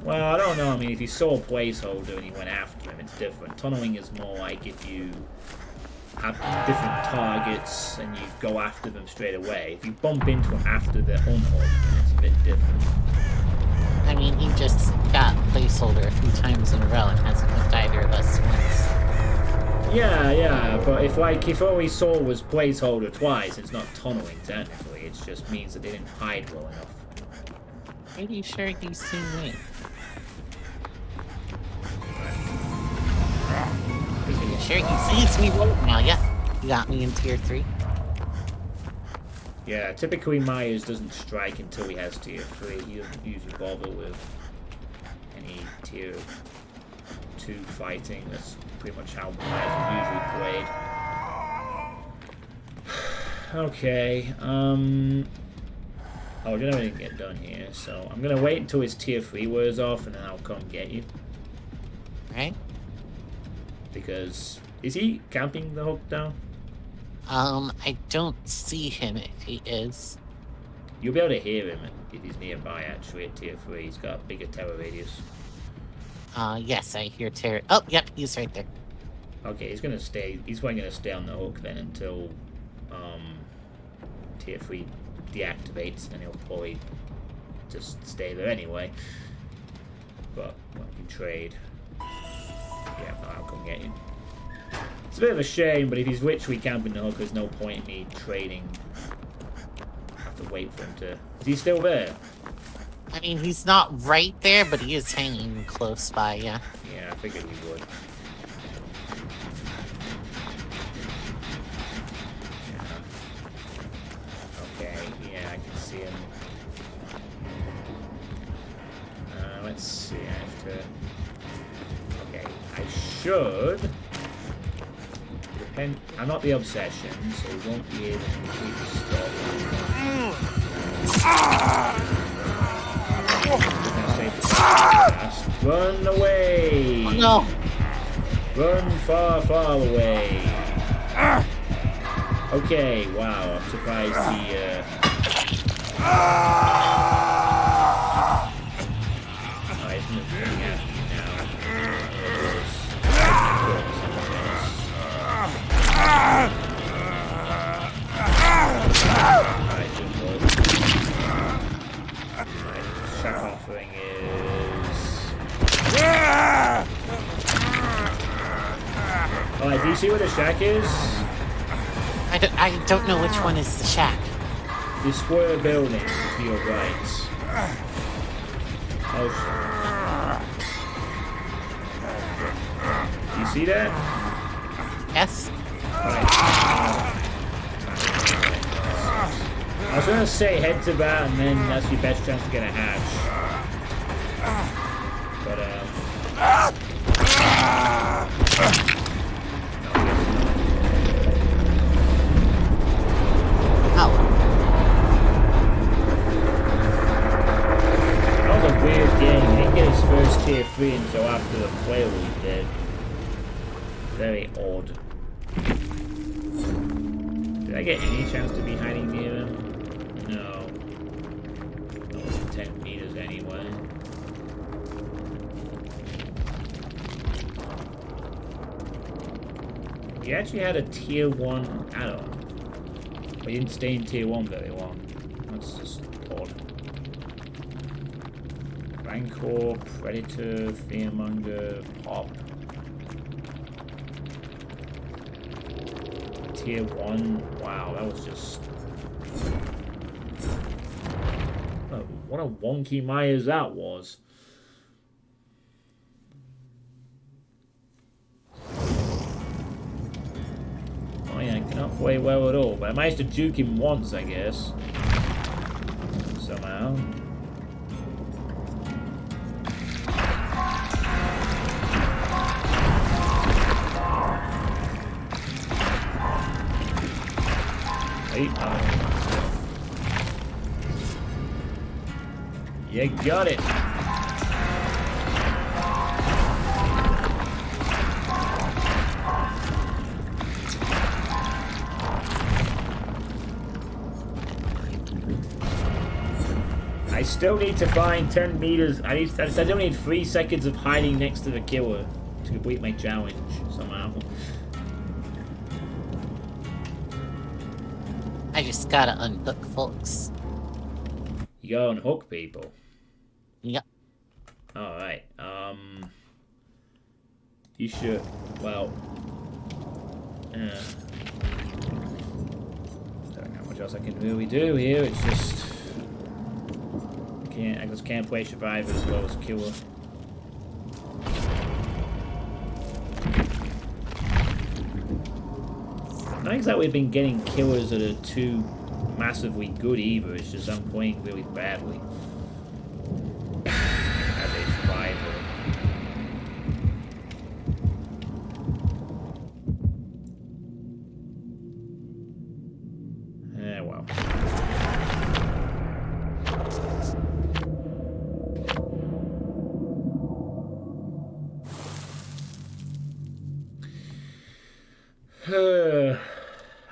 Well, I don't know. I mean, if he saw a placeholder and he went after him, it's different. Tunneling is more like if you have different targets and you go after them straight away. If you bump into them after they're unhooked, it's a bit different. I mean, he just got placeholder a few times in a row and hasn't hooked either of us once. Yeah, but if all he saw was placeholder twice, it's not tunneling technically. It just means that they didn't hide well enough. Pretty sure he's seen me. Pretty sure he sees me right now, yeah. You got me in tier 3. Yeah, typically Myers doesn't strike until he has tier 3. He doesn't usually bother with any tier 2 fighting. That's pretty much how Myers is usually played. Okay, oh, dinner didn't get done here, so I'm gonna wait until his tier 3 wears off and then I'll come get you. Right? Because, is he camping the hook down? I don't see him if he is. You'll be able to hear him if he's nearby, actually, at tier 3. He's got a bigger terror radius. Yes, I hear Terry. Oh, yep, he's right there. Okay, he's gonna stay. He's probably gonna stay on the hook then until tier 3 deactivates, and he'll probably just stay there anyway. But well, we can trade. Yeah, I'll come get you. It's a bit of a shame, but if he's literally camping the hook, there's no point in me trading. I have to wait for him to. Is he still there? I mean, he's not right there, but he is hanging close by, yeah. Yeah, I figured he would. Okay, yeah, I can see him. Let's see, I have to... Okay, I should... Depend... I'm not the obsession, so we won't be able to completely stop. Run away! Oh, no! Run far, far away! Okay, wow, I'm surprised he, he's coming after you now. Alright, good boy. Alright, shock offering is... Alright, do you see where the shack is? I don't know which one is the shack. The square building to your right. Oh, you see that? Yes? Right. I was gonna say head to bat, and then that's your best chance to get a hatch. But Oh. that was a weird game. He didn't get his first tier 3 until after the player was dead. Very odd. Did I get any chance to be hiding near him? No. That was 10 meters anyway. He actually had a tier 1 add-on. But he didn't stay in tier 1 very long. That's just odd. Rancor, Predator, Fearmonger, Pop. Tier 1. Wow, that was just... What a wonky Myers that was. Oh yeah, I cannot play well at all, but I managed to juke him once, I guess. Somehow. Hey, you got it. I still need to find 10 meters. I still need 3 seconds of hiding next to the killer to complete my challenge somehow. I just gotta unhook folks. You go unhook people. Yep. Alright, you should, well, don't know how much else I can really do here, it's just, I just can't play Survivor as well as Killer. Not exactly been getting killers that are too massively good either, it's just I'm playing really badly. As a survivor. Well.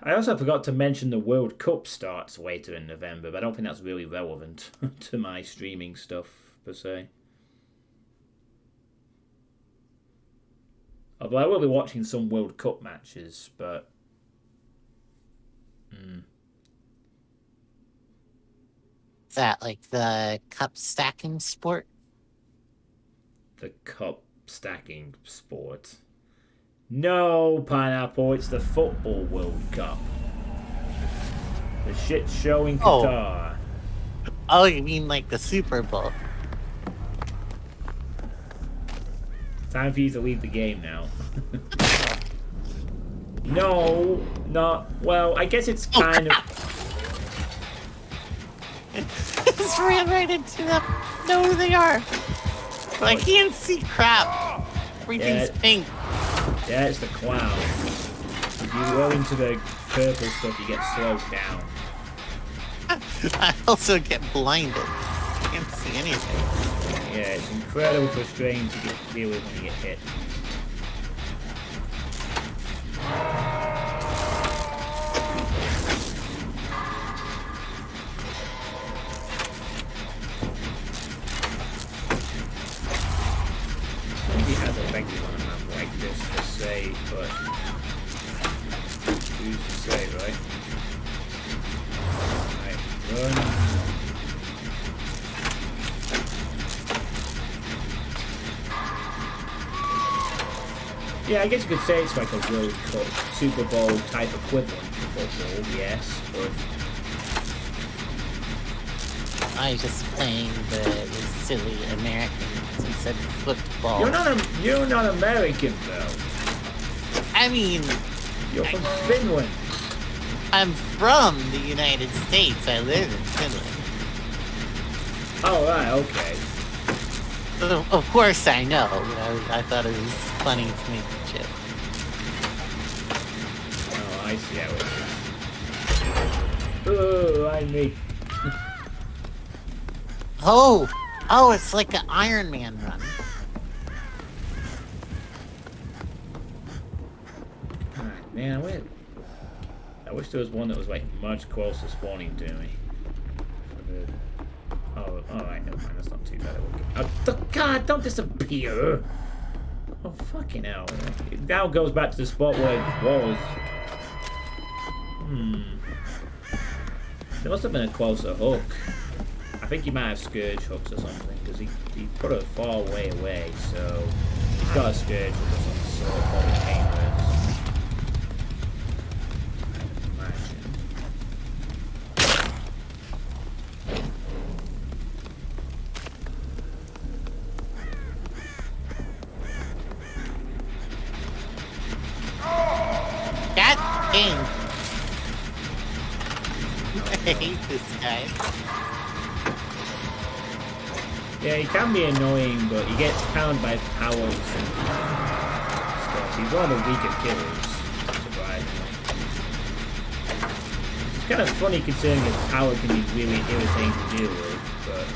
I I also forgot to mention the World Cup starts later in November, but I don't think that's really relevant to my streaming stuff per se. Although I will be watching some World Cup matches, but Is that like the cup stacking sport? the cup stacking sport. No, Pineapple, it's the Football World Cup. The shit show in Qatar. Oh, you mean like the Super Bowl? Time for you to leave the game now. No, not... Well, I guess it's kind of... Just ran right into them. No, they are. I can't see crap. Everything's pink. Yeah, it's the clown. If you go into the purple stuff, you get slowed down. I also get blinded. I can't see anything. Yeah, it's incredibly frustrating to deal with when you get hit. Maybe it has affected on a map like this per se, but who's to say, right? Right, run. Yeah, I guess you could say it's like a World Cup, Super Bowl type equivalent to football, yes, but... I was just playing the silly Americans instead of football. You're not American, though. I mean... You're from Finland. I'm from the United States. I live in Finland. Oh, right, okay. So, of course I know. I thought it was funny to make a joke. Oh, I see how it is. Oh, I make... Oh, it's like an Iron Man run. God, man, I wish there was one that was like much closer spawning to me. Oh, alright, never mind, that's not too bad. God, don't disappear! Oh, fucking hell. It now goes back to the spot where it was. There must have been a closer hook. I think he might have Scourge hooks or something, because he put it far way away, so he's got a Scourge hook or some sort, probably painless. God dang. I hate this guy. Yeah, he can be annoying, but he gets pounded by powers and stuff. He's one of the weaker killers, surprisingly. It's kind of funny considering his power can be really irritating to deal with, but...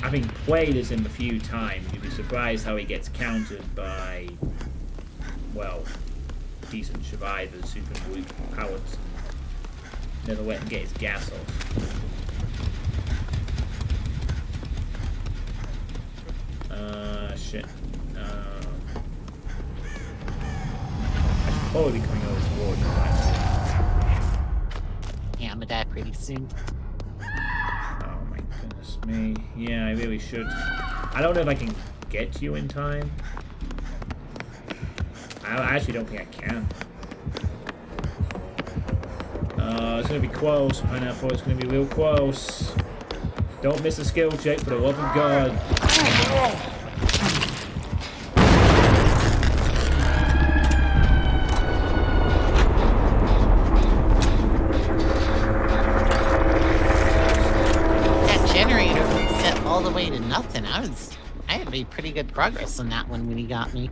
having played as him a few times, you'd be surprised how he gets countered by, well, decent survivors who can weak powers. Never let him get his gas off. Shit. I should probably be coming over towards you, actually. Yeah, I'm gonna die pretty soon. Oh my goodness me. Yeah, I really should. I don't know if I can get to you in time. I actually don't think I can. It's gonna be close, Pineapple. It's gonna be real close. Don't miss a skill check, for the love of God. That generator was set all the way to nothing. I had made pretty good progress on that one when he got me.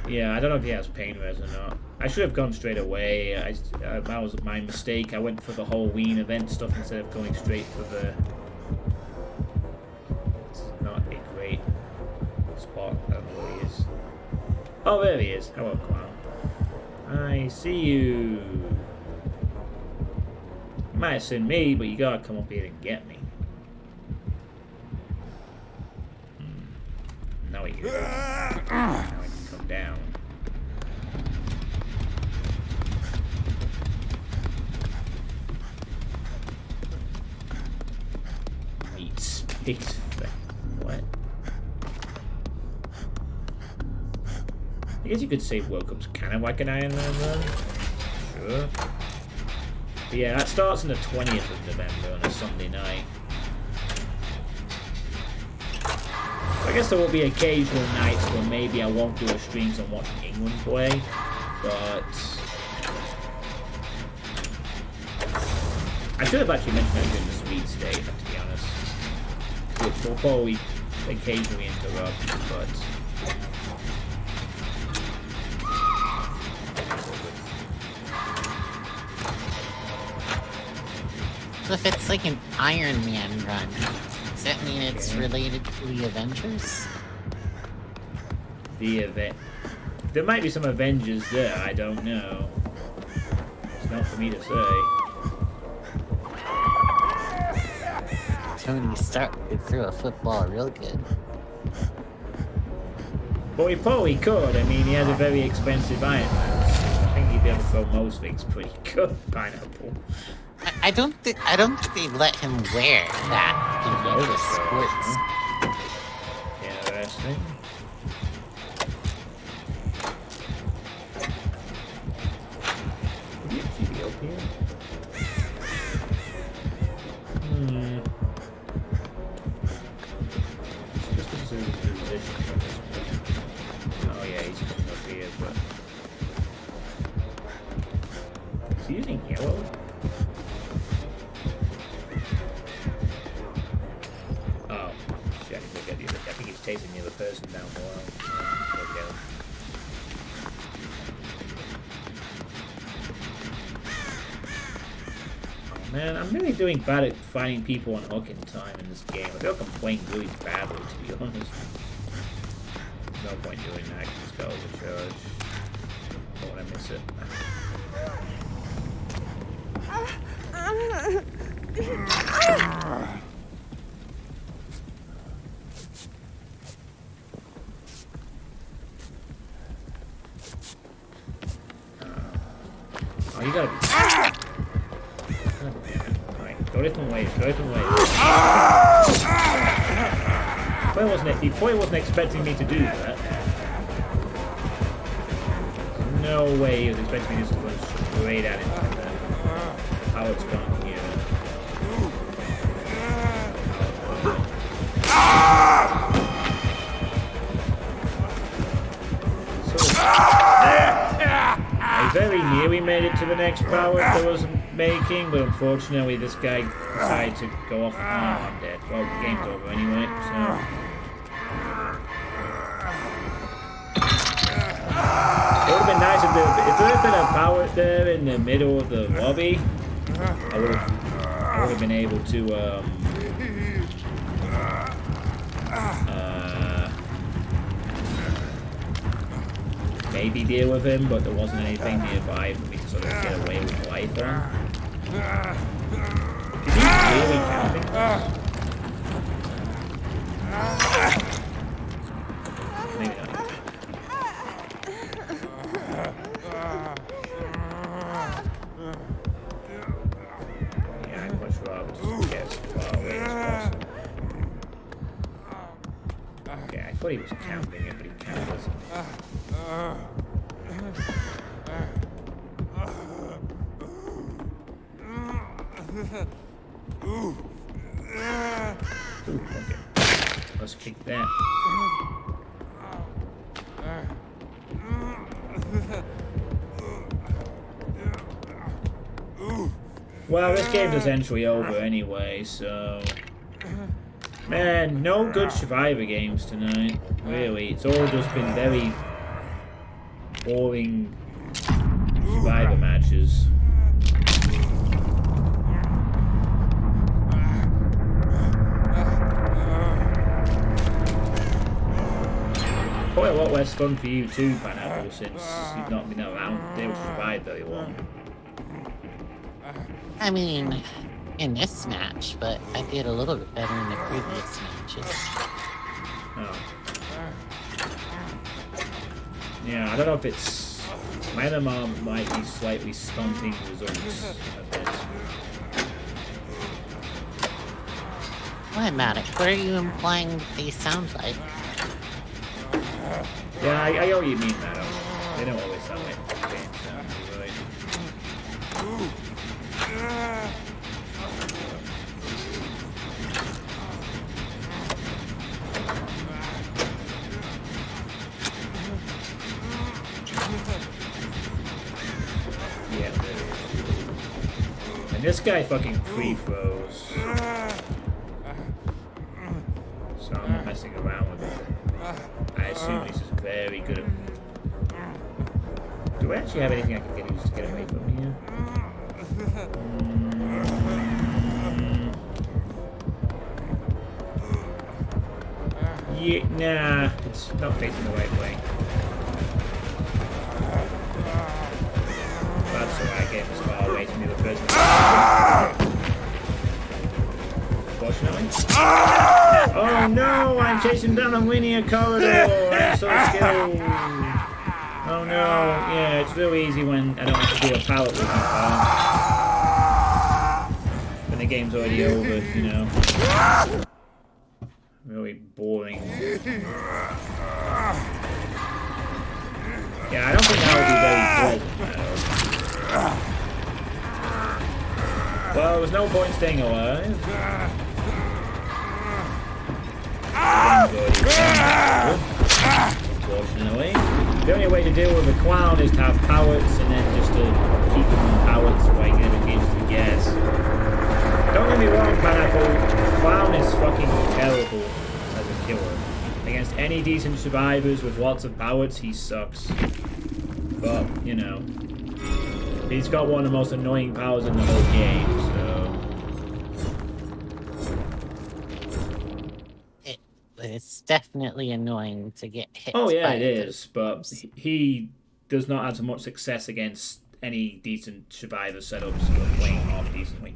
Yeah, I don't know if he has pain res or not. I should have gone straight away. That was my mistake. I went for the Halloween event stuff instead of going straight for the... It's not a great spot, that really is. Oh, there he is. Hello, clown. I see you. You might have seen me, but you gotta come up here and get me. Now he can come down. Meat space. What? I guess you could say World Cup's kind of like an Iron Man run. Sure. But yeah, that starts on the 20th of November on a Sunday night. I guess there will be occasional nights where maybe I won't do a stream so I'm watching England play, but I should have actually mentioned that during the speed state, to be honest. Which will probably occasionally interrupt, but So if it's like an Iron Man run, does that mean it's related to the Avengers? The event. There might be some Avengers there, I don't know. It's not for me to say. Tony Stark could throw a football real good. But he probably could. I mean, he has a very expensive Iron Man. So I think he'd be able to throw most things pretty good. Pineapple. I don't think they let him wear that in the other sports. Interesting. Would you actually be up here? This was his position at this point. Oh yeah, he's coming up here, but is he using yellow? Oh, shit, I think he's chasing the other person down below. There we go. Man, I'm really doing bad at finding people on hook in time in this game. I feel like I'm playing really badly, to be honest. There's no point doing that, because go over charge. Don't want to miss it. Oh, you gotta be... God damn it. Alright, go different ways, go different ways. He probably wasn't expecting me to do that. No way he was expecting me to just go straight at him like that. How it's gone here. I very nearly made it to the next power that I was making, but unfortunately this guy decided to go off. Oh, I'm dead. Well, the game's over anyway, so... It would have been nice if there had been a power there in the middle of the lobby. I would have been able to, maybe deal with him, but there wasn't anything nearby for me to sort of get away with life on. Is he really counting this? Maybe not. Yeah, I'd much rather just get as far away as possible. Okay, I thought he was counting it, but he kind of wasn't. Ooh, okay. Let's kick that. Well, this game's essentially over anyway, so... Man, no good Survivor games tonight. Really, it's all just been very boring Survivor matches. probably a lot less fun for you too, Pineapple, since you've not been around to be able to survive very long. I mean, in this match, but I did a little bit better in the previous matches. Oh. Yeah, I don't know if it's... My MMR might be slightly stunting results a bit. Why, Matic? What are you implying they sound like? Yeah, I know what you mean, Madam. They don't always sound like games sound, really. Yeah, there it is. And this guy fucking free throws. So I'm not messing around with it. I assume this is very good at... Do I actually have anything I can use to get away from here? Yeah, nah, it's not facing the right way. That's alright, getting as far away from the other person. Unfortunately. Oh no, I'm chasing down a linear corridor. I'm so skilled. Oh no, yeah, it's really easy when I don't have to do a pallet with my car. When the game's already over, you know. Really boring. Yeah, I don't think that would be very pleasant, though. Well, there's no point staying alive. Unfortunately. The only way to deal with a clown is to have pallets and then just to keep them on pallets while you never gauge the gas. Don't get me wrong, Pineapple. Clown is fucking terrible as a killer. Against any decent survivors with lots of pallets, he sucks. But, you know. He's got one of the most annoying powers in the whole game, so... It's definitely annoying to get hit. Oh yeah, it is, but he does not have so much success against any decent survivor setups who are playing half decently.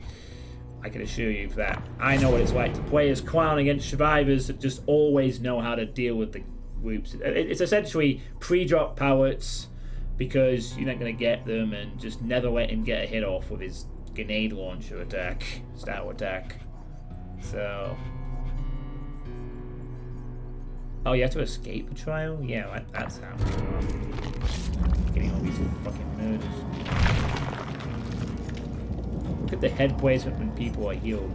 I can assure you of that. I know what it's like to play as Clown against survivors that just always know how to deal with the groups. It's essentially pre-drop pallets because you're not going to get them, and just never let him get a hit off with his grenade launcher attack, style attack. So... Oh, you have to escape the trial? Yeah, that's how. Getting all these fucking murders. Look at the head placement when people are healed.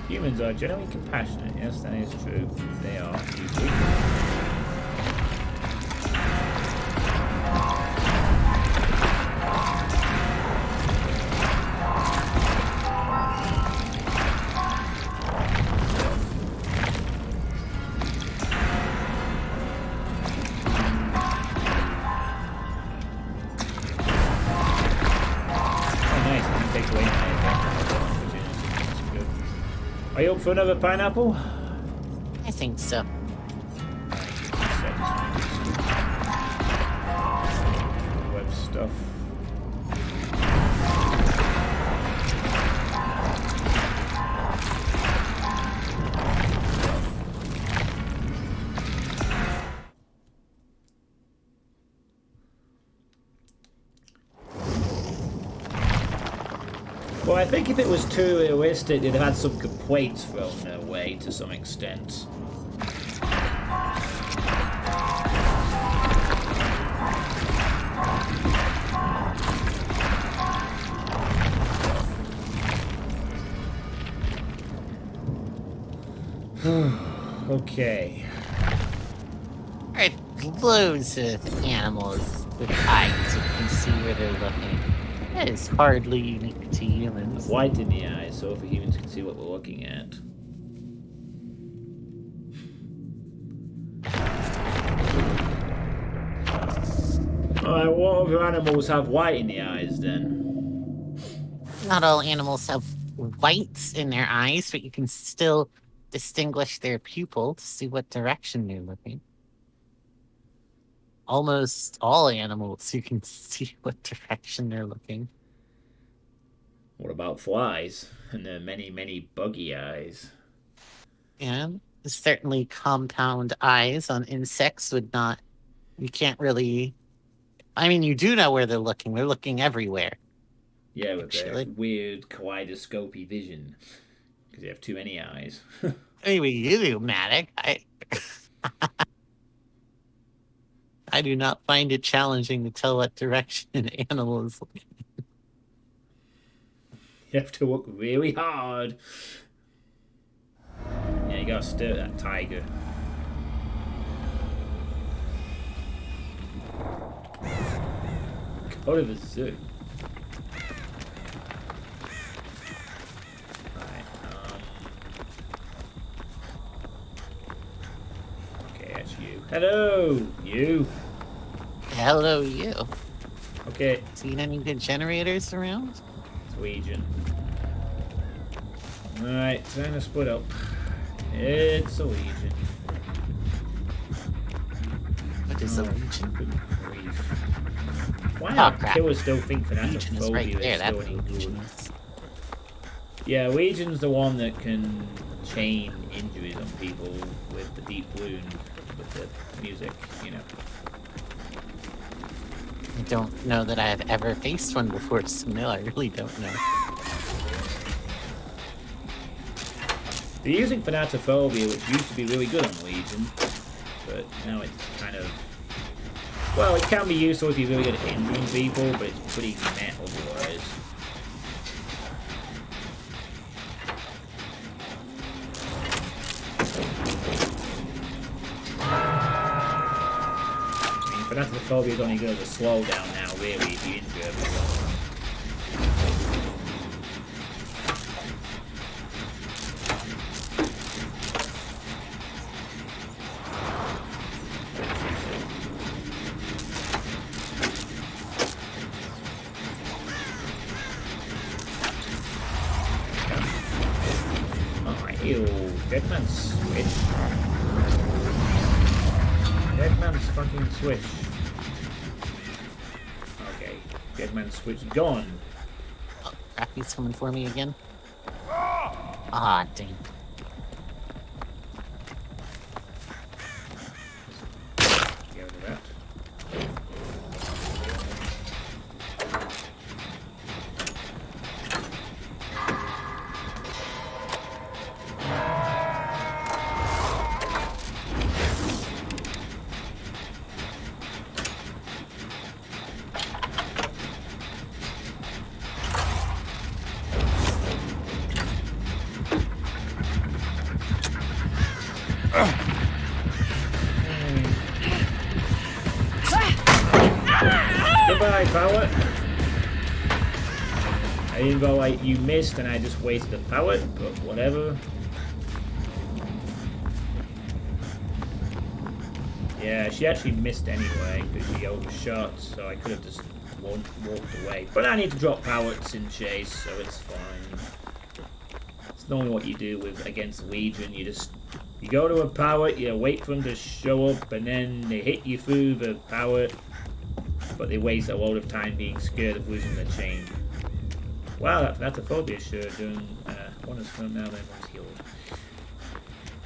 Humans are generally compassionate. Yes, that is true. They are. Usually. Are you up for another pineapple? I think so. Web stuff. Well, I think if it was too realistic, they'd have had some complaints thrown their way to some extent. Okay. Alright, loads of animals with eyes. You can see where they're looking. That is hardly unique to humans. White in the eyes, so if humans can see what we're looking at. Alright, what other animals have white in the eyes then? Not all animals have whites in their eyes, but you can still distinguish their pupil to see what direction they're looking. Almost all animals, you can see what direction they're looking. What about flies and their many, many buggy eyes? And certainly compound eyes on insects would not, you can't really, I mean, you do know where they're looking. They're looking everywhere. Yeah, with their Actually. weird kaleidoscopy vision. Because they have too many eyes. Maybe you do, Matic. I do not find it challenging to tell what direction an animal is looking. You have to look really hard. Yeah, you gotta stir that tiger. Go to the zoo. Alright, okay, that's you. Hello, you. Hello, you. Okay, Seen any good generators around? it's Legion. Alright, time to split up. It's a Legion. What is a legion? Good grief. Why Oh, do crap. killers still think Legion is right Thanatophobia there. is That's still any what good? legion is. Yeah, Legion's the one that can chain injuries on people with the deep wound, with the music, you know. I don't know that I have ever faced one before, so no, I really don't know. They're using Thanatophobia, which used to be really good on Legion, but now it's kind of... Well, it can be useful if you're really good at injuring people, but it's pretty meh otherwise. I mean, Thanatophobia is only good as a slowdown now, really, if you injure everyone. Ew, Deadman's switch. Deadman's fucking switch. Okay, Deadman's switch gone. Oh, crap, he's coming for me again. Ah, dang. Get rid of that. Goodbye, power. I didn't go like you missed and I just wasted a pallet, but whatever. Yeah, she actually missed anyway because she overshot, so I could have just walked away. But I need to drop pallets in chase, so it's fine. It's normally what you do with against Legion. You go to a pallet, you wait for them to show up, and then they hit you through the pallet. But they waste a load of time being scared of losing their chain. Wow, that Thanatophobia sure doing one is firm now, then one's healed.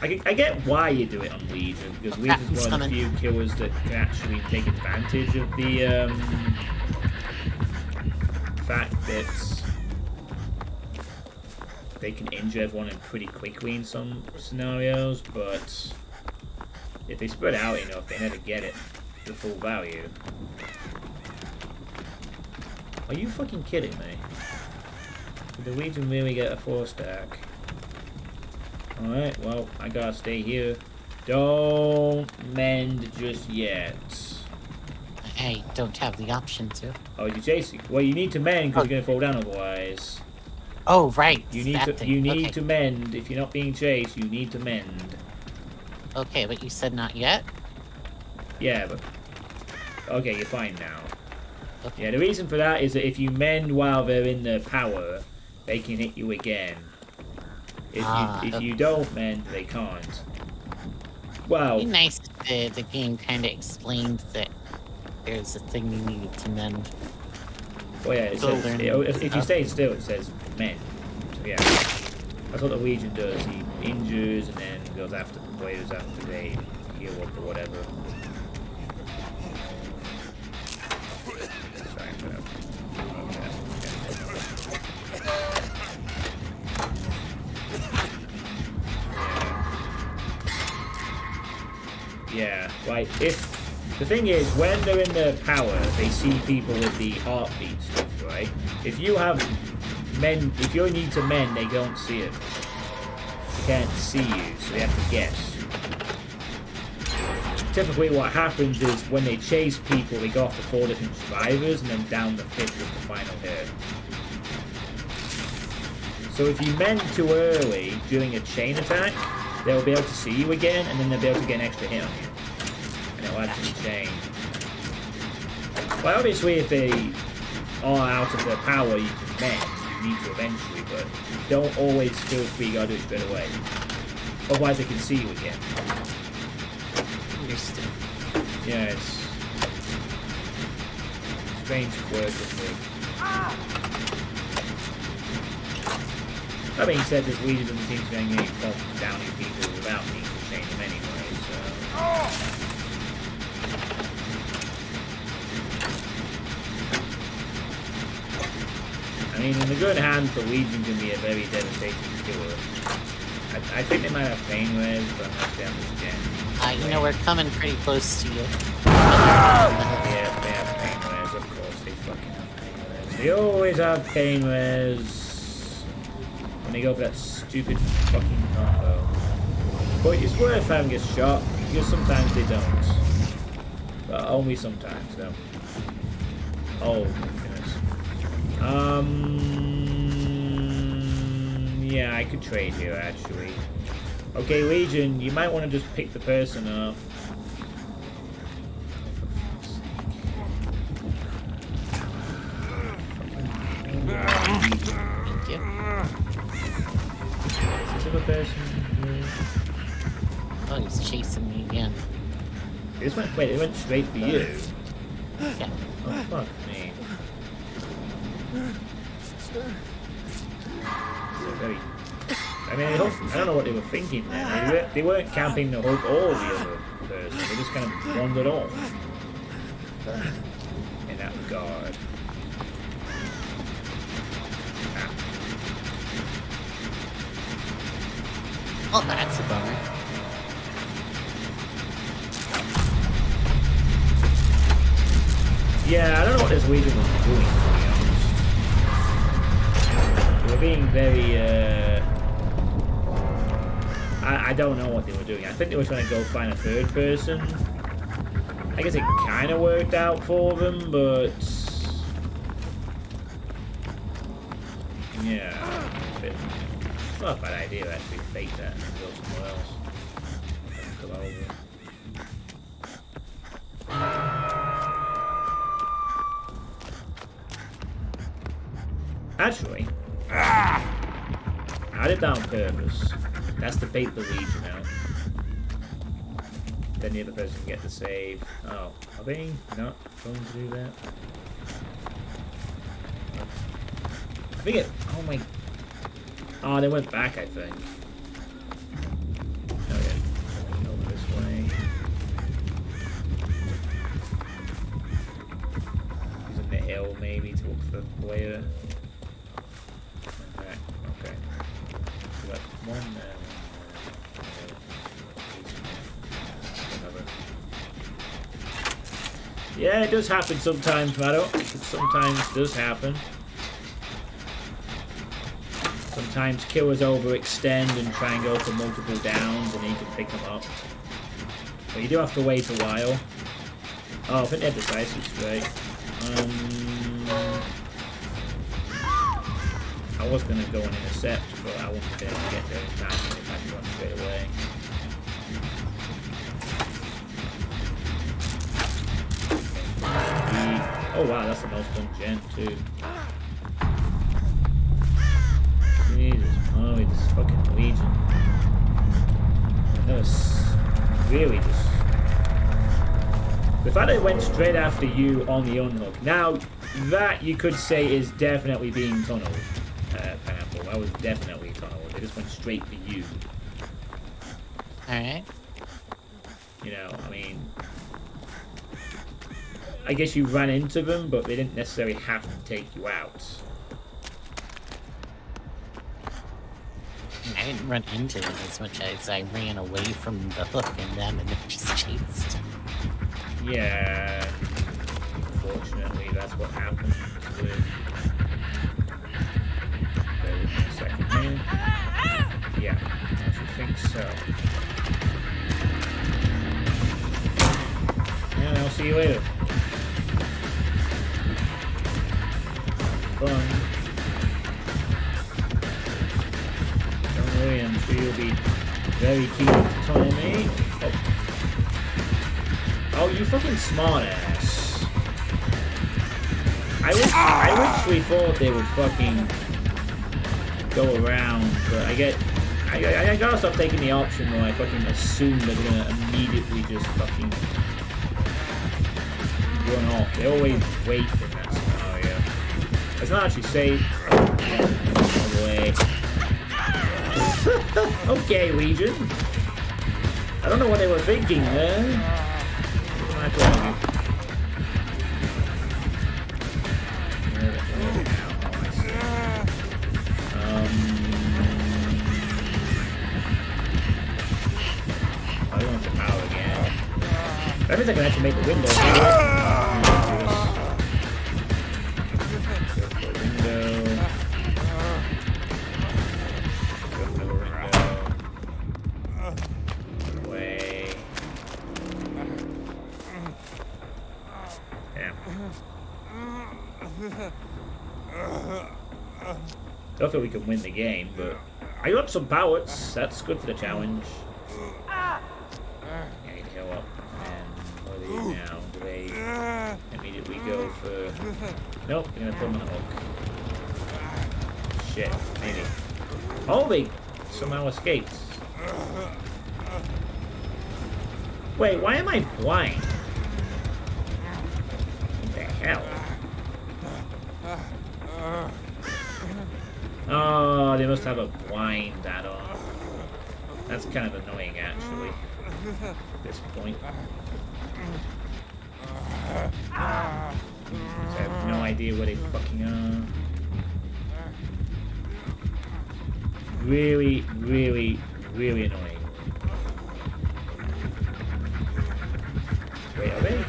I get why you do it on Legion, because Legion's one of the few killers that can actually take advantage of the fact that they can injure everyone pretty quickly in some scenarios, but if they spread out enough, they never get it the full value. Are you fucking kidding me? Did the Legion really get a 4-stack? Alright, well, I gotta stay here. Don't mend just yet. I don't have the option to. Oh, you're chasing? Well, you need to mend because you're gonna fall down otherwise. Oh, right. You need to mend. If you're not being chased, you need to mend. Okay, but you said not yet? Yeah, but... Okay, you're fine now. Okay. Yeah, the reason for that is that if you mend while they're in the power, they can hit you again. If you don't mend, they can't. Well, It'd be nice if the game kind of explained that there's a thing you needed to mend. well, yeah, it Go says, learn if you stuff. stay still, it says mend. So, yeah, that's what the Legion does. He injures and then goes after the players after they heal up or whatever. Sorry, I'm gonna... Yeah, like, if... The thing is, when they're in the power, they see people with the heartbeat stuff, right? If you have men... If you need to mend, they don't see it. They can't see you, so they have to guess. Typically what happens is, when they chase people, they go after 4 different survivors, and then down the 5th with the final hit. So if you mend too early during a chain attack, they'll be able to see you again, and then they'll be able to get an extra hit on you. And it'll add to the chain. Well, obviously, if they are out of their power, you can mend. You need to eventually, but don't always feel free you gotta do it straight away. Otherwise, they can see you again. Understood. Yeah, it's strange quirk of thing. That being said, this Legion doesn't seem to be any problem downing people without needing to change them anyway, so... I mean, in the good hands, the Legion can be a very devastating killer. I think they might have pain res, but I'm not down this gen. You know, we're coming pretty close to you. Yeah, they have pain res, of course. They fucking have pain res. They always have pain res when they go for that stupid fucking combo. But it's worth having a shot, because sometimes they don't. But only sometimes, though. Oh, my goodness. Yeah, I could trade here, actually. Okay, Legion, you might want to just pick the person up. Thank you. Is this other person? Oh, he's chasing me again. Wait, it went straight for you. Yeah. Oh, fuck me. So very... I mean, I don't know what they were thinking then. They weren't camping the hook or the other person. They just kind of wandered off. In that regard. Ah. Oh, that's a bummer. Yeah, I don't know what this Legion was doing, to be honest. They were being very, I don't know what they were doing. I think they were trying to go find a third person. I guess it kind of worked out for them, but... Yeah, it's not a bad idea to actually fake that and go somewhere else. Come over. Actually, I did that on purpose. That's to bait the Legion out. Then the other person can get the save. Oh, are they not going to do that? I think it... Oh my... Oh, they went back, I think. Oh yeah. Over this way. Using the hill, maybe, to look for the player. Okay. So that's one there. Yeah, it does happen sometimes, Mado. It sometimes does happen. Sometimes killers overextend and try and go for multiple downs and then you can pick them up. But you do have to wait a while. Oh, I think they're decisive straight. I was going to go and intercept, but I wanted to be able to get there in time and if I can run straight away. Oh wow, that's the most done gen too. Jesus, holy, this fucking Legion. That was really just... The fact that it went straight after you on the unhook. Now, that you could say is definitely being tunneled. Pineapple, that was definitely tunneled. They just went straight for you. Alright. You know, I mean... I guess you ran into them, but they didn't necessarily have to take you out. I didn't run into them as much as I ran away from the hook and them and it just chased. Yeah, unfortunately, that's what happens with... Bear with me a second here. Yeah, I should think so. And I'll see you later. Fun. Don't worry, I'm sure you'll be very keen to tunnel me. Oh, you fucking smartass. I literally thought they would fucking go around, but I gotta stop taking the option where I fucking assume they're gonna immediately just fucking run off. They always wait in that scenario. It's not actually safe. Oh, away. Okay, Legion. I don't know what they were thinking there. I want the power again. That means I can actually make the window. Don't think we can win the game, but I got some powers. That's good for the challenge. I need to heal up. And what do they do now? Do they immediately go for... Nope, they're gonna put them on the hook. Shit, maybe. Oh, they somehow escaped. Wait, why am I blind? What the hell? Oh, they must have a blind add-on. That's kind of annoying, actually, at this point. I have no idea where they fucking are. Really, really, really annoying. Wait, are they?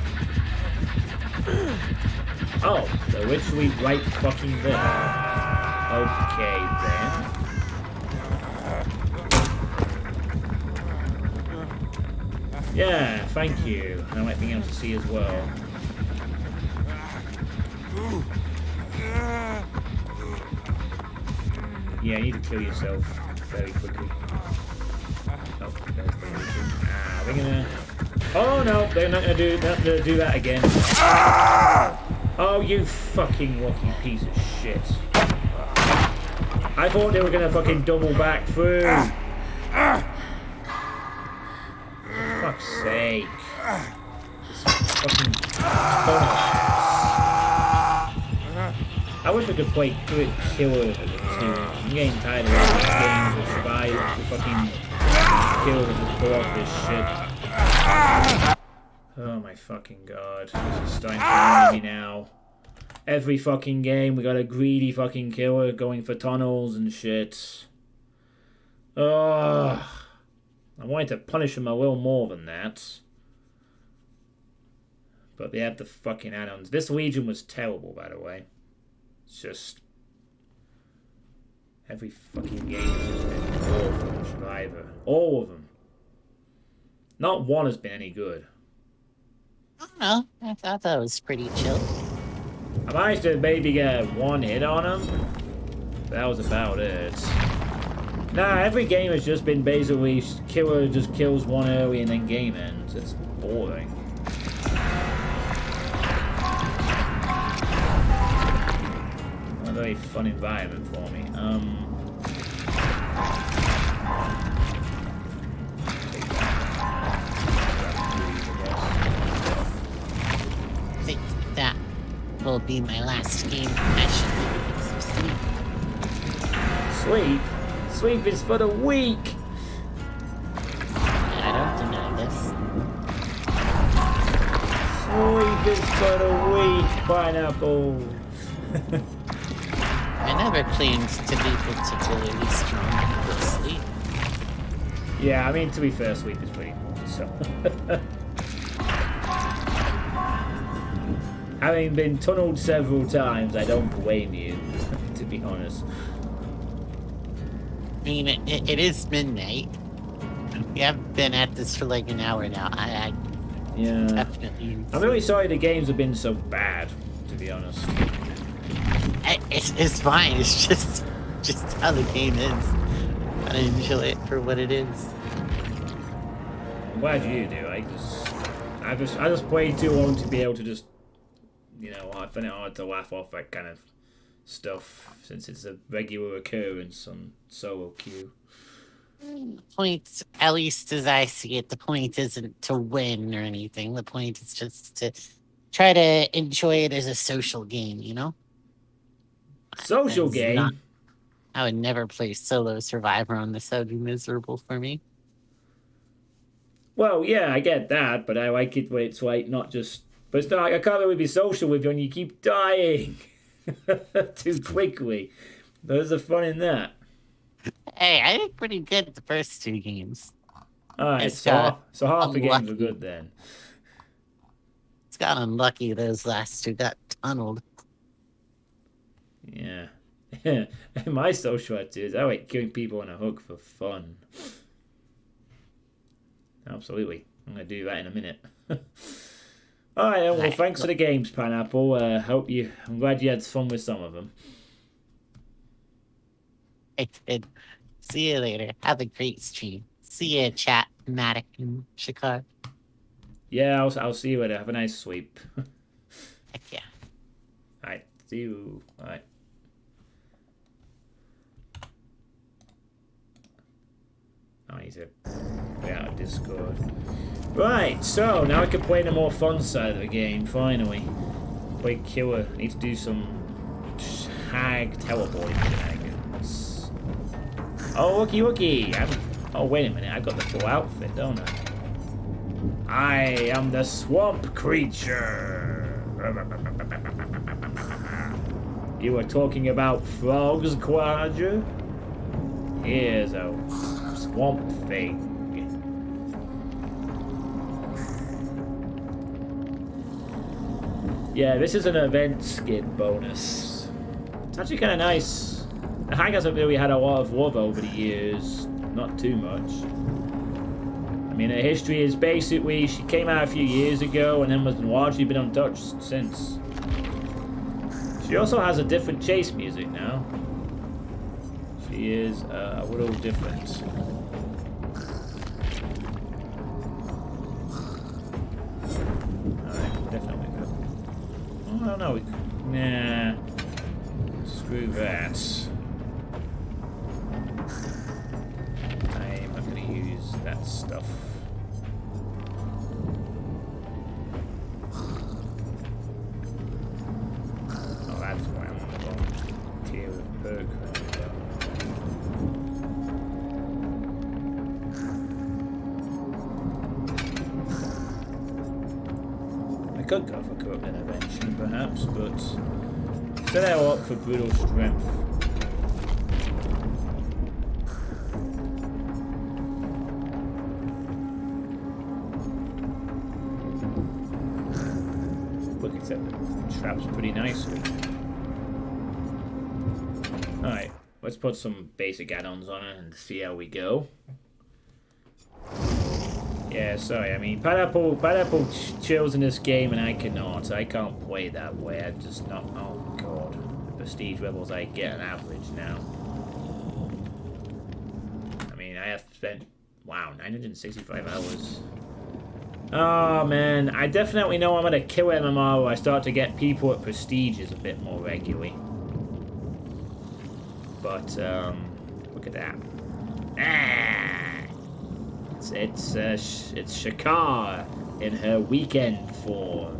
Oh, they're literally right fucking there. Okay, then. Yeah, thank you. I might be able to see as well. Yeah, you need to kill yourself very quickly. Oh, there's the Legion. Ah, we're gonna... Oh, no, they're not gonna do that again. Oh, you fucking lucky piece of shit. I thought they were gonna fucking double back through. For fuck's sake. This fucking I wish we could play good killer as a team. I'm getting tired of these games with survive with fucking kill to pull off this shit. Oh my fucking god. This is starting to annoy me now. Every fucking game we got a greedy fucking killer going for tunnels and shit. Ugh. I wanted to punish him a little more than that. But they had the fucking add-ons. This Legion was terrible, by the way. It's just... Every fucking game has just been awful in Survivor. All of them. Not one has been any good. I don't know. I thought that was pretty chill. I managed to maybe get one hit on him. That was about it. Nah, every game has just been basically killer just kills one early and then game ends. It's boring. very fun environment for me. I think that will be my last game. I should get some sleep. Sleep? Sleep is for the weak! I don't deny this. Sleep is for the weak, Pineapple! I never claimed to be particularly strong with sleep. Yeah, I mean, to be fair, sleep is pretty good, so... Having been tunneled several times, I don't blame you, to be honest. I mean, it is midnight. We have been at this for like an hour now. I Yeah. definitely... I'm really sorry the games have been so bad, to be honest. It's fine. It's just how the game is. I enjoy it for what it is. I'm glad you do. I just played too long to be able to just, you know, I find it hard to laugh off that kind of stuff since it's a regular occurrence on solo queue. The point, at least as I see it, the point isn't to win or anything. The point is just to try to enjoy it as a social game, you know? Social game? I would never play solo Survivor on this. That would be miserable for me. Well, yeah, I get that, but I like it when it's like not just... But it's not like I can't really be social with you and you keep dying too quickly. There's the fun in that. Hey, I did pretty good at the first two games. Alright, so half the games are good then. It's got unlucky those last two got tunneled. Yeah. My social activities, I like killing people on a hook for fun. Absolutely. I'm going to do that in a minute. Alright then, well, thanks for the games, Pineapple. I'm glad you had fun with some of them. I did. See you later. Have a great stream. See you, chat, Matic and Shikar. Yeah, I'll see you later. Have a nice sleep. Heck yeah. Alright, see you. Alright. I need to get out of Discord. Right, so now I can play the more fun side of the game, finally. Play Killer. I need to do some hag teleporting shenanigans. Oh, looky. Oh, wait a minute. I've got the full outfit, don't I? I am the swamp creature. You were talking about frogs, Quadra? Here's a swamp thing. Yeah, this is an event skid bonus. It's actually kind of nice. The hag hasn't really had a lot of love over the years. Not too much. I mean, her history is basically she came out a few years ago and then has largely been untouched since. She also has a different chase music now. She is a little different. Alright, definitely good. Oh, no, nah. Screw that. I'm not going to use that stuff. Oh, that's why I'm on the wrong tier of perk. I could go for corrupt intervention, perhaps, but instead I'll opt for brutal strength. Look, except the traps pretty nicely. Alright, let's put some basic add-ons on it and see how we go. Yeah, sorry, I mean, Pineapple chills in this game and I cannot. I can't play that way. I'm just not... Oh, God. The prestige levels I get on average now. I mean, I have spent... Wow, 965 hours. Oh, man. I definitely know I'm going to kill MMR where I start to get people at prestiges a bit more regularly. But look at that. Ah, it's Shakar in her weekend form.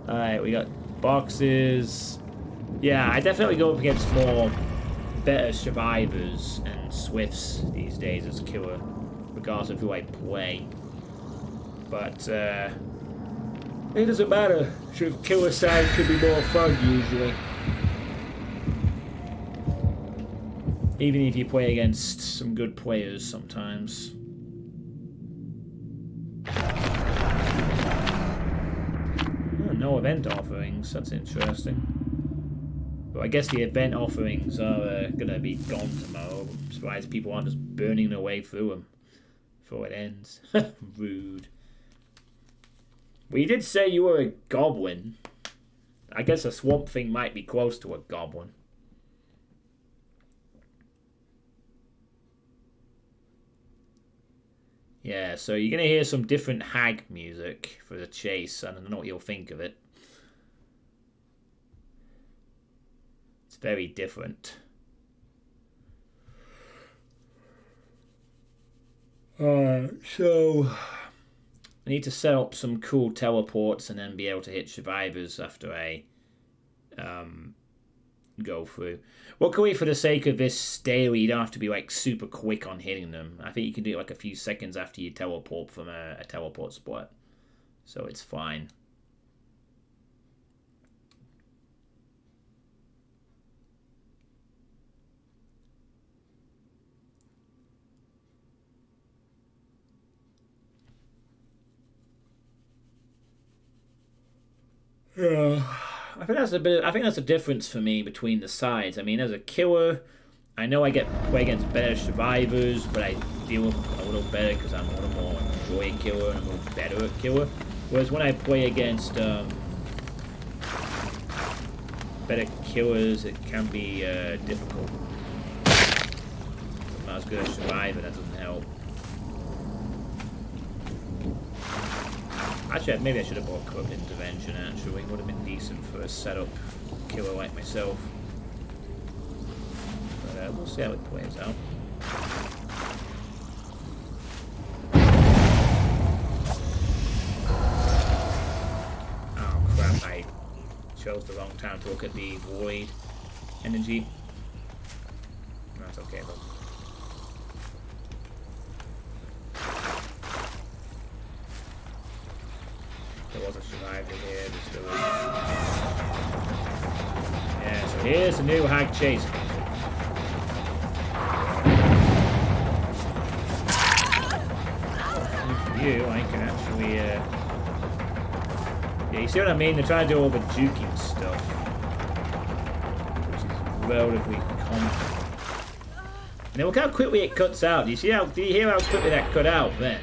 Alright, we got boxes. Yeah, I definitely go up against more better survivors and swifts these days as killer, regardless of who I play. But it doesn't matter. Killer side could be more fun usually. Even if you play against some good players sometimes. Oh, no event offerings. That's interesting. But I guess the event offerings are gonna be gone tomorrow. I'm surprised people aren't just burning their way through them before it ends. Rude. Well, you did say you were a goblin. I guess a swamp thing might be close to a goblin. Yeah, so you're going to hear some different hag music for the chase. I don't know what you'll think of it. It's very different. So I need to set up some cool teleports and then be able to hit survivors after I go through. Luckily, for the sake of this daily, you don't have to be like super quick on hitting them. I think you can do it like a few seconds after you teleport from a teleport spot. So it's fine. I think that's a difference for me between the sides. I mean, as a killer, I know I get play against better survivors, but I deal with them a little better because I'm a little more enjoy a killer and I'm a little better at killer. Whereas when I play against better killers, it can be difficult. I'm not as good a survivor, that doesn't help. Actually, maybe I should have bought Corrupt Intervention, actually. It would have been decent for a setup killer like myself. But we'll see how it plays out. Oh crap, I chose the wrong time to look at the void energy. That's okay though. There was a survivor here, there's still is. Yeah, so here's the new hag chase. For you, I can actually, yeah, you see what I mean? They're trying to do all the juking stuff, which is relatively common. And then look how quickly it cuts out. Do you hear how quickly that cut out then?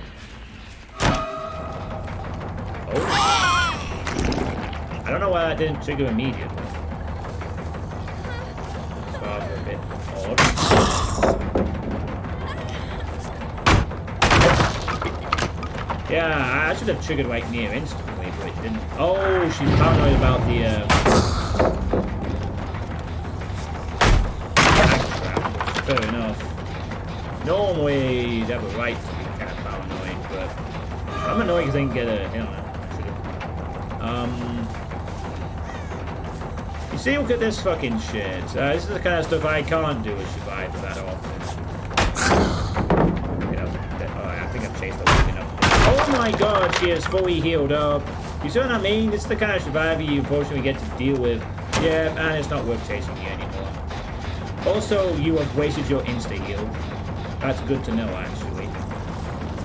I don't know why that didn't trigger immediately. It's rather a bit odd. Yeah, I should have triggered right near instantly, but it didn't. Oh, she's paranoid about the fair enough. Normally, you'd have a right to be kind of paranoid, but I'm annoyed because I didn't get a hit on it. You see, look at this fucking shit. This is the kind of stuff I can't do as survivor that often. You know, I think I've chased her long enough. Oh my god, she is fully healed up. You see what I mean? This is the kind of survivor you unfortunately get to deal with. Yeah, and it's not worth chasing you anymore. Also, you have wasted your insta-heal. That's good to know, actually.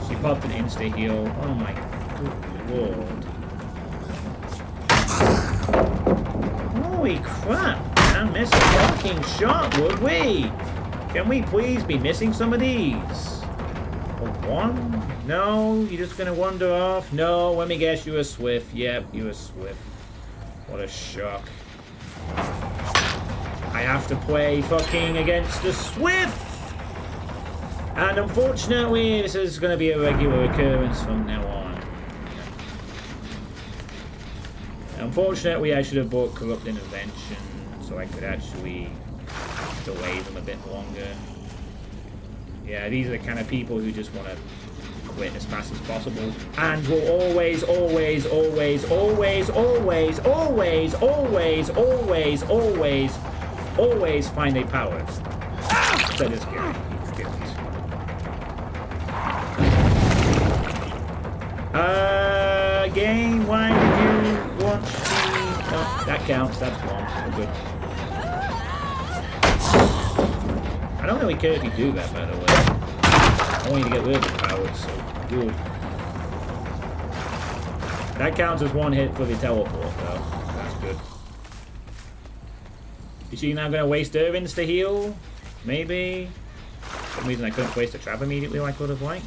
She popped an insta-heal. Oh my good lord. Holy crap, man, miss a fucking shot, would we? Can we please be missing some of these? A one? No, you're just gonna wander off? No, let me guess, you're a Swift. Yep, you're a Swift. What a shock. I have to play fucking against a Swift! And unfortunately, this is gonna be a regular occurrence from now on. Unfortunately, I should have bought Corrupt Intervention so I could actually delay them a bit longer. Yeah, these are the kind of people who just want to quit as fast as possible and will always find a power. So this guy. Game, why did you watch the... Oh, that counts, that's one. We're good. I don't really care if you do that, by the way. I want you to get rid of the powers, so good. That counts as one hit for the teleport, though. That's good. Is she now going to waste Irvins to heal? Maybe? For some reason I couldn't waste a trap immediately like I would have liked.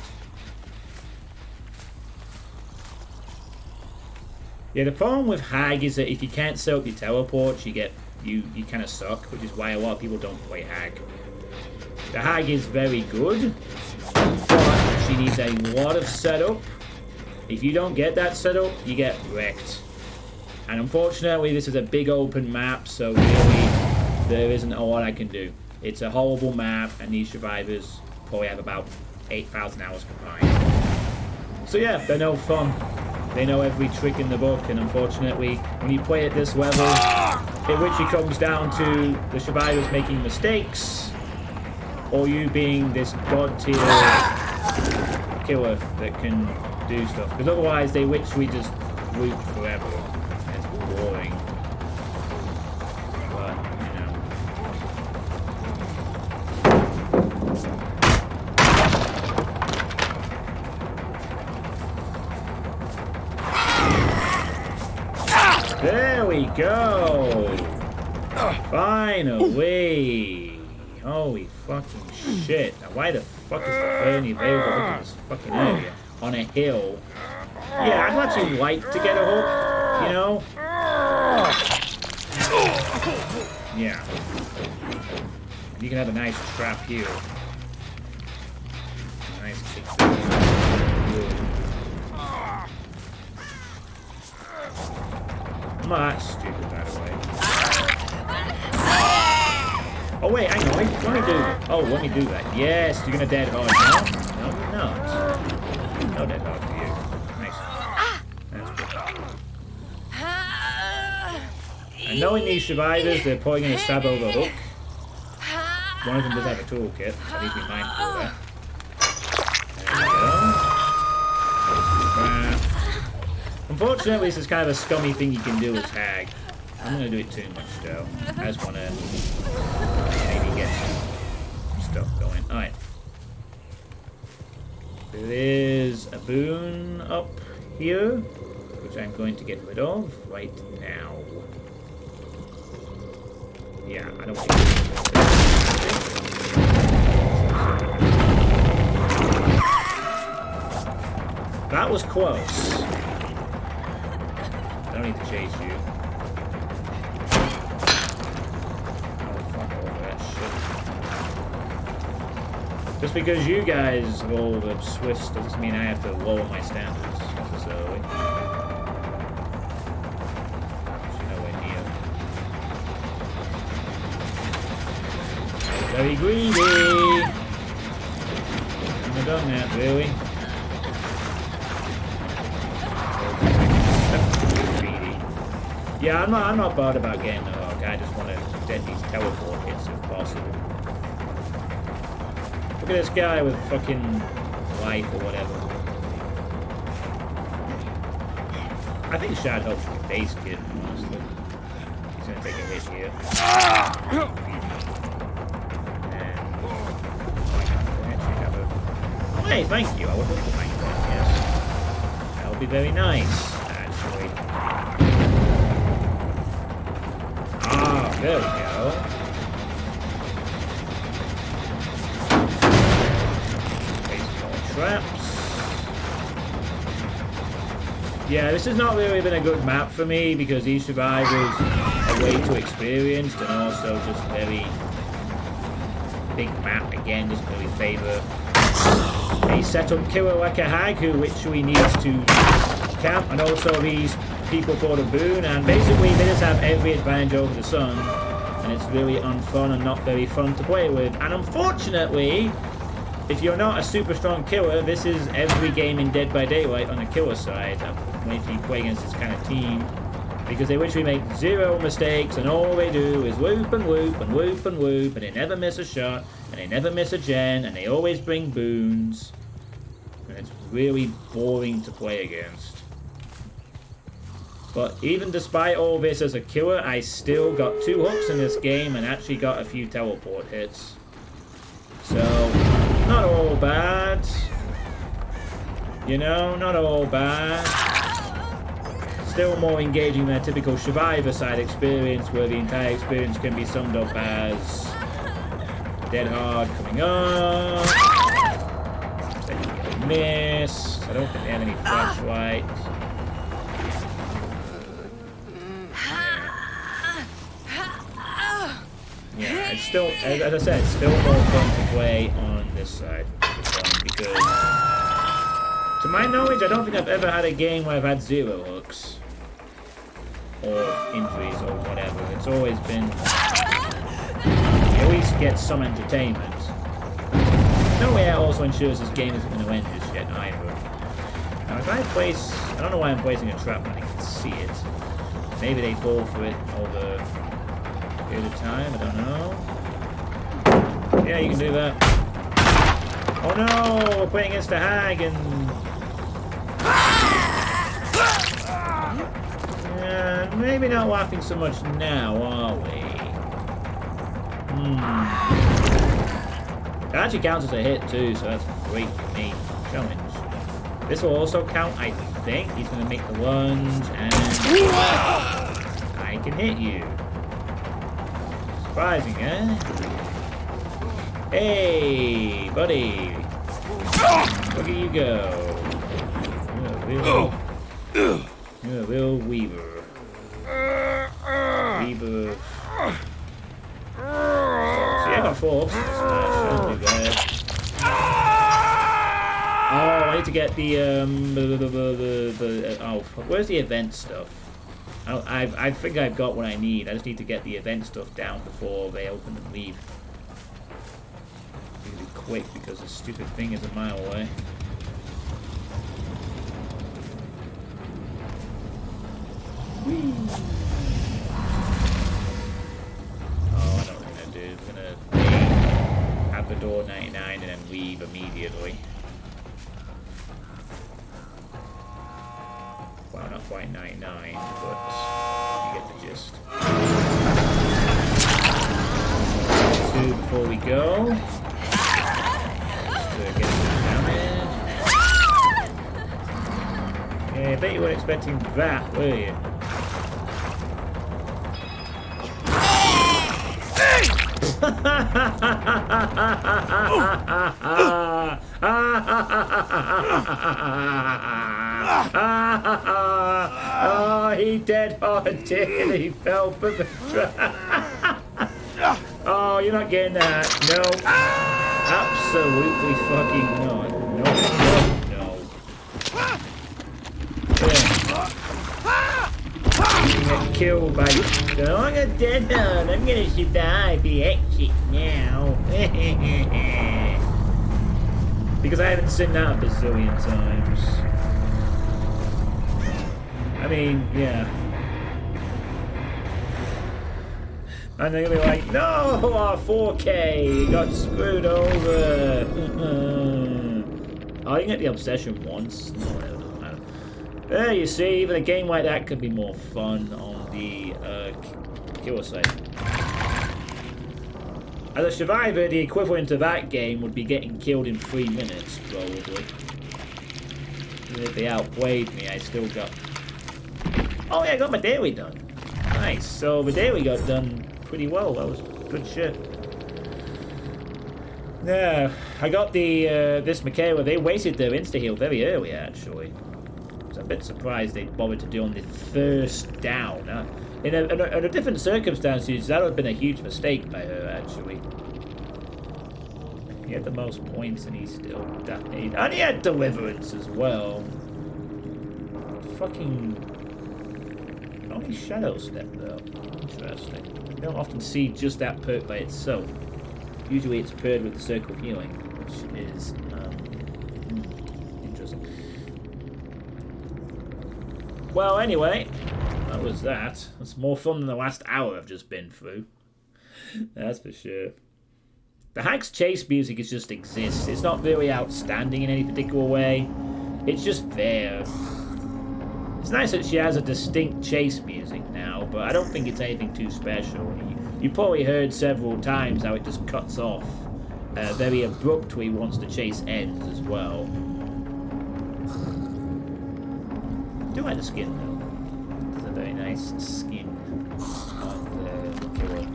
Yeah, the problem with Hag is that if you can't set up your teleports, you kind of suck, which is why a lot of people don't play Hag. The Hag is very good, but she needs a lot of setup. If you don't get that setup, you get wrecked. And unfortunately, this is a big open map, so really, there isn't a lot I can do. It's a horrible map, and these survivors probably have about 8,000 hours combined. So yeah, they're no fun. They know every trick in the book, and unfortunately, when you play at this level, it literally comes down to the survivors making mistakes, or you being this god-tier killer that can do stuff. Because otherwise, they literally just loop forever. It's boring. But, you know. There we go! Finally! Holy fucking shit. Now why the fuck is the Fernie available in this fucking area? On a hill? Yeah, I'd actually like to get a hook, you know? Yeah. And you can have a nice trap here. Nice kick. I'm not that stupid, by the way. Oh wait, hang on, let me do that. Oh, let me do that. Yes, you're gonna dead hard now. No, you're not. No dead hard for you. Nice. That's good. And knowing these survivors, they're probably gonna stab over hook. One of them does have a toolkit, so I need to be mindful of that. There we go. Unfortunately, this is kind of a scummy thing you can do as Hag. I'm going to do it too much, though. I just want to maybe get some stuff going. Alright. There is a boon up here, which I'm going to get rid of right now. Yeah, I don't want to. That was close. I don't need to chase you. Oh, fuck all that shit. Just because you guys roll the swifts doesn't mean I have to lower my standards necessarily. Which is nowhere near. Very greedy! I haven't done that, really. Yeah, I'm not bothered about getting the hook. I just want to dead these teleport hits if possible. Look at this guy with fucking life or whatever. I think Shad helps with the base kit, honestly. He's gonna take a hit here. Oh, hey, thank you. I would like to thank that, yes. That would be very nice, actually. There we go. Baseball traps. Yeah, this has not really been a good map for me because these survivors are way too experienced and also just very big map again doesn't really favour a setup killer like a Hag who literally needs to camp, and also these people for the boon, and basically they just have every advantage over the sun, and it's really unfun and not very fun to play with. And unfortunately, if you're not a super strong killer, this is every game in Dead by Daylight on the killer side if you play against this kind of team. Because they literally make zero mistakes, and all they do is whoop and whoop and whoop and whoop, and they never miss a shot, and they never miss a gen, and they always bring boons. And it's really boring to play against. But even despite all this as a killer, I still got 2 hooks in this game and actually got a few teleport hits. So, not all bad. You know, not all bad. Still more engaging than a typical survivor side experience where the entire experience can be summed up as dead hard coming up. Then you get missed. I don't think they have any flashlights. Yeah, it's still, as I said, it's still more fun to play on this side of the phone because, to my knowledge, I don't think I've ever had a game where I've had 0 hooks or injuries or whatever. It's always been, you at least get some entertainment. No way that also ensures this game isn't going to end just yet either. Now if I place, I don't know why I'm placing a trap when I can see it. Maybe they fall for it over a period of time, I don't know. Yeah, you can do that. Oh no, we're playing against a hag and... Yeah, maybe not laughing so much now, are we? It actually counts as a hit too, so that's great for me. Challenge. This will also count, I think. He's going to make the lunge, and I can hit you. Surprising, eh? Hey, buddy. Look at you go. You're a real weaver. Weaver. See, I got 4 ups in this match. That's too bad. Oh, I need to get the oh, where's the event stuff? I think I've got what I need. I just need to get the event stuff down before they open and leave. Need to be quick because the stupid thing is a mile away. Whee! Oh, I know what I'm gonna do. I'm gonna at the door 99 and then leave immediately. Well, not quite 99, but you get the gist. 2 before we go. Just to get some damage. Yeah, I bet you weren't expecting that, were you? Oh, he dead hard did. He fell for the trap. Oh, you're not getting that. No. Absolutely fucking not. No. I'm gonna killed by... Oh, I'm gonna dead hard. I'm gonna survive the exit now. Because I haven't seen that a bazillion times. I mean, yeah. And they're gonna be like, no, our 4K got screwed over. Oh, you can get the obsession once. No, whatever, doesn't matter. There, you see, even a game like that could be more fun on the killer side. As a survivor, the equivalent of that game would be getting killed in 3 minutes, probably. Even if they outplayed me, I still got... Oh yeah, I got my daily done. Nice. So the daily got done pretty well. That was good shit. Yeah, I got the this Michaela. They wasted their insta heal very early, actually. So I'm a bit surprised they bothered to do on the first down. In a different circumstances, that would have been a huge mistake by her, actually. He had the most points, and he still died. And he had deliverance as well. Fucking. only Shadow Step, though. Interesting. You don't often see just that perk by itself. Usually it's paired with the Circle of Healing, which is interesting. Well, anyway, that was that. It's more fun than the last hour I've just been through. That's for sure. The Hack's chase music is just exists. It's not very outstanding in any particular way. It's just there. It's nice that she has a distinct chase music now, but I don't think it's anything too special. You probably heard several times how it just cuts off very abruptly once the chase ends as well. I do like the skin though. It's a very nice skin on the killer.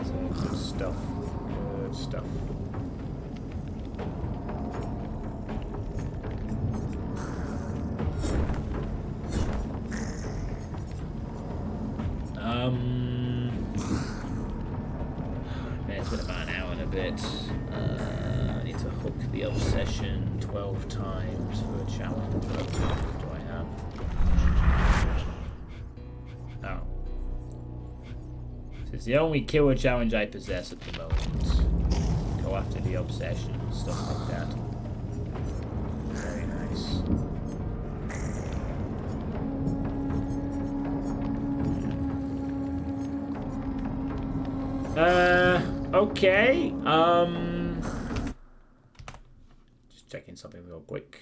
So good stuff. Good stuff. Man, it's been about an hour and a bit. I need to hook the obsession 12 times for a challenge. What do I have? Oh. This is the only killer challenge I possess at the moment. Go after the obsession and stuff like that. Very nice. Okay. Just checking something real quick.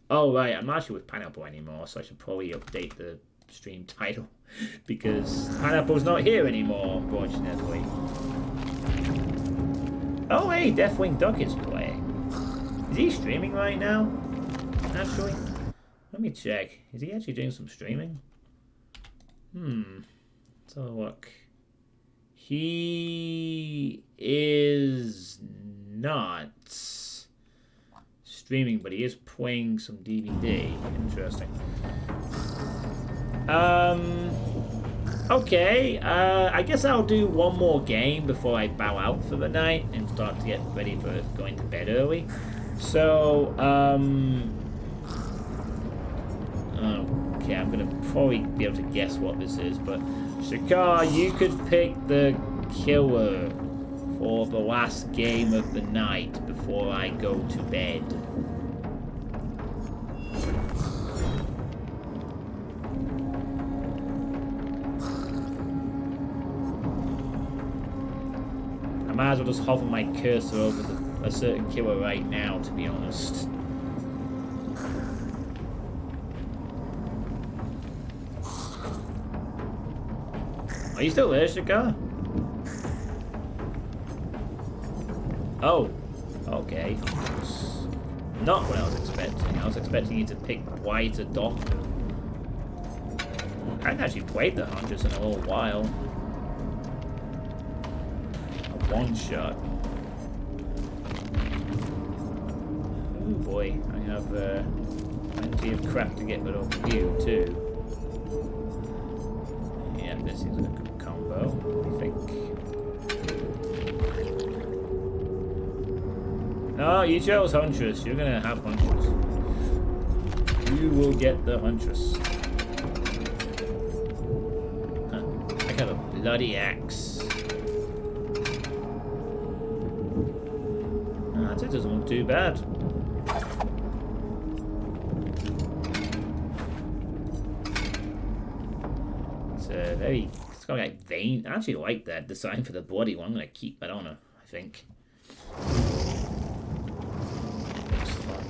Oh, right. I'm not actually with Pineapple anymore, so I should probably update the stream title because Pineapple's not here anymore, unfortunately. Oh, hey, Deathwing Duck is playing. Is he streaming right now? Actually, let me check. Is he actually doing some streaming? Let's have a look. He is not streaming, but he is playing some DVD. Interesting. Okay. I guess I'll do one more game before I bow out for the night and start to get ready for going to bed early. So, okay, I'm gonna probably be able to guess what this is, but Shakar, you could pick the killer for the last game of the night before I go to bed. I might as well just hover my cursor over a certain killer right now, to be honest. Are you still there, Shakar? Oh, okay. Not what I was expecting. I was expecting you to pick White or Doctor. I haven't actually played the Huntress in a little while. A one-shot. Oh boy, I have plenty of crap to get rid of you too. Yeah, this is a good combo, I think. No, you chose Huntress. You're gonna have Huntress. You will get the Huntress. Huh. I have a bloody axe. It doesn't look too bad. It's got like vein. I actually like that design for the body one. I'm gonna keep that on her, I think. Looks fun.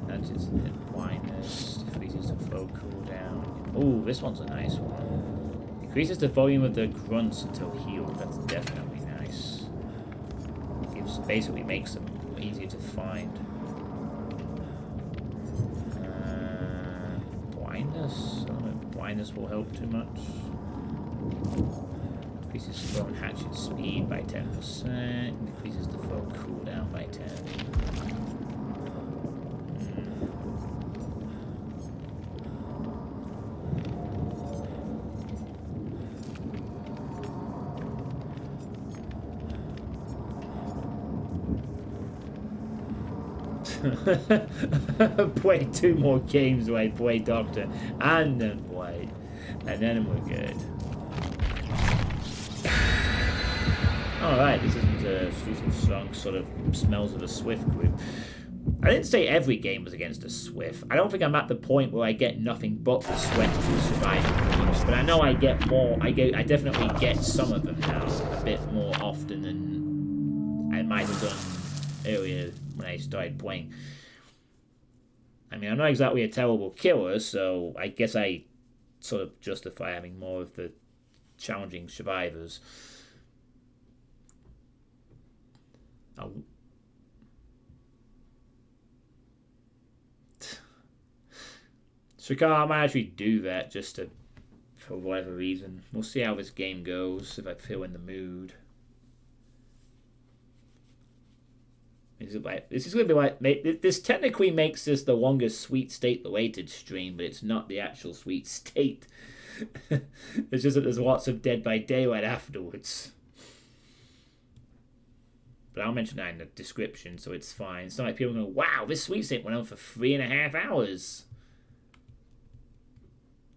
That just hit blindness, decreases the flow cooldown. Oh, this one's a nice one. Increases the volume of the grunts until healed. That's definitely nice. Basically makes them easier to find. Blindness. I don't know if blindness will help too much. Increases throw and hatchet speed by 10%. Increases the throw cooldown by 10. Play 2 more games where I play Doctor and then White. And then we're good. Alright, this isn't a strong sort of smells of a Swift group. I didn't say every game was against a Swift. I don't think I'm at the point where I get nothing but the Swift to survive groups, but I know I get more. I definitely get some of them now a bit more often than I might have done earlier when I started playing. I mean, I'm not exactly a terrible killer, so I guess I sort of justify having more of the challenging survivors. So I might actually do that just to, for whatever reason. We'll see how this game goes, if I feel in the mood. This is going to be like... This technically makes this the longest Sweet State related stream, but it's not the actual Sweet State. It's just that there's lots of Dead by Daylight afterwards. But I'll mention that in the description, so it's fine. It's not like people go, wow, this Sweet State went on for 3.5 hours.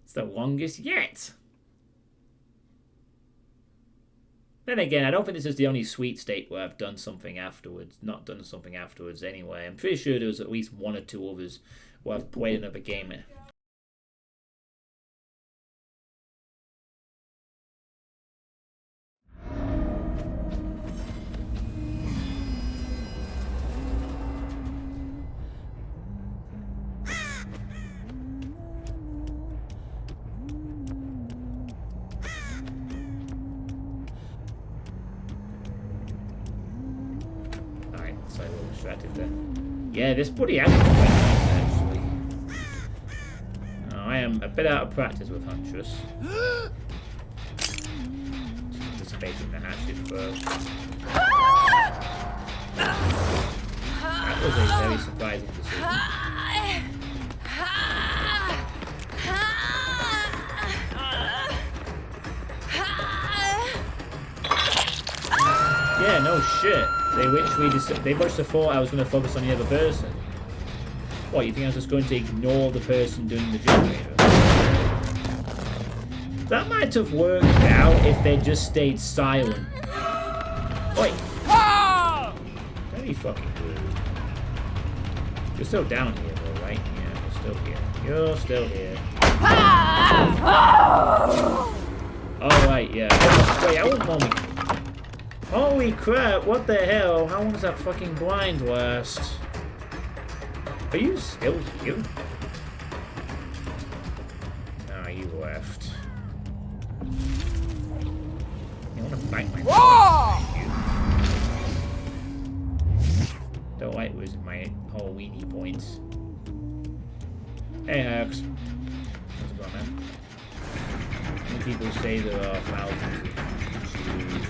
It's the longest yet. Then again, I don't think this is the only Sweet State where I've done something afterwards. Not done something afterwards anyway. I'm pretty sure there was at least 1 or 2 others where I've played another game. Yeah, this bloody has actually. Oh, I am a bit out of practice with Huntress. Anticipating the hatchet first. That was a very surprising decision. Yeah, no shit. They must have thought I was going to focus on the other person. What, you think I was just going to ignore the person doing the generator? That might have worked out if they just stayed silent. Wait. Very fucking rude. You're still down here though, right? Yeah, you're still here. You're still here. Oh, right, yeah. Wait, I won't moment. Holy crap, what the hell? How long does that fucking blind last? Are you still here? No, you left. You wanna bite my Don't like losing my whole weenie points. Hey, Hux. How's it going, man? Many people say there are thousands of shoes.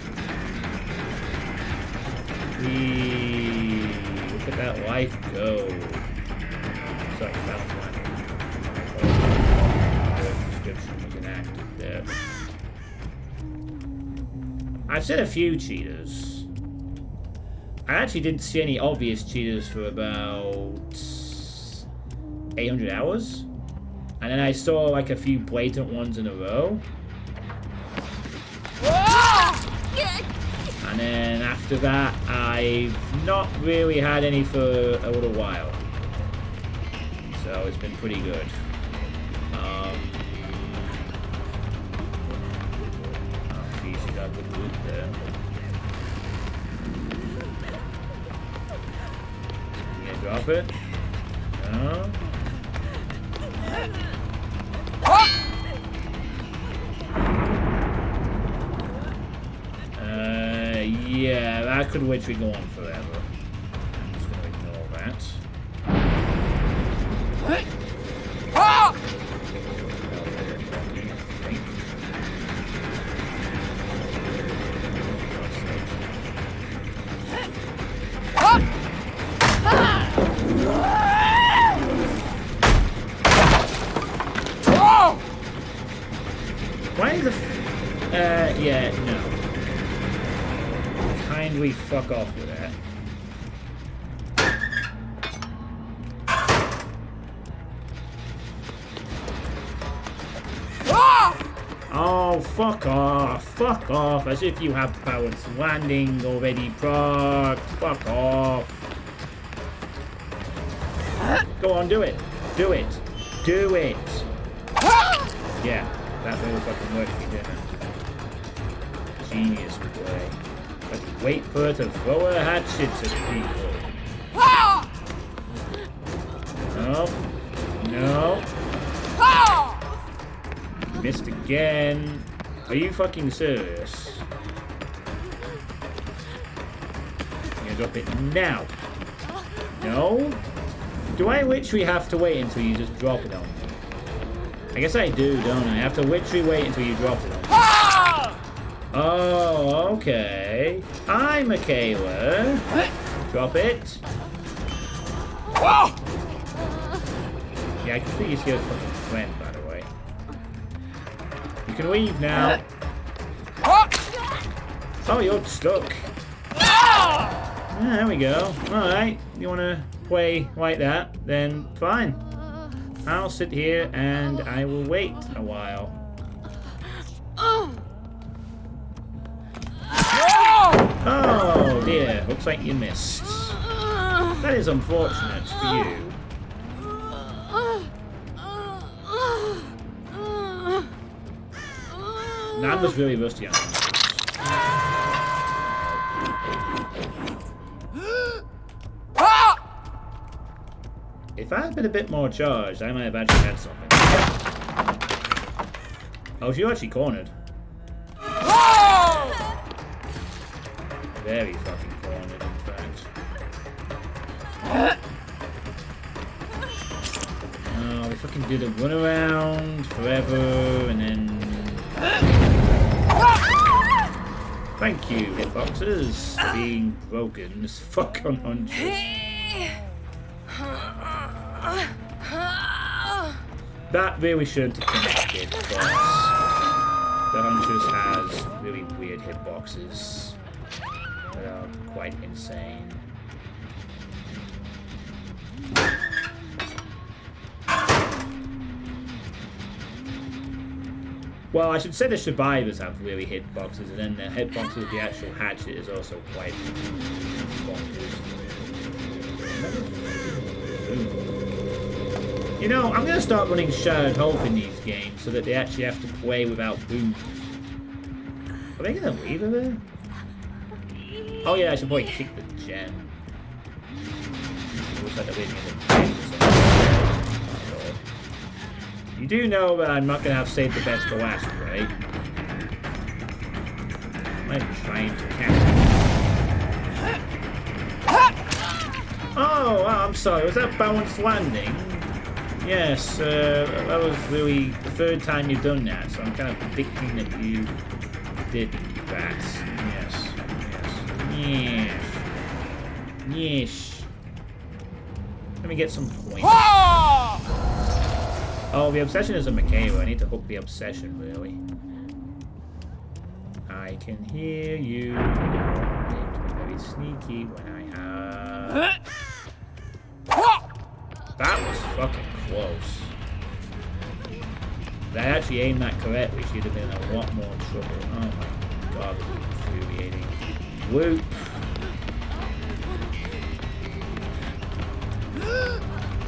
Look at that life go. Sorry, bounce line. The description was enacted there. I've seen a few cheaters. I actually didn't see any obvious cheaters for about 800 hours. And then I saw like a few blatant ones in a row. And then after that, I've not really had any for a little while. So it's been pretty good. Oh, geez, you got a good loot there. You gonna drop it? No? Yeah, that could literally go on forever. I'm just gonna ignore that. Why is the... yeah, no. Kindly fuck off with that. fuck off. Fuck off. As if you have balanced landing already procced. Fuck off. Go on, do it. Do it. Do it. Yeah, that really fucking worked, didn't it? Genius play. Let's wait for her to throw her hatchets at people. No. No. Missed again. Are you fucking serious? I'm gonna drop it now. No? Do I literally have to wait until you just drop it on me? I guess I do, don't I? I have to literally wait until you drop it on me. Oh, okay. Hi, Michaela. Drop it. Yeah, I can see you see a fucking friend, by the way. You can leave now. Oh, you're stuck. Yeah, there we go. Alright, you want to play like that? Then fine. I'll sit here and I will wait a while. Oh dear, looks like you missed. That is unfortunate for you. Nan was really rusty on this. If I had been a bit more charged, I might have actually had something. Oh, she actually cornered. Very fucking cornered, in fact. Oh, they fucking do the run around forever, and then... Thank you, hitboxes, for being broken as fuck on hundreds. That really shouldn't have connected, because the Huntress has really weird hitboxes that are quite insane. Well, I should say the survivors have really hitboxes, and then the hitboxes of the actual hatchet is also quite bonkers. You know, I'm going to start running Shattered Hope in these games so that they actually have to play without booms. Are they going to leave her there? Oh yeah, I should probably kick the gem. Looks like they're leaving it in the gem. You do know that I'm not going to have saved the best for last, right? I'm trying to catch it. Oh, I'm sorry. Was that balanced landing? Yes, that was really the third time you've done that, so I'm kind of predicting that you did that. Yes. Yes. Yes. Let me get some points. Oh, the obsession is a Michaela. I need to hook the obsession, really. I can hear you. I'm very sneaky when I have... That was fucking close. If I actually aimed that correctly, she'd have been in a lot more trouble. Oh my god, this is infuriating. Whoop.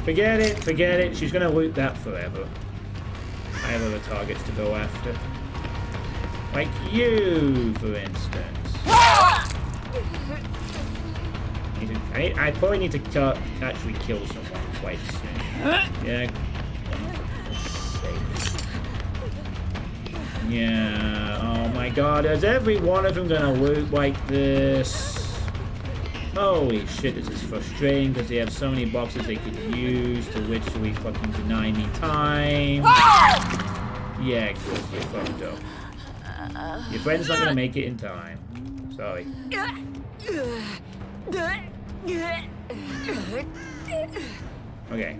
Forget it. She's gonna loot that forever. I have other targets to go after. Like you, for instance. I probably need to actually kill someone quite soon. Yeah. Yeah. Oh my god, is every one of them gonna loot like this? Holy shit, this is frustrating because they have so many boxes they could use to literally fucking deny me time. Yeah, good, you're fucked up. Your friend's not gonna make it in time. Sorry. Okay.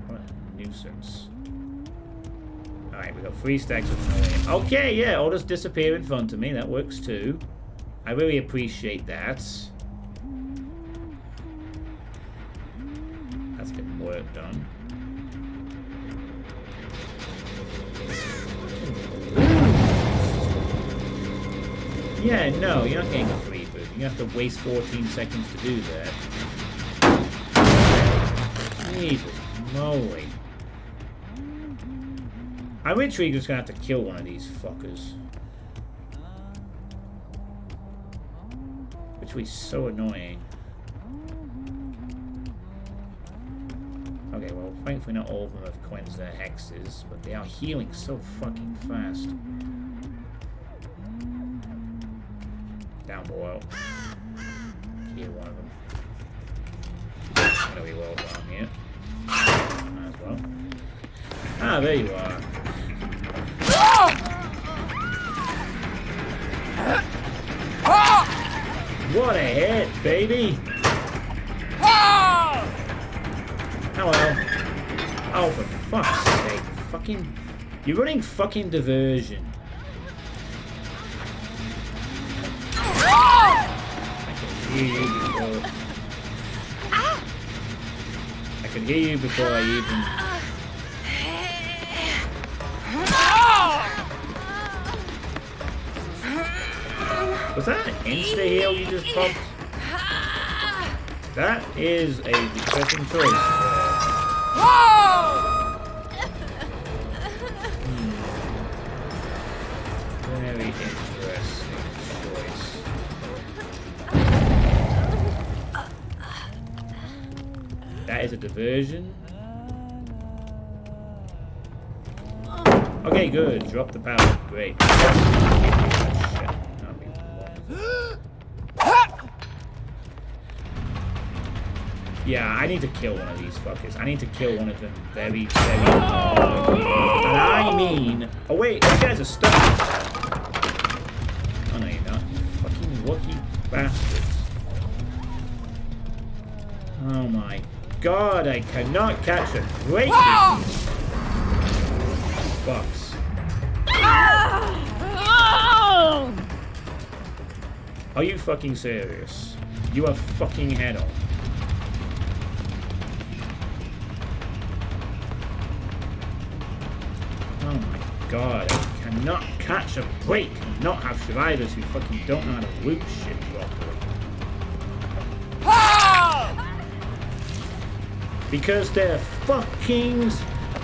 What a nuisance. Alright, we got 3 stacks of annoying. Okay, yeah, all just disappear in front of me. That works too. I really appreciate that. That's been work done. Yeah, no, you're not getting a free boon. You have to waste 14 seconds to do that. Jesus moly. I'm literally just gonna have to kill one of these fuckers. Which was so annoying. Okay, well, thankfully not all of them have cleansed their hexes, but they are healing so fucking fast. Down below. Heal one of them. I know he will down here. Might as well. Ah, there you are. What a hit, baby! Hello. Oh, for fuck's sake. Fucking... You're running fucking diversion. I can hear you before I even... Was that an insta-heal you just popped? That is a depressing choice. Very interesting choice. That is a diversion. Okay, good. Drop the power. Great. Yeah, I need to kill one of these fuckers. I need to kill one of them very, very hard. And I mean... Oh wait, these guys are stuck. Oh no, you're not. You fucking lucky bastards. Oh my god, I cannot catch a break with these fucks. Are you fucking serious? You are fucking head on. Oh my god, I cannot catch a break and not have survivors who fucking don't know how to loop shit properly. Because they're fucking...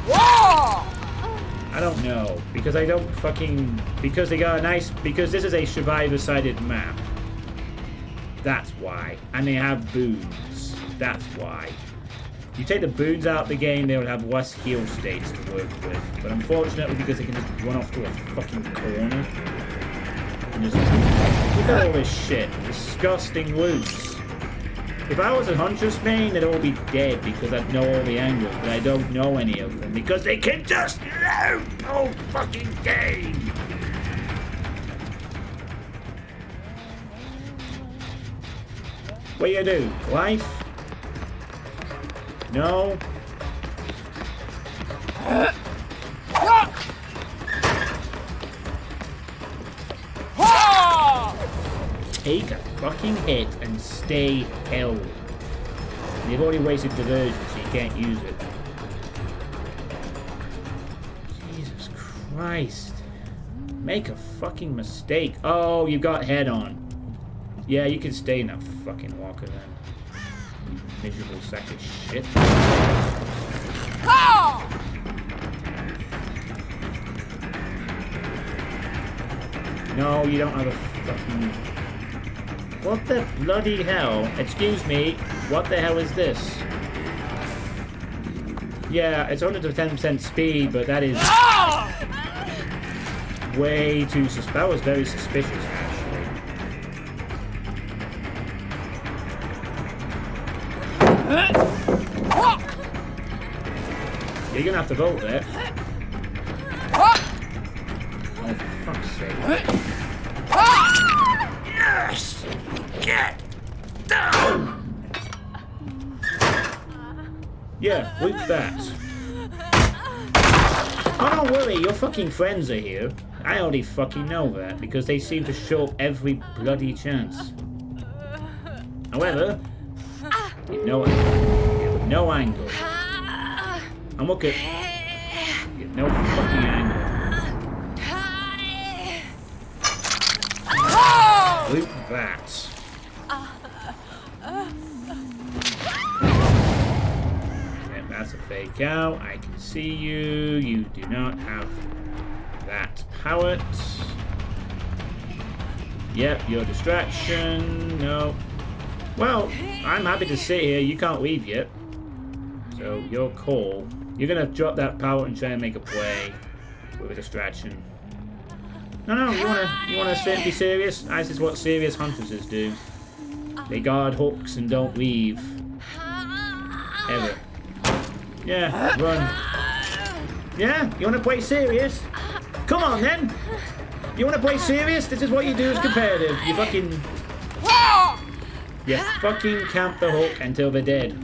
I don't know. Because I don't fucking... Because they got a nice... Because this is a survivor-sided map. That's why. And they have boons. That's why. You take the boons out of the game, they would have less heal states to work with. But unfortunately, because they can just run off to a fucking corner. And just... Look at all this shit. Disgusting loops. If I was a Huntress main, they'd all be dead because I'd know all the angles, but I don't know any of them because they can just loop the whole fucking game! What you do? Life? No? Take a fucking hit and stay held. You've already wasted diversion, so you can't use it. Jesus Christ. Make a fucking mistake. Oh, you got head on. Yeah, you can stay in that fucking walker then. You miserable sack of shit. No, you don't have a fucking... What the bloody hell? Excuse me, what the hell is this? Yeah, it's 110% speed, but that is... way too suspicious. That was very suspicious, actually. You're gonna have to vote there. Oh, for fuck's sake. Yes! Get down! Yeah, look that. Oh, don't worry, your fucking friends are here. I already fucking know that, because they seem to show up every bloody chance. However, you have no angle. And look at... You have no fucking angle. Loot that. Yep, that's a fake out. I can see you. You do not have that pallet. Yep, your distraction. No. Well, I'm happy to sit here. You can't leave yet. So, your call. You're gonna drop that pallet and try and make a play with a distraction. No, you wanna sit and be serious? This is what serious huntresses do. They guard hooks and don't leave. Ever. Yeah, run. Yeah, you wanna play serious? Come on then! You wanna play serious? This is what you do as competitive. You fucking... Yeah, fucking camp the hook until they're dead.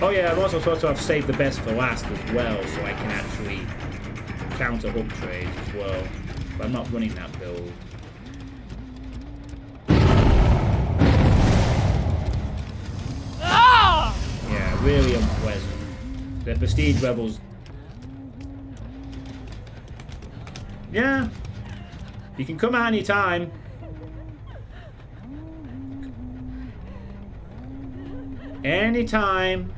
Oh yeah, I'm also supposed to have saved the best for last as well, so I can actually counter hook trades as well. But I'm not running that build. Yeah, really unpleasant. The prestige levels. Yeah. You can come at any time. Anytime.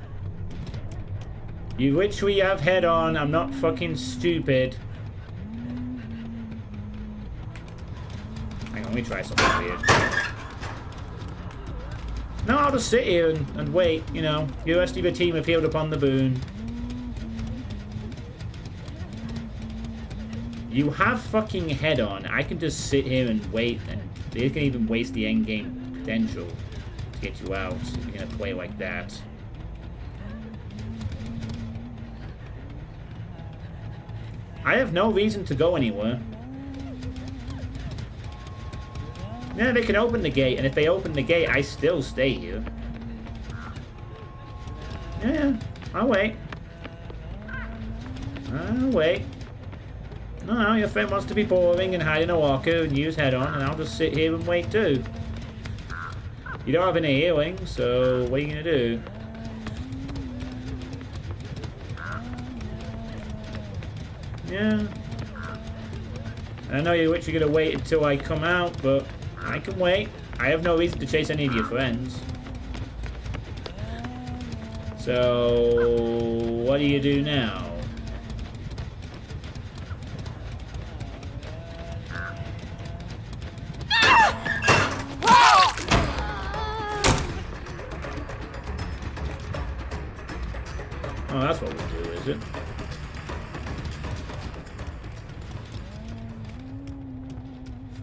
You literally have head on. I'm not fucking stupid. Hang on, let me try something weird. No, I'll just sit here and wait, you know. The rest of your team have healed upon the boon. You have fucking head on. I can just sit here and wait, and they can even waste the endgame potential to get you out if you're gonna play like that. I have no reason to go anywhere. Yeah, they can open the gate, and if they open the gate, I still stay here. Yeah, I'll wait. I'll wait. No, your friend wants to be boring and hide in a walker and use head on, and I'll just sit here and wait too. You don't have any healing, so what are you gonna do? Yeah. I know you're literally gonna wait until I come out, but I can wait. I have no reason to chase any of your friends. So, what do you do now? Oh, that's what we do, is it?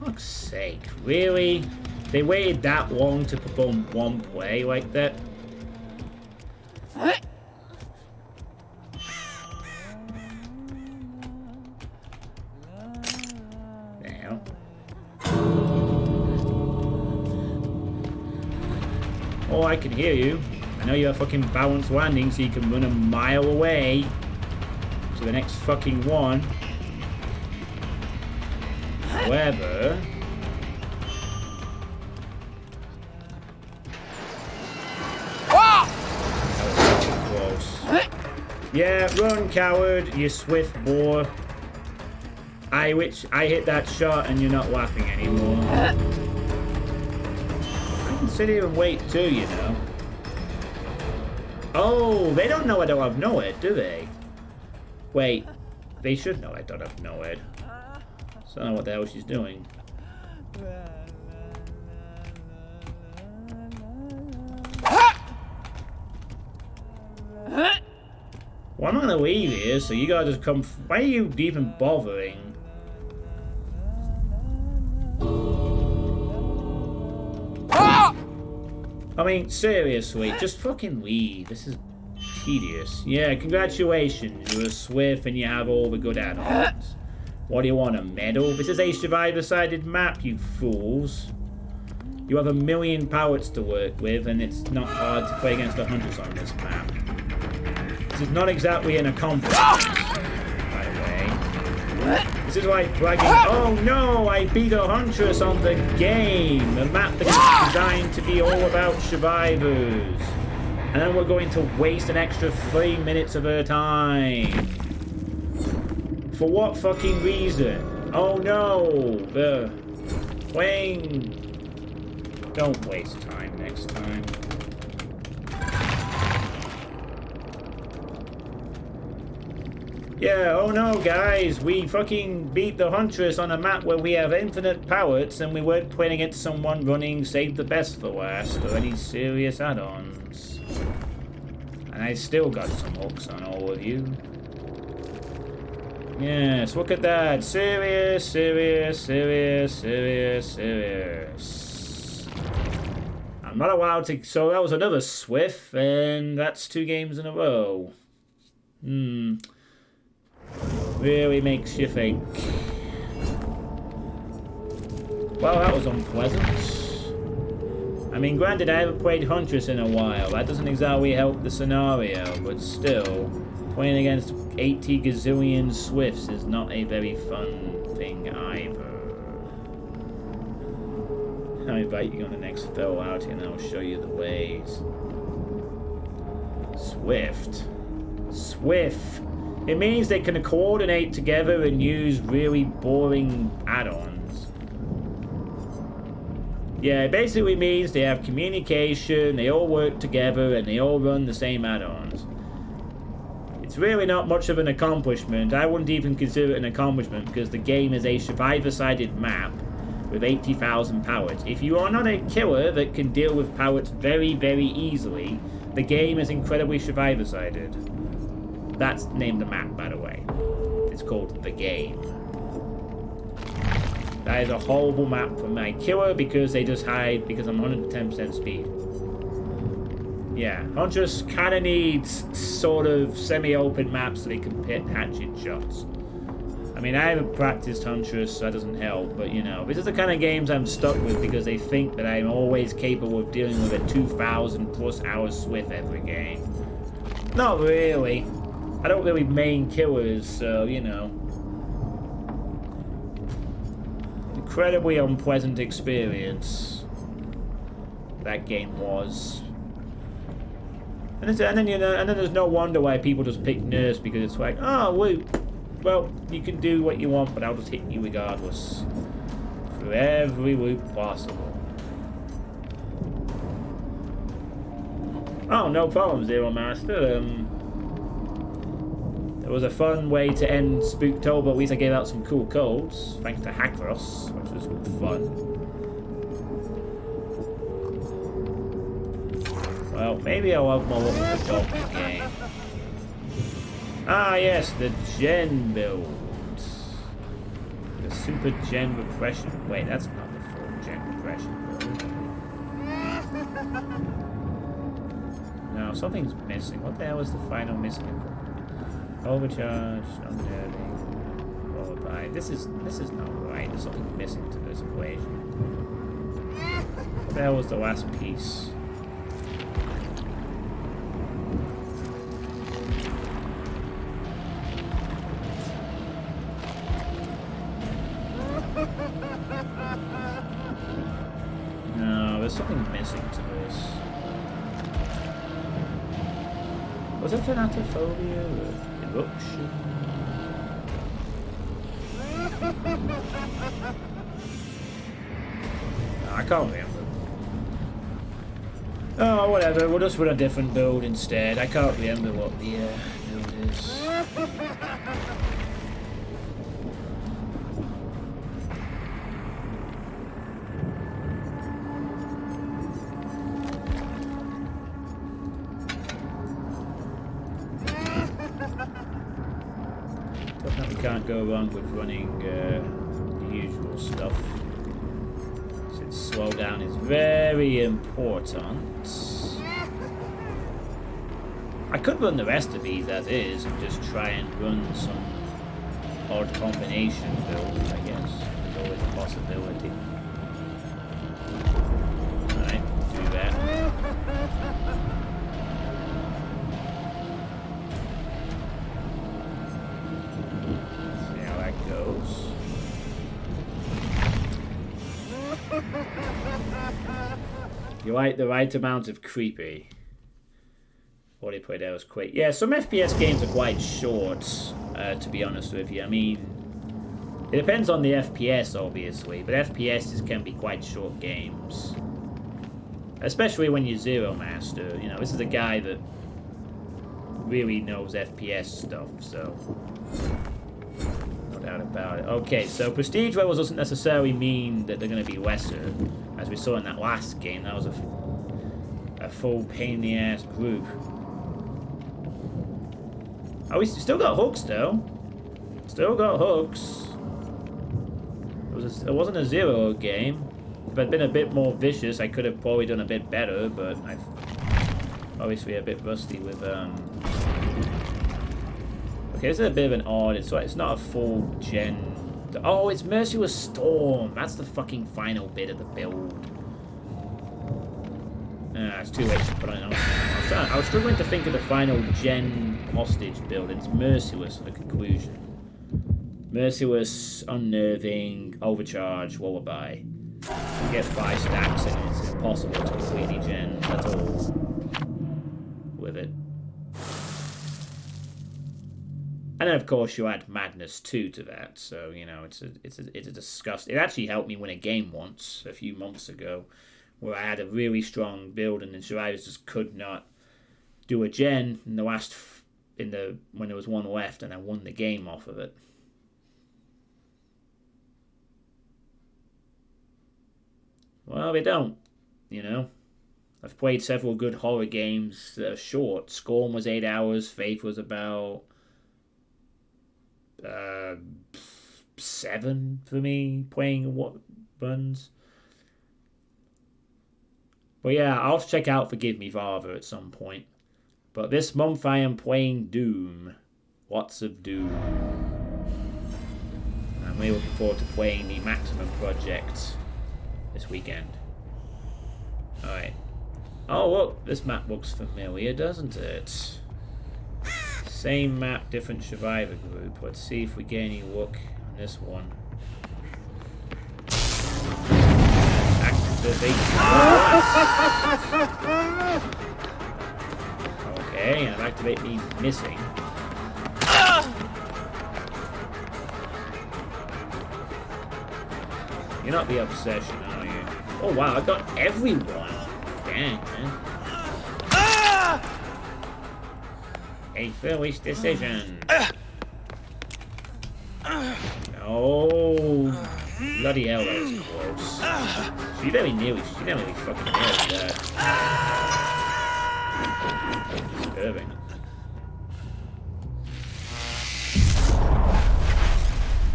Fuck's sake, really? They waited that long to perform one play like that? Now. Oh, I can hear you. I know you have fucking balanced landing, so you can run a mile away to the next fucking one. However... That was close. Yeah, run, coward, you swift boar. I hit that shot and you're not laughing anymore. I can sit here and wait too, you know. Oh, they don't know I don't have no head, do they? Wait, they should know I don't have no head. So I don't know what the hell she's doing. Well, I'm not gonna leave here, so you gotta just come. Why are you even bothering? I mean, seriously, just fucking leave. This is tedious. Yeah, congratulations. You're a Swift and you have all the good add-ons. What do you want, a medal? This is a survivor-sided map, you fools. You have 1 million pallets to work with, and it's not hard to play against the hunters on this map. This is not exactly an accomplishment, by the way. This is like bragging, oh no, I beat a huntress on the game. A map that is designed to be all about survivors. And then we're going to waste an extra 3 minutes of her time. For what fucking reason? Oh no! The playing. Don't waste time next time. Yeah, oh no, guys, we fucking beat the Huntress on a map where we have infinite pallets and we weren't playing against someone running Save the Best for last or any serious add-ons. And I still got some hooks on all of you. Yes, look at that. Serious, serious, serious, serious, serious. I'm not allowed to... So that was another Swift, and that's 2 games in a row. Really makes you think. Well, that was unpleasant. I mean, granted, I haven't played Huntress in a while. That doesn't exactly help the scenario, but still, playing against 80 gazillion Swifts is not a very fun thing either. I invite you on the next fill out and I'll show you the ways. Swift. Swift. It means they can coordinate together and use really boring add-ons. Yeah, it basically means they have communication, they all work together, and they all run the same add-ons. It's really not much of an accomplishment. I wouldn't even consider it an accomplishment because the game is a survivor-sided map with 80,000 pallets. If you are not a killer that can deal with pallets very, very easily, the game is incredibly survivor-sided. That's the name of the map, by the way. It's called The Game. That is a horrible map for my killer because they just hide because I'm 110% speed. Yeah, Huntress kind of needs sort of semi-open maps so they can pit hatchet shots. I mean, I haven't practiced Huntress, so that doesn't help, but you know, this is the kind of games I'm stuck with because they think that I'm always capable of dealing with a 2,000 plus hour Swift every game. Not really. I don't really main killers, so, you know. Incredibly unpleasant experience that game was. And then, you know, and then there's no wonder why people just pick Nurse because it's like, oh, well, you can do what you want, but I'll just hit you regardless. For every loop possible. Oh, no problem, Zero Master. It was a fun way to end Spooktober. At least I gave out some cool codes, thanks to Hackross, which was fun. Well, maybe I'll have more look at the dog game. Ah, yes, the Gen build. The Super Gen Repression. Wait, that's not the full Gen Repression build. No, something's missing. What the hell is the final missing? Overcharged, unnerving, followed by. This is not right. There's something missing to this equation. What the hell was the last piece? No, there's something missing to this. Was it thanatophobia or eruption? No, I can't remember. Oh, whatever. We'll just run a different build instead. I can't remember what the build is. Definitely can't go wrong with running the usual stuff. Since slowdown is very important. I could run the rest of these as is and just try and run some odd combination builds, I guess. There's always a possibility. Alright, do that. See how that goes. You like the right amount of creepy. What he played there was quick. Yeah, some FPS games are quite short, to be honest with you. I mean, it depends on the FPS, obviously, but FPSs can be quite short games. Especially when you're Zero Master. You know, this is a guy that really knows FPS stuff, so no doubt about it. Okay, so prestige levels doesn't necessarily mean that they're going to be lesser. As we saw in that last game, that was a full pain in the ass group. Oh, we still got hooks, though. Still got hooks. It wasn't a zero game. If I'd been a bit more vicious, I could have probably done a bit better, but I'm obviously a bit rusty with, Okay, this is a bit of an odd... It's not a full gen... Oh, it's Merciless Storm! That's the fucking final bit of the build. It's too late to put on. I was struggling to think of the final gen hostage build. It's Merciless for the conclusion. Merciless, Unnerving, Overcharge, Lullaby. You get 5 stacks and it's impossible to completely gen at all with it. And then of course you add Madness 2 to that, so you know it's a disgust. It actually helped me win a game once a few months ago, where I had a really strong build and the survivors just could not do a gen in the last when there was one left, and I won the game off of it. Well, they don't, you know. I've played several good horror games that are short. Scorn was 8 hours. Faith was about 7 for me playing what runs. But yeah, I'll have to check out Forgive Me Father at some point. But this month I am playing Doom. Lots of Doom. I'm really looking forward to playing the Maximum Project this weekend. Alright. Oh, look, this map looks familiar, doesn't it? Same map, different survivor group. Let's see if we get any luck on this one. Activate. Okay, and activate means missing. You're not the obsession, are you? Oh wow, I got everyone. Dang, man. A foolish decision. Oh, bloody hell, that was close. She nearly fucking nailed that. Disturbing.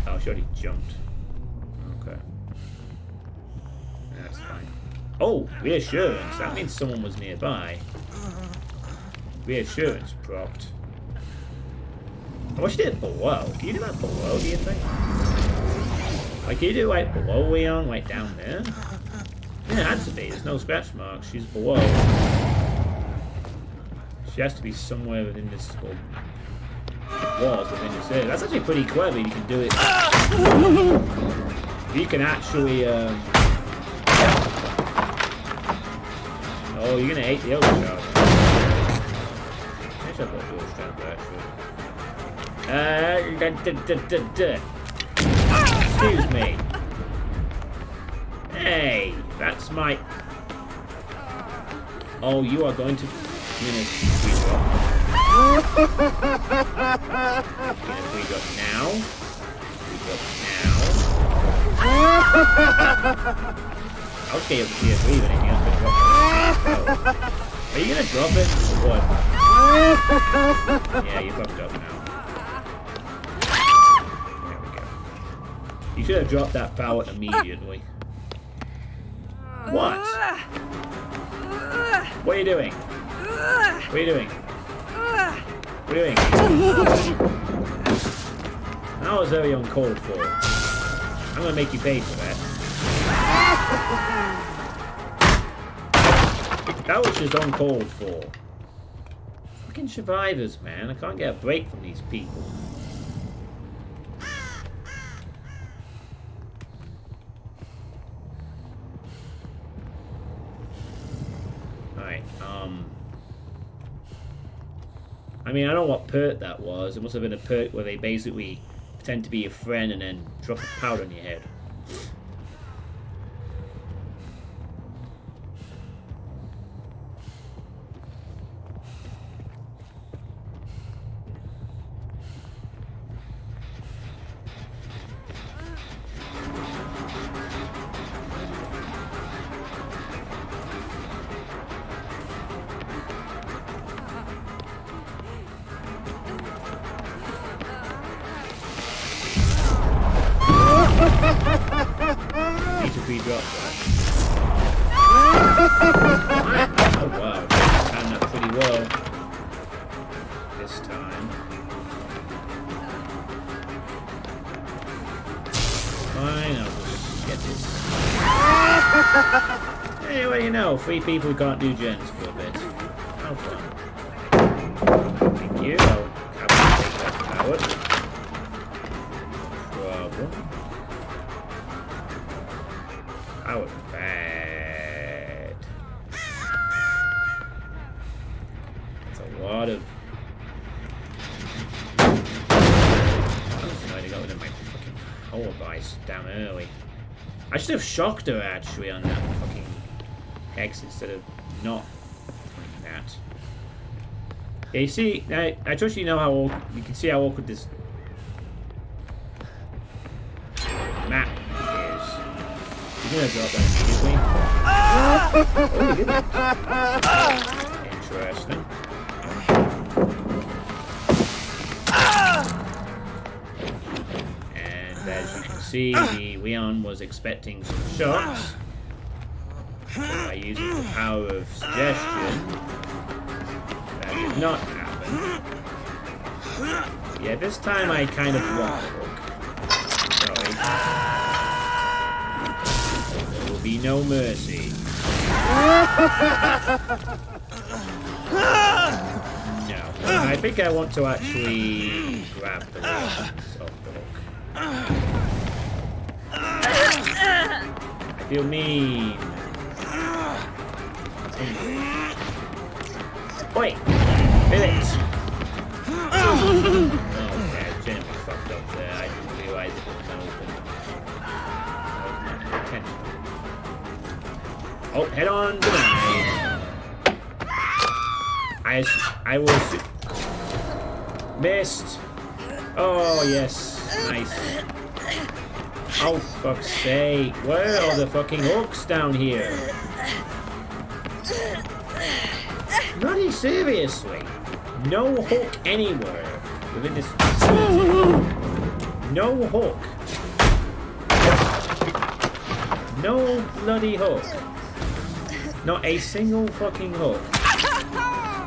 Oh, she already jumped. Okay. That's fine. Oh, reassurance. That means someone was nearby. Reassurance propped. I wish you did it below. Can you do that below, do you think? Like, can you do like below Leon, like down there? Yeah, it had to be. There's no scratch marks. She's below. She has to be somewhere within this walls within this area. That's actually pretty clever. You can do it. You can actually. Oh, you're gonna hate the overcharge. I should put dual strength actually. Excuse me. Hey, that's my. Oh, you are going to. You're gonna free drop. You're gonna free drop now. Free drop now. I'll stay over here breathing and you're gonna drop it. Oh. Are you gonna drop it or what? Yeah, you fucked up now. There we go. You should have dropped that pallet immediately. What? What are you doing? What are you doing? What are you doing? That was very uncalled for. I'm gonna make you pay for that. That was just uncalled for. Fucking survivors, man. I can't get a break from these people. Alright, I mean, I don't know what perk that was. It must have been a perk where they basically pretend to be your friend and then drop a powder on your head. Suitepee dropped that. Oh wow, timed that pretty well this time. Fine, I'll just get this. Hey, what do you know? 3 people who can't do gens for a bit. How fun. Thank you. I'll have to take that power. Problem. That was bad. That's a lot of. I was trying to go into my fucking hole by damn early. I should have shocked her actually on that fucking hex instead of not doing that. Yeah, you see, I trust you know how you can see how awkward this map is. You're gonna drop that immediately. Oh, you didn't. Interesting. And as you can see, the Leon was expecting some shots. By using the power of suggestion, that did not happen. Yeah, this time I kind of want the hook. Sorry. There will be no mercy. No, I think I want to actually grab the weapons off the hook. I feel mean. Wait! Minutes! Okay, I genuinely fucked up there. I didn't realize it was open. That was not intentional. Oh, head on denied. I was missed. Oh yes, nice. Oh fuck's sake! Where are the fucking hooks down here? Bloody seriously, no hook anywhere within this facility. No hook. No bloody hook. Not a single fucking hook.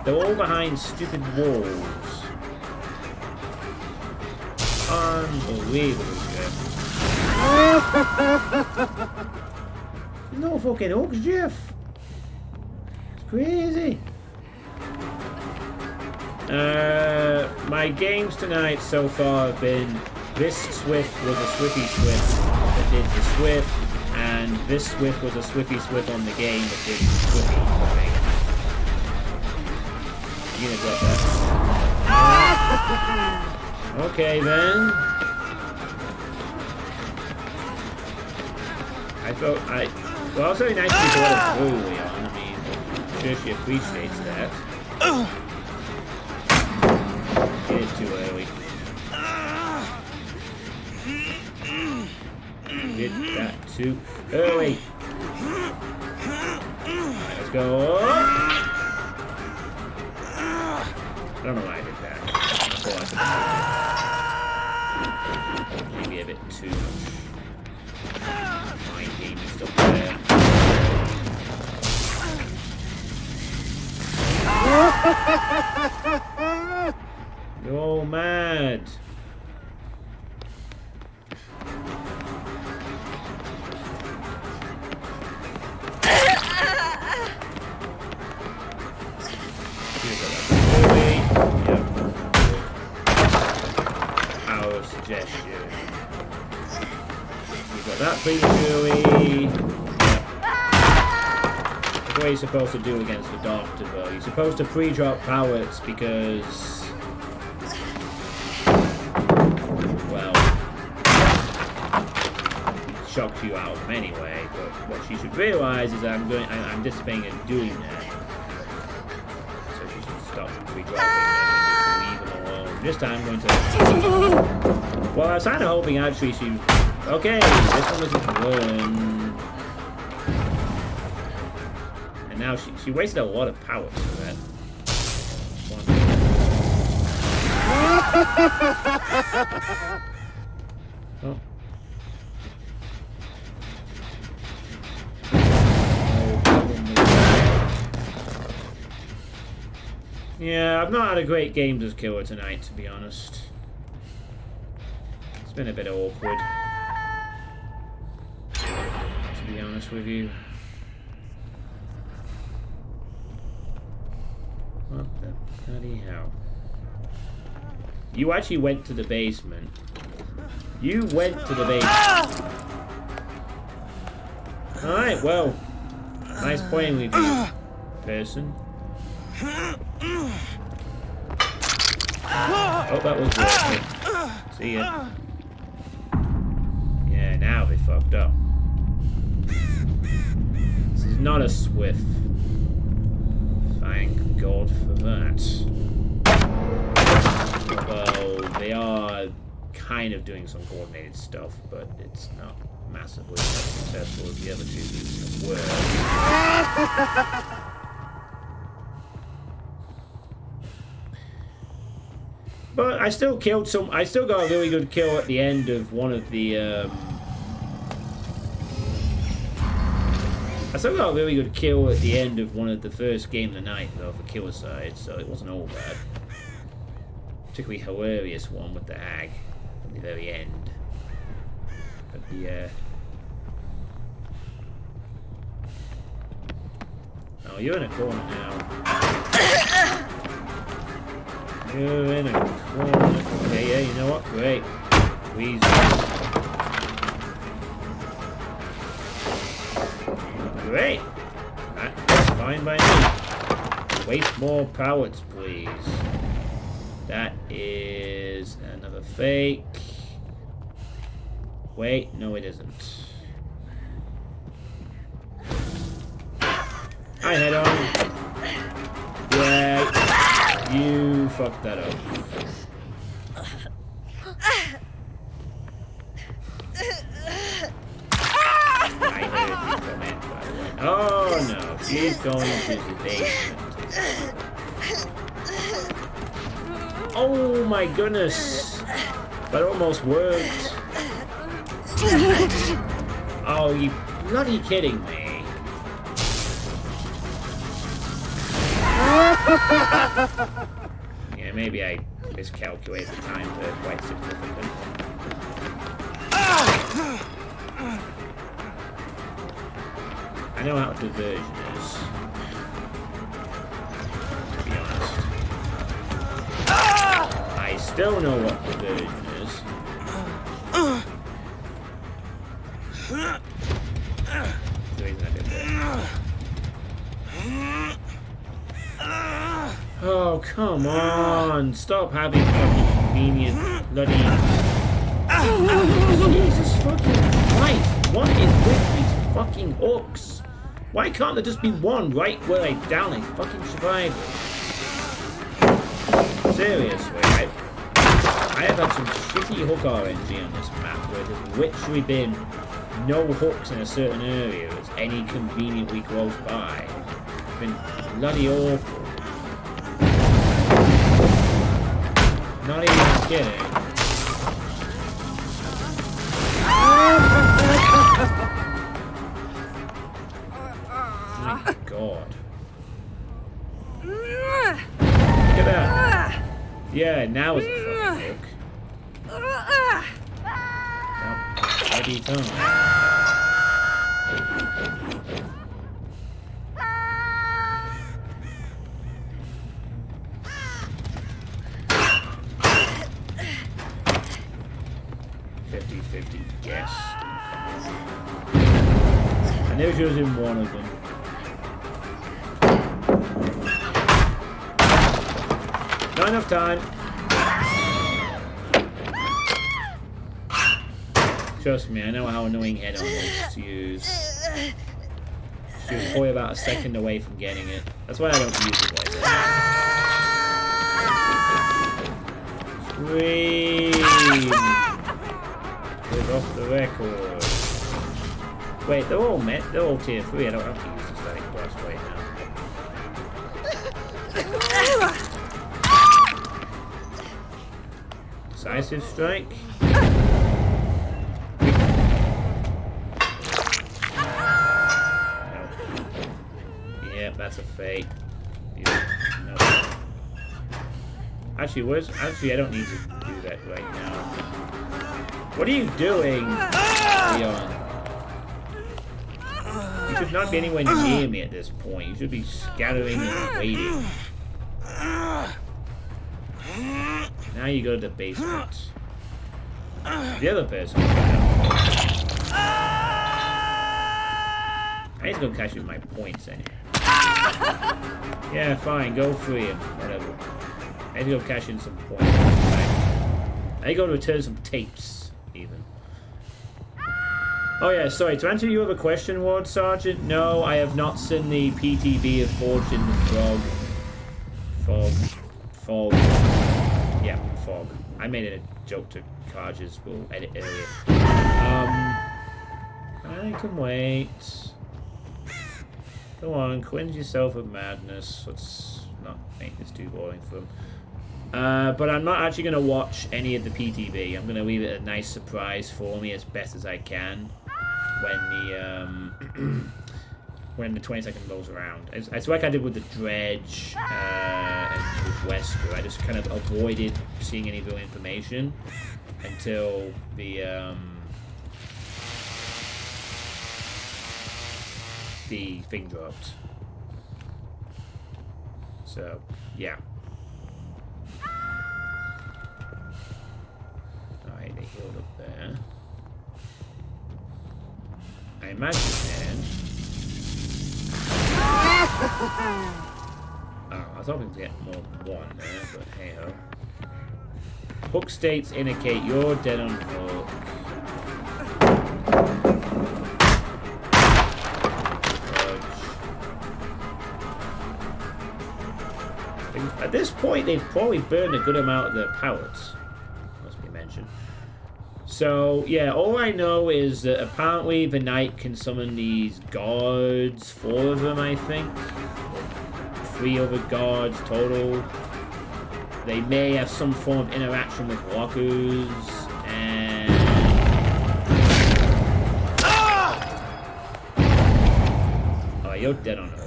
They're all behind stupid walls. Unbelievable shit. There's no fucking hooks, Jeff. It's crazy. My games tonight so far have been this Swift was a Swiffy Swift that did the Swift, and this Swift was a Swiffy Swift on the game that did the Swiffy thing. You gonna drop that? Okay then. Well, it's very nice to be brought through, Leon. I mean, I'm sure she appreciates that. Did it too early. Did that too early. Right, let's go up. I don't know why I did that. I thought maybe a bit too much mind game stuff there. You're all mad. Power of suggestion. We got that prematurely. Yep. what you're supposed to do against the Doctor, though. You're supposed to pre-drop pallets because... well... it shocks you out of them anyway, but what she should realise is that I'm anticipating her doing that. So she should stop pre-dropping them and just leave them alone. This time I'm going to... well, I was kind of hoping actually she... okay, this one doesn't learn... now she wasted a lot of power for that. Oh. Yeah, I've not had a great game as killer tonight, to be honest. It's been a bit awkward, to be honest with you. What the bloody hell? You actually went to the basement. You went to the basement. Alright, well. Nice playing with you, person. Oh, that was working. See ya. Yeah, now they fucked up. This is not a Swift. Thank God for that. Well, they are kind of doing some coordinated stuff, but it's not massively as successful as the other two using were. But I still killed some. I still got a really good kill at the end of one of the. I still got a really good kill at the end of one of the first game of the night, though, for killer side, so it wasn't all bad. Particularly hilarious one with the hag at the very end. But the, oh, you're in a corner now. You're in a corner. Okay, yeah, you know what? Great. Please. Great. That's fine by me. Waste more pallets, please. That is another fake. Wait, no it isn't. Hi, head on. Yeah, you fucked that up. Oh no, she's going to the basement. Oh my goodness! That almost worked. Oh, you bloody kidding me. Yeah, maybe I miscalculated the time there quite significantly. I know how diversion is, to be honest. I still know what diversion is. The reason I did that. Oh, come on! Stop having fucking convenient bloody... Jesus fucking Christ! What is with these fucking hooks? Why can't there just be one right where I down a fucking survivor? Seriously, I have had some shitty hook RNG on this map where there's literally been no hooks in a certain area that's any conveniently close by. It's been bloody awful. Not even kidding. My God. Look at that. Yeah, now it's a fucking hook. How do you tell me? Guess. I knew she was in one of them. Not enough time. Trust me, I know how annoying head-on is to use. She was probably about a second away from getting it. That's why I don't use it like that. Scream! We're off the record. Wait, they're all met. They're all tier 3. I don't have to use the static blast right now. Decisive strike. That's a fake. No. Actually, I don't need to do that right now. What are you doing, Leon? You should not be anywhere near me at this point. You should be scattering and waiting. Now you go to the basement. The other person. I need to go catch you with my points anyway. Yeah, fine. Go free him. Whatever. I need to go cash in some points. I need to go to return some tapes, even. Oh yeah, sorry. To answer your other question, Ward Sergeant, no, I have not seen the PTB of Forged in the Fog. Yeah, Fog. I made it a joke to Carges. We'll edit earlier. I can wait. Come on, cleanse yourself of madness. Let's not make this too boring for him. But I'm not actually going to watch any of the PTB. I'm going to leave it a nice surprise for me as best as I can when the when the 20-second rolls around. It's like I did with the Dredge and with Wesker. I just kind of avoided seeing any real information until the thing dropped. So, yeah. Alright, they healed up there. I imagine then. Oh, I was hoping to get more than one there, but hey ho. Hook states indicate you're dead on hook. At this point, they've probably burned a good amount of their pallets. Must be mentioned. So, yeah, all I know is that apparently the knight can summon these guards. 4 of them, I think. 3 other guards total. They may have some form of interaction with walkers. And... Oh, you're dead on hook.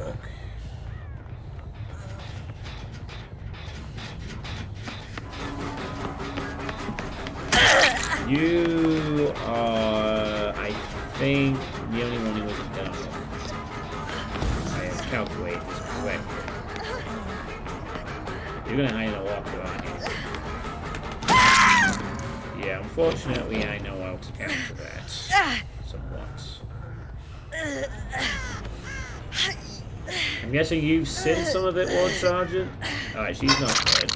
You are, I think, the only one who wasn't done. I have calculated this correctly. You're gonna hide in a walker, aren't you? Yeah, unfortunately, I know how to counter that. Somewhat. I'm guessing you've seen some of it, Ward Sergeant? Alright, she's not dead.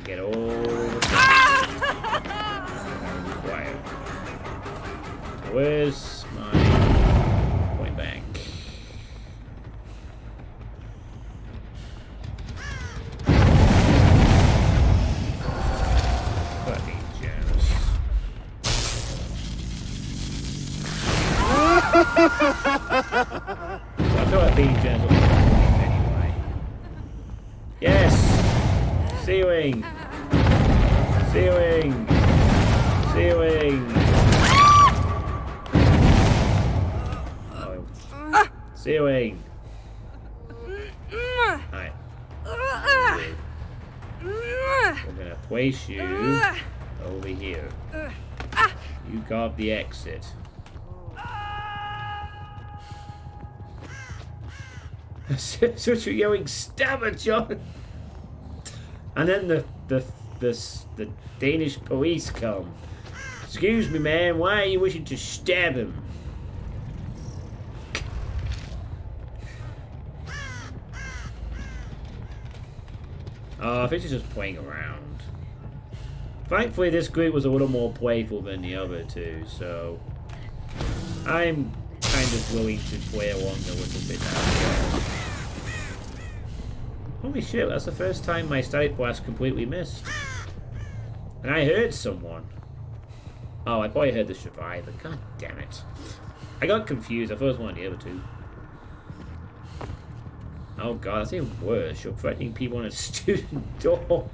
Get all the required. Where's my point bank? Fucking gems. I feel like being gems will be anyway. Yes! Sealing! Sealing! Sealing! Oh. Sealing! Alright. We're gonna place you over here. You guard the exit. So you're yelling, "Stab it, John!" And then the Danish police come. Excuse me, man, why are you wishing to stab him? Oh, I think she's just playing around. Thankfully, this group was a little more playful than the other two, so I'm kind of willing to play along a little bit now. Holy shit, that's the first time my static blast completely missed. And I heard someone. Oh, I probably heard the survivor. God damn it. I got confused. I thought it was one of the other two. Oh god, that's even worse. You're threatening people on a student door.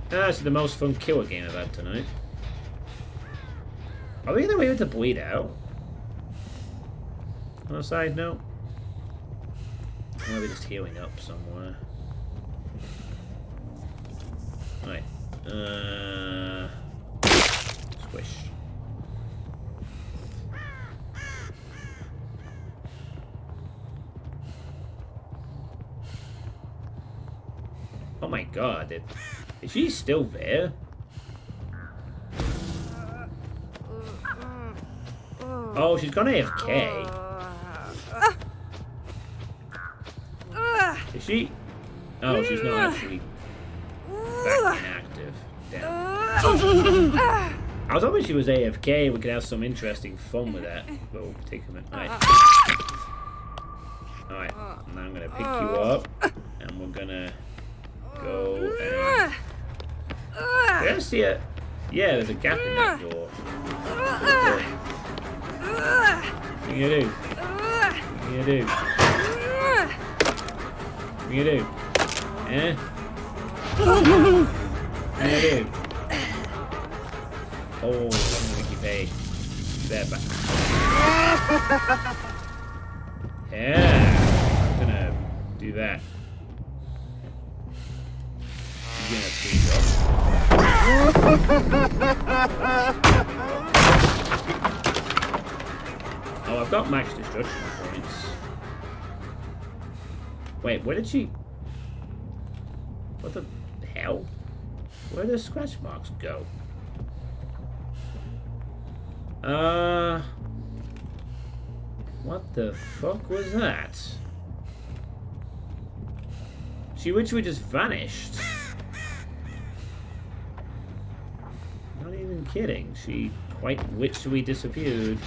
That's the most fun killer game I've had tonight. Are we gonna be able to bleed out? On a side note? Or are we just healing up somewhere? Right. Squish. Oh my god, is she still there? Oh, she's gone AFK. Is she? Oh, she's not actually back inactive. Damn. I was hoping she was AFK. We could have some interesting fun with that. But we'll take a minute. Alright. Now I'm gonna pick you up. And we're gonna go and... Did I see it? Yeah, there's a gap in that door. What are you gonna do? What are you gonna do? What are you gonna do? Eh? What are you gonna do? Oh, I'm gonna make you pay. There, back. Yeah, I'm gonna do that. You're gonna speed up. Oh, I've got max destruction points. Wait, where did she... What the hell? Where did the scratch marks go? What the fuck was that? She literally just vanished. Not even kidding. She quite literally disappeared.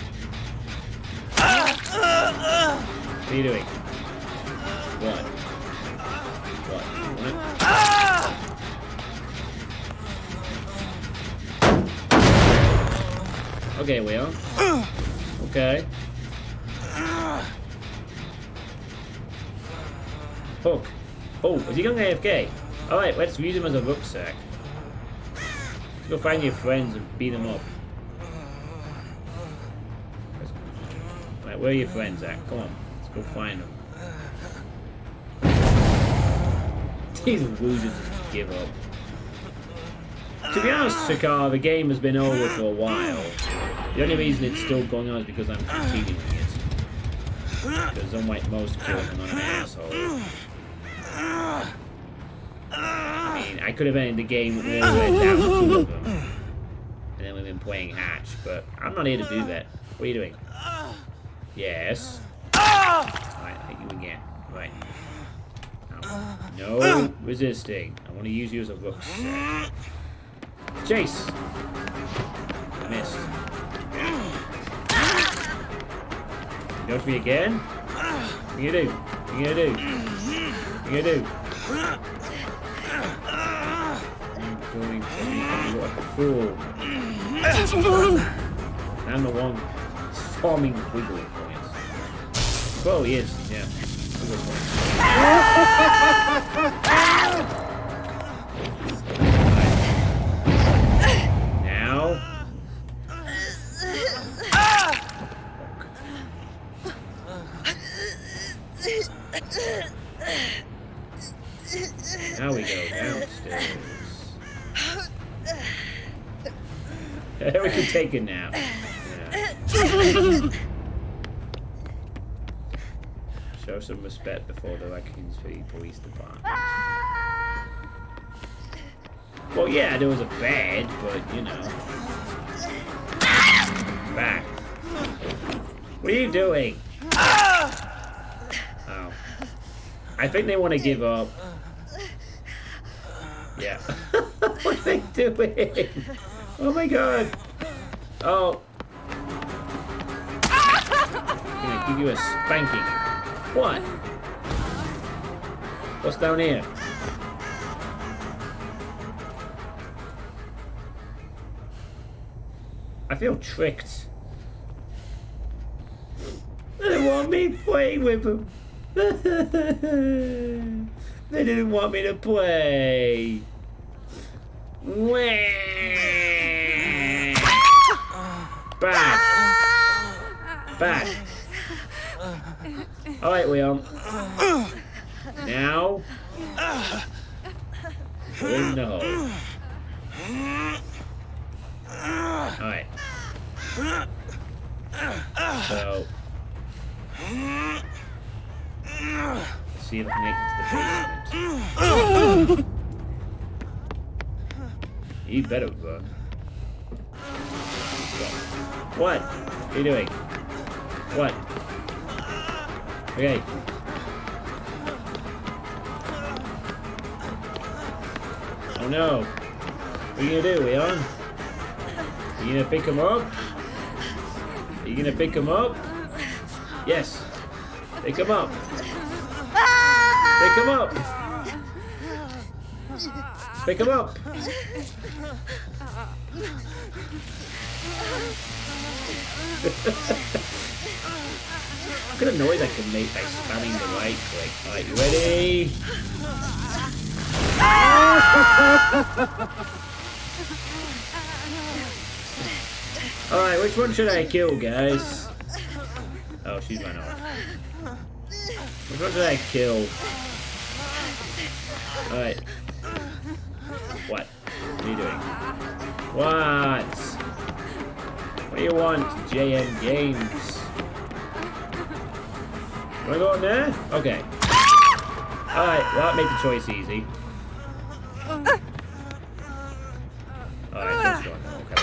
What are you doing? What? Okay, Will. Okay. Hook. Oh, is he going AFK? Alright, let's use him as a rucksack. Let's go find your friends and beat them up. Right, where are your friends at? Come on, let's go find them. These losers just give up. To be honest, Shakar, the game has been over for a while. The only reason it's still going on is because I'm competing with it. Because unlike most kills, I'm not an asshole. I mean, I could have ended the game with down to 2 of them. And then we've been playing Hatch, but I'm not here to do that. What are you doing? Yes. Alright, hit you again. Right. No resisting. I want to use you as a rucksack. Chase! Missed. Go for me again? What are you gonna do? What are you gonna do? What are you gonna do? I'm going to make you like a fool. I'm the one forming wiggly points. Well, he is, yeah. Wiggle points. Now. Now we go downstairs. We can take it now. Yeah. Show some respect before the Raccoon City Police Department. Well, yeah, there was a bed, but you know. Back. What are you doing? Oh. I think they want to give up. Yeah. What are they doing? Oh my god. Oh. I'm gonna give you a spanking. What? What's down here? I feel tricked. They didn't want me playing with them. They didn't want me to play. Back. Back. Alright, Leon. Now. In the hole. Alright. So. Let's see if I can make it to the basement. You better run. What? What are you doing? What? Okay. Oh no. What are you gonna do, Leon? Are you gonna pick him up? Are you gonna pick him up? Yes. Pick him up. Pick him up. Pick him up. Look at the noise I can make by spamming the right click. Alright, you ready? Alright, which one should I kill, guys? Oh, she's run off. Which one should I kill? Alright. What? What are you doing? What? What do you want, JM Games? You wanna go in there? Okay. Alright, well that made the choice easy. Alright, let's go in there. Okay.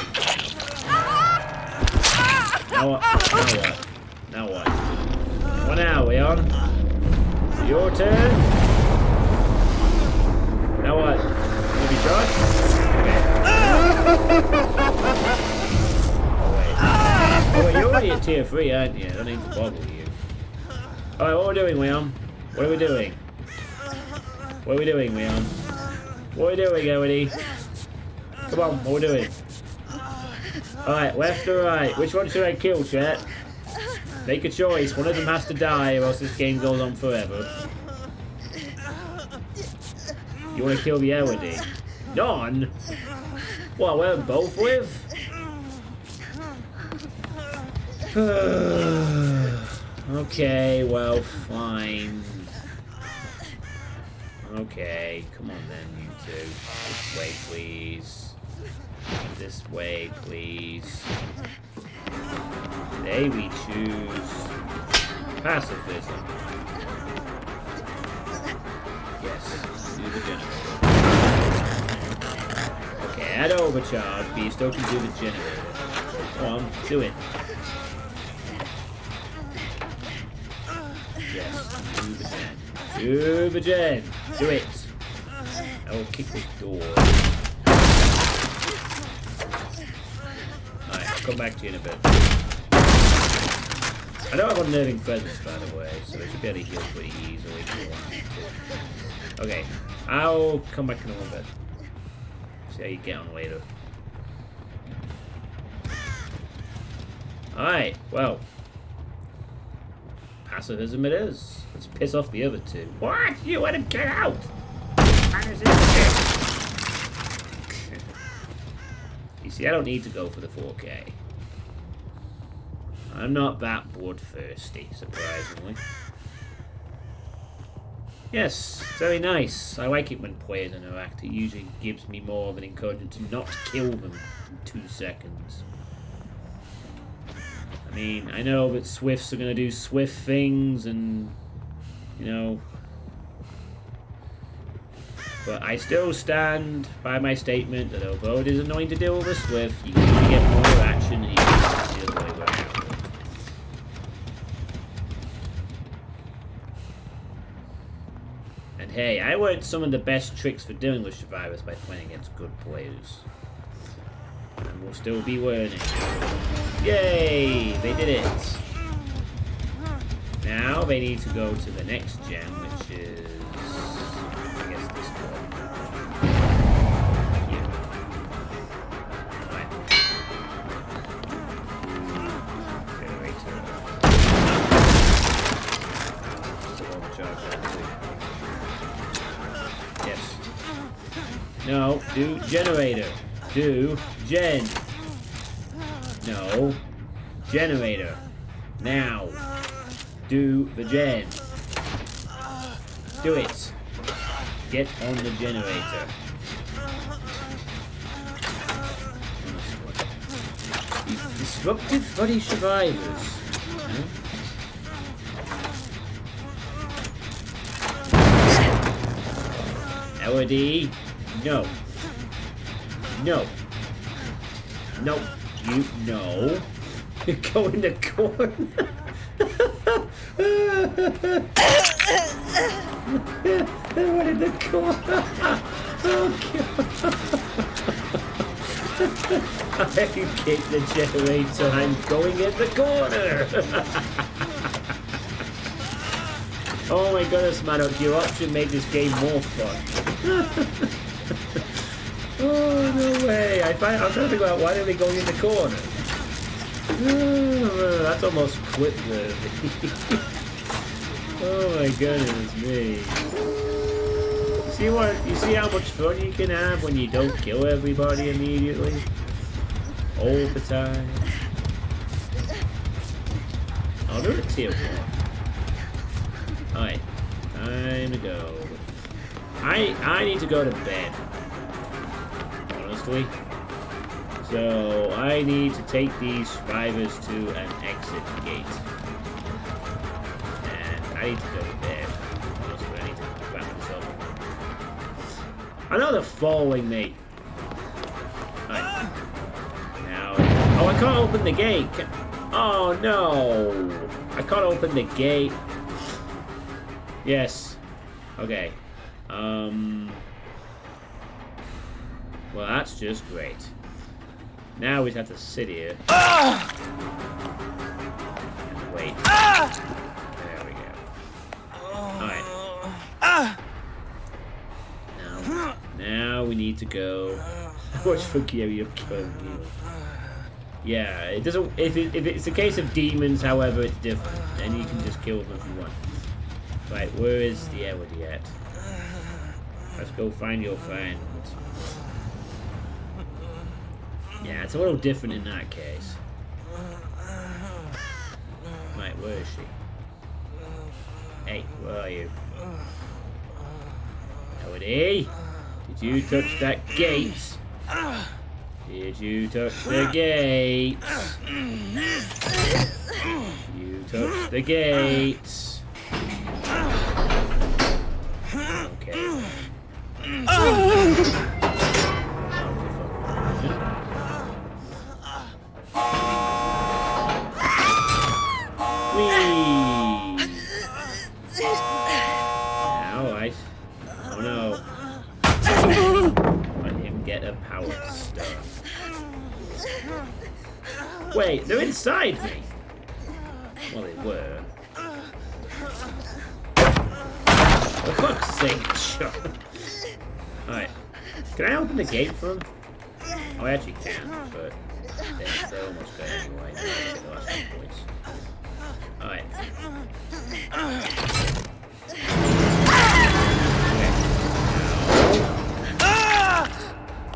Now what? Now what? Now what? What now, Leon? Your turn? Now what? Gonna be shot? Okay. Oh wait, you're already at tier 3, aren't you? I don't need to bother you. Alright, what are we doing, Leon? What are we doing? What are we doing, Leon? What are we doing, Eddie? Come on, what are we doing? Alright, left or right? Which one should I kill, chat? Make a choice. One of them has to die or else this game goes on forever. You want to kill the Elodie? None? What, we're both with? Okay, well, fine. Okay, come on then, you two. This way, please. This way, please. Today we choose pacifism. Yes, do the generator. Okay, add overcharge, but you still can do the generator. Come on, do it. Yes, do the gen. Do the gen. Do it. I will kick this door. Alright, I'll come back to you in a bit. I know I've got nerving presence, by the way, so I should be able to heal pretty easily if you want me to. Okay, I'll come back in a little bit. See how you get on later. Alright, well. Pacifism it is. Let's piss off the other two. What? You let him get out! You see, I don't need to go for the 4K. I'm not that bloodthirsty, surprisingly. Yes, very nice. I like it when players interact. It usually gives me more of an encouragement to not kill them in 2 seconds. I mean, I know that Swifts are going to do Swift things and, you know... But I still stand by my statement that although it is annoying to deal with a Swift, you can get more action and you can see the other way around. hey, I learned some of the best tricks for dealing with survivors by playing against good players. And we'll still be learning. Yay! They did it! Now they need to go to the next gem, which is... I guess this one. Here. Alright. Generator. So I'll charge that too. Yes. No, do generator. Do gen. No. Generator. Now. Do the gen. Do it. Get on the generator. These disruptive fuddy survivors. Huh? Elodie. No. No. No. You no. Go in the corner. What in the corner? Oh god. I kicked the generator. I'm going in the corner. Oh my goodness, Maddox, your option made this game more fun. Oh no way! I'm trying to figure out why are they going in the corner. Oh, that's almost quit worthy. Oh my goodness me! You see how much fun you can have when you don't kill everybody immediately, all the time. Oh, they're at tier 1. Alright, time to go. I need to go to bed. Honestly. So I need to take these survivors to an exit gate. And I need to go to bed. Honestly, I need to wrap this up. I know they're following me. Alright. Now. Oh, I can't open the gate. Oh no. I can't open the gate. Yes. Okay. Well, that's just great. Now we just have to sit here. And wait. There we go. Alright. Now we need to go. Watch for Gary of killing you. Yeah, it doesn't. If it's a case of demons, however, it's different. Then you can just kill them if you want. Right, where is the Elodie at? Let's go find your friend. Yeah, it's a little different in that case. Right, where is she? Hey, where are you? Elodie? Did you touch that gate? Did you touch the gate? You touched the gate. Okay. Alright. Oh no. Let him get a power star. Wait, they're inside me. Well, they were. For fuck's sake, John. Alright. Can I open the gate for him? Oh, I actually can, but they're almost there anyway. Get the last 2 points. Alright.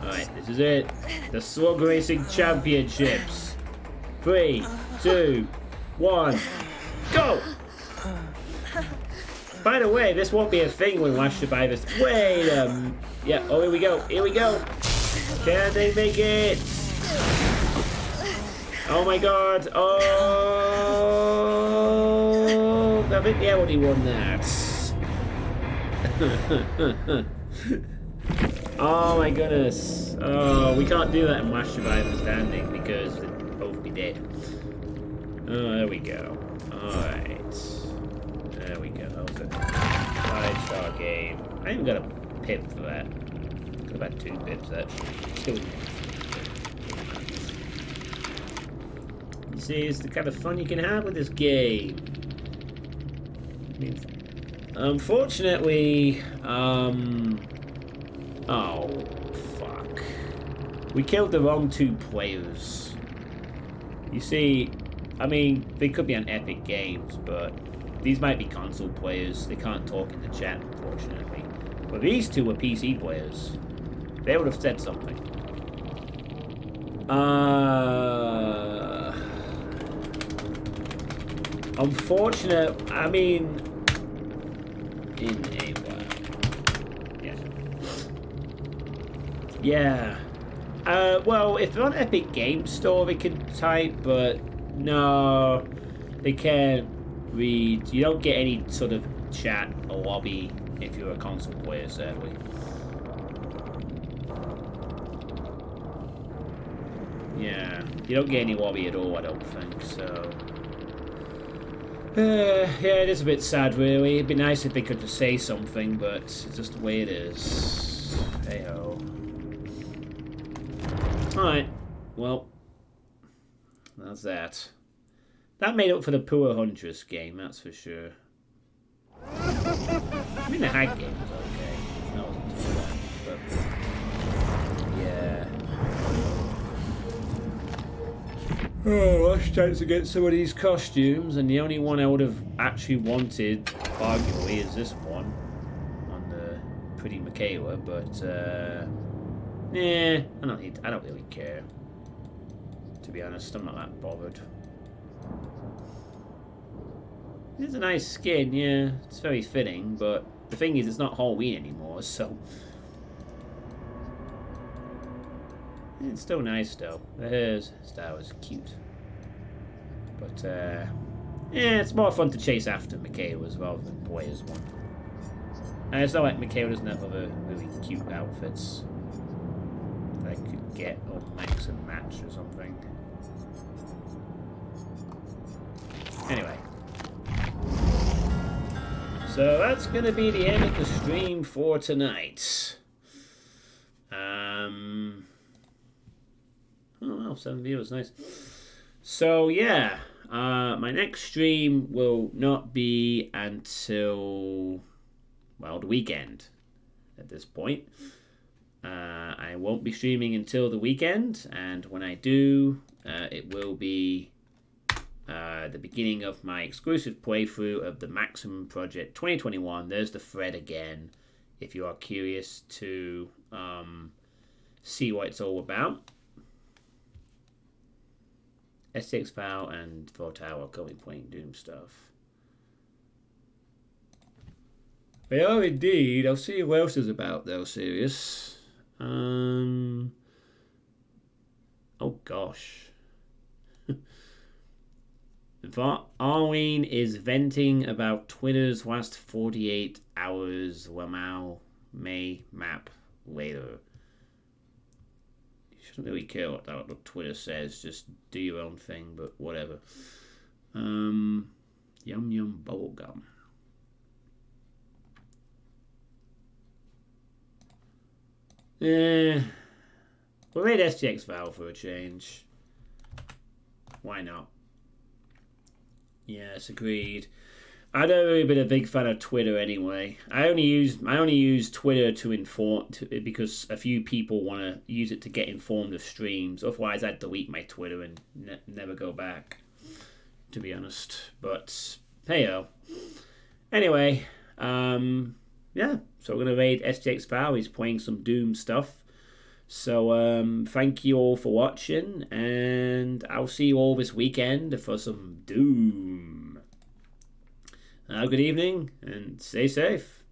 Alright, this is it. The Slug Racing Championships. 3, 2, 1, go! By the way, this won't be a thing when Last Survivors. Wait, yeah, oh, here we go, here we go. Can they make it? Oh my god, oh, I think the Elodie won that. Oh my goodness. Oh, we can't do that in Last Survivor Standing because they'd both be dead. Oh, there we go. Alright. There we go. That was a 5-star game. I even got a pip for that. Could have had 2 pips actually. You see, it's the kind of fun you can have with this game. I mean, unfortunately, oh, fuck. We killed the wrong 2 players. You see, I mean, they could be on Epic Games, but these might be console players. They can't talk in the chat, unfortunately. But these 2 are PC players. They would have said something. Unfortunate, I mean, in a way. Yes. Yeah. Well, if they're on Epic Games Store, they can type, but no, they can't read. You don't get any sort of chat or lobby if you're a console player, sadly. Yeah, you don't get any lobby at all, I don't think, so... yeah, it is a bit sad, really. It'd be nice if they could just say something, but it's just the way it is. Hey-ho. Alright, well, that's that. That made up for the Poor Huntress game, that's for sure. I mean, the Hag game was okay. That wasn't too bad, but... yeah. Oh, last chance to get some of these costumes, and the only one I would have actually wanted, arguably, is this one. On the Pretty Michaela, but, yeah, I don't really care. To be honest, I'm not that bothered. It's a nice skin, yeah. It's very fitting, but the thing is, it's not Halloween anymore, so... it's still nice, though. The hairstyle is cute. But, yeah, it's more fun to chase after Michaela's rather than play as one. And it's not like Michaela doesn't have other really cute outfits that I could get or mix and match or something. Anyway. So that's going to be the end of the stream for tonight. Oh, wow, 7 viewers, nice. So, yeah, my next stream will not be until, well, the weekend at this point. I won't be streaming until the weekend, and when I do, it will be the beginning of my exclusive playthrough of the Maximum Project 2021. There's the thread again, if you are curious to see what it's all about. STX Val and Voltaire are currently playing Doom stuff. They are indeed. I'll see what else is about though, serious. Oh gosh. Arlene is venting about Twitter's last 48 hours. Lamau may map later. Shouldn't really care what Twitter says. Just do your own thing, but whatever. Yum yum bubblegum. We'll raid SGX Val for a change. Why not? Yes, agreed. I've never really been a big fan of Twitter anyway. I only use Twitter to inform because a few people want to use it to get informed of streams. Otherwise, I'd delete my Twitter and never go back. To be honest, but heyo. Anyway, yeah. So we're gonna raid SGX Val. He's playing some Doom stuff. So thank you all for watching, and I'll see you all this weekend for some Doom. Good evening, and stay safe.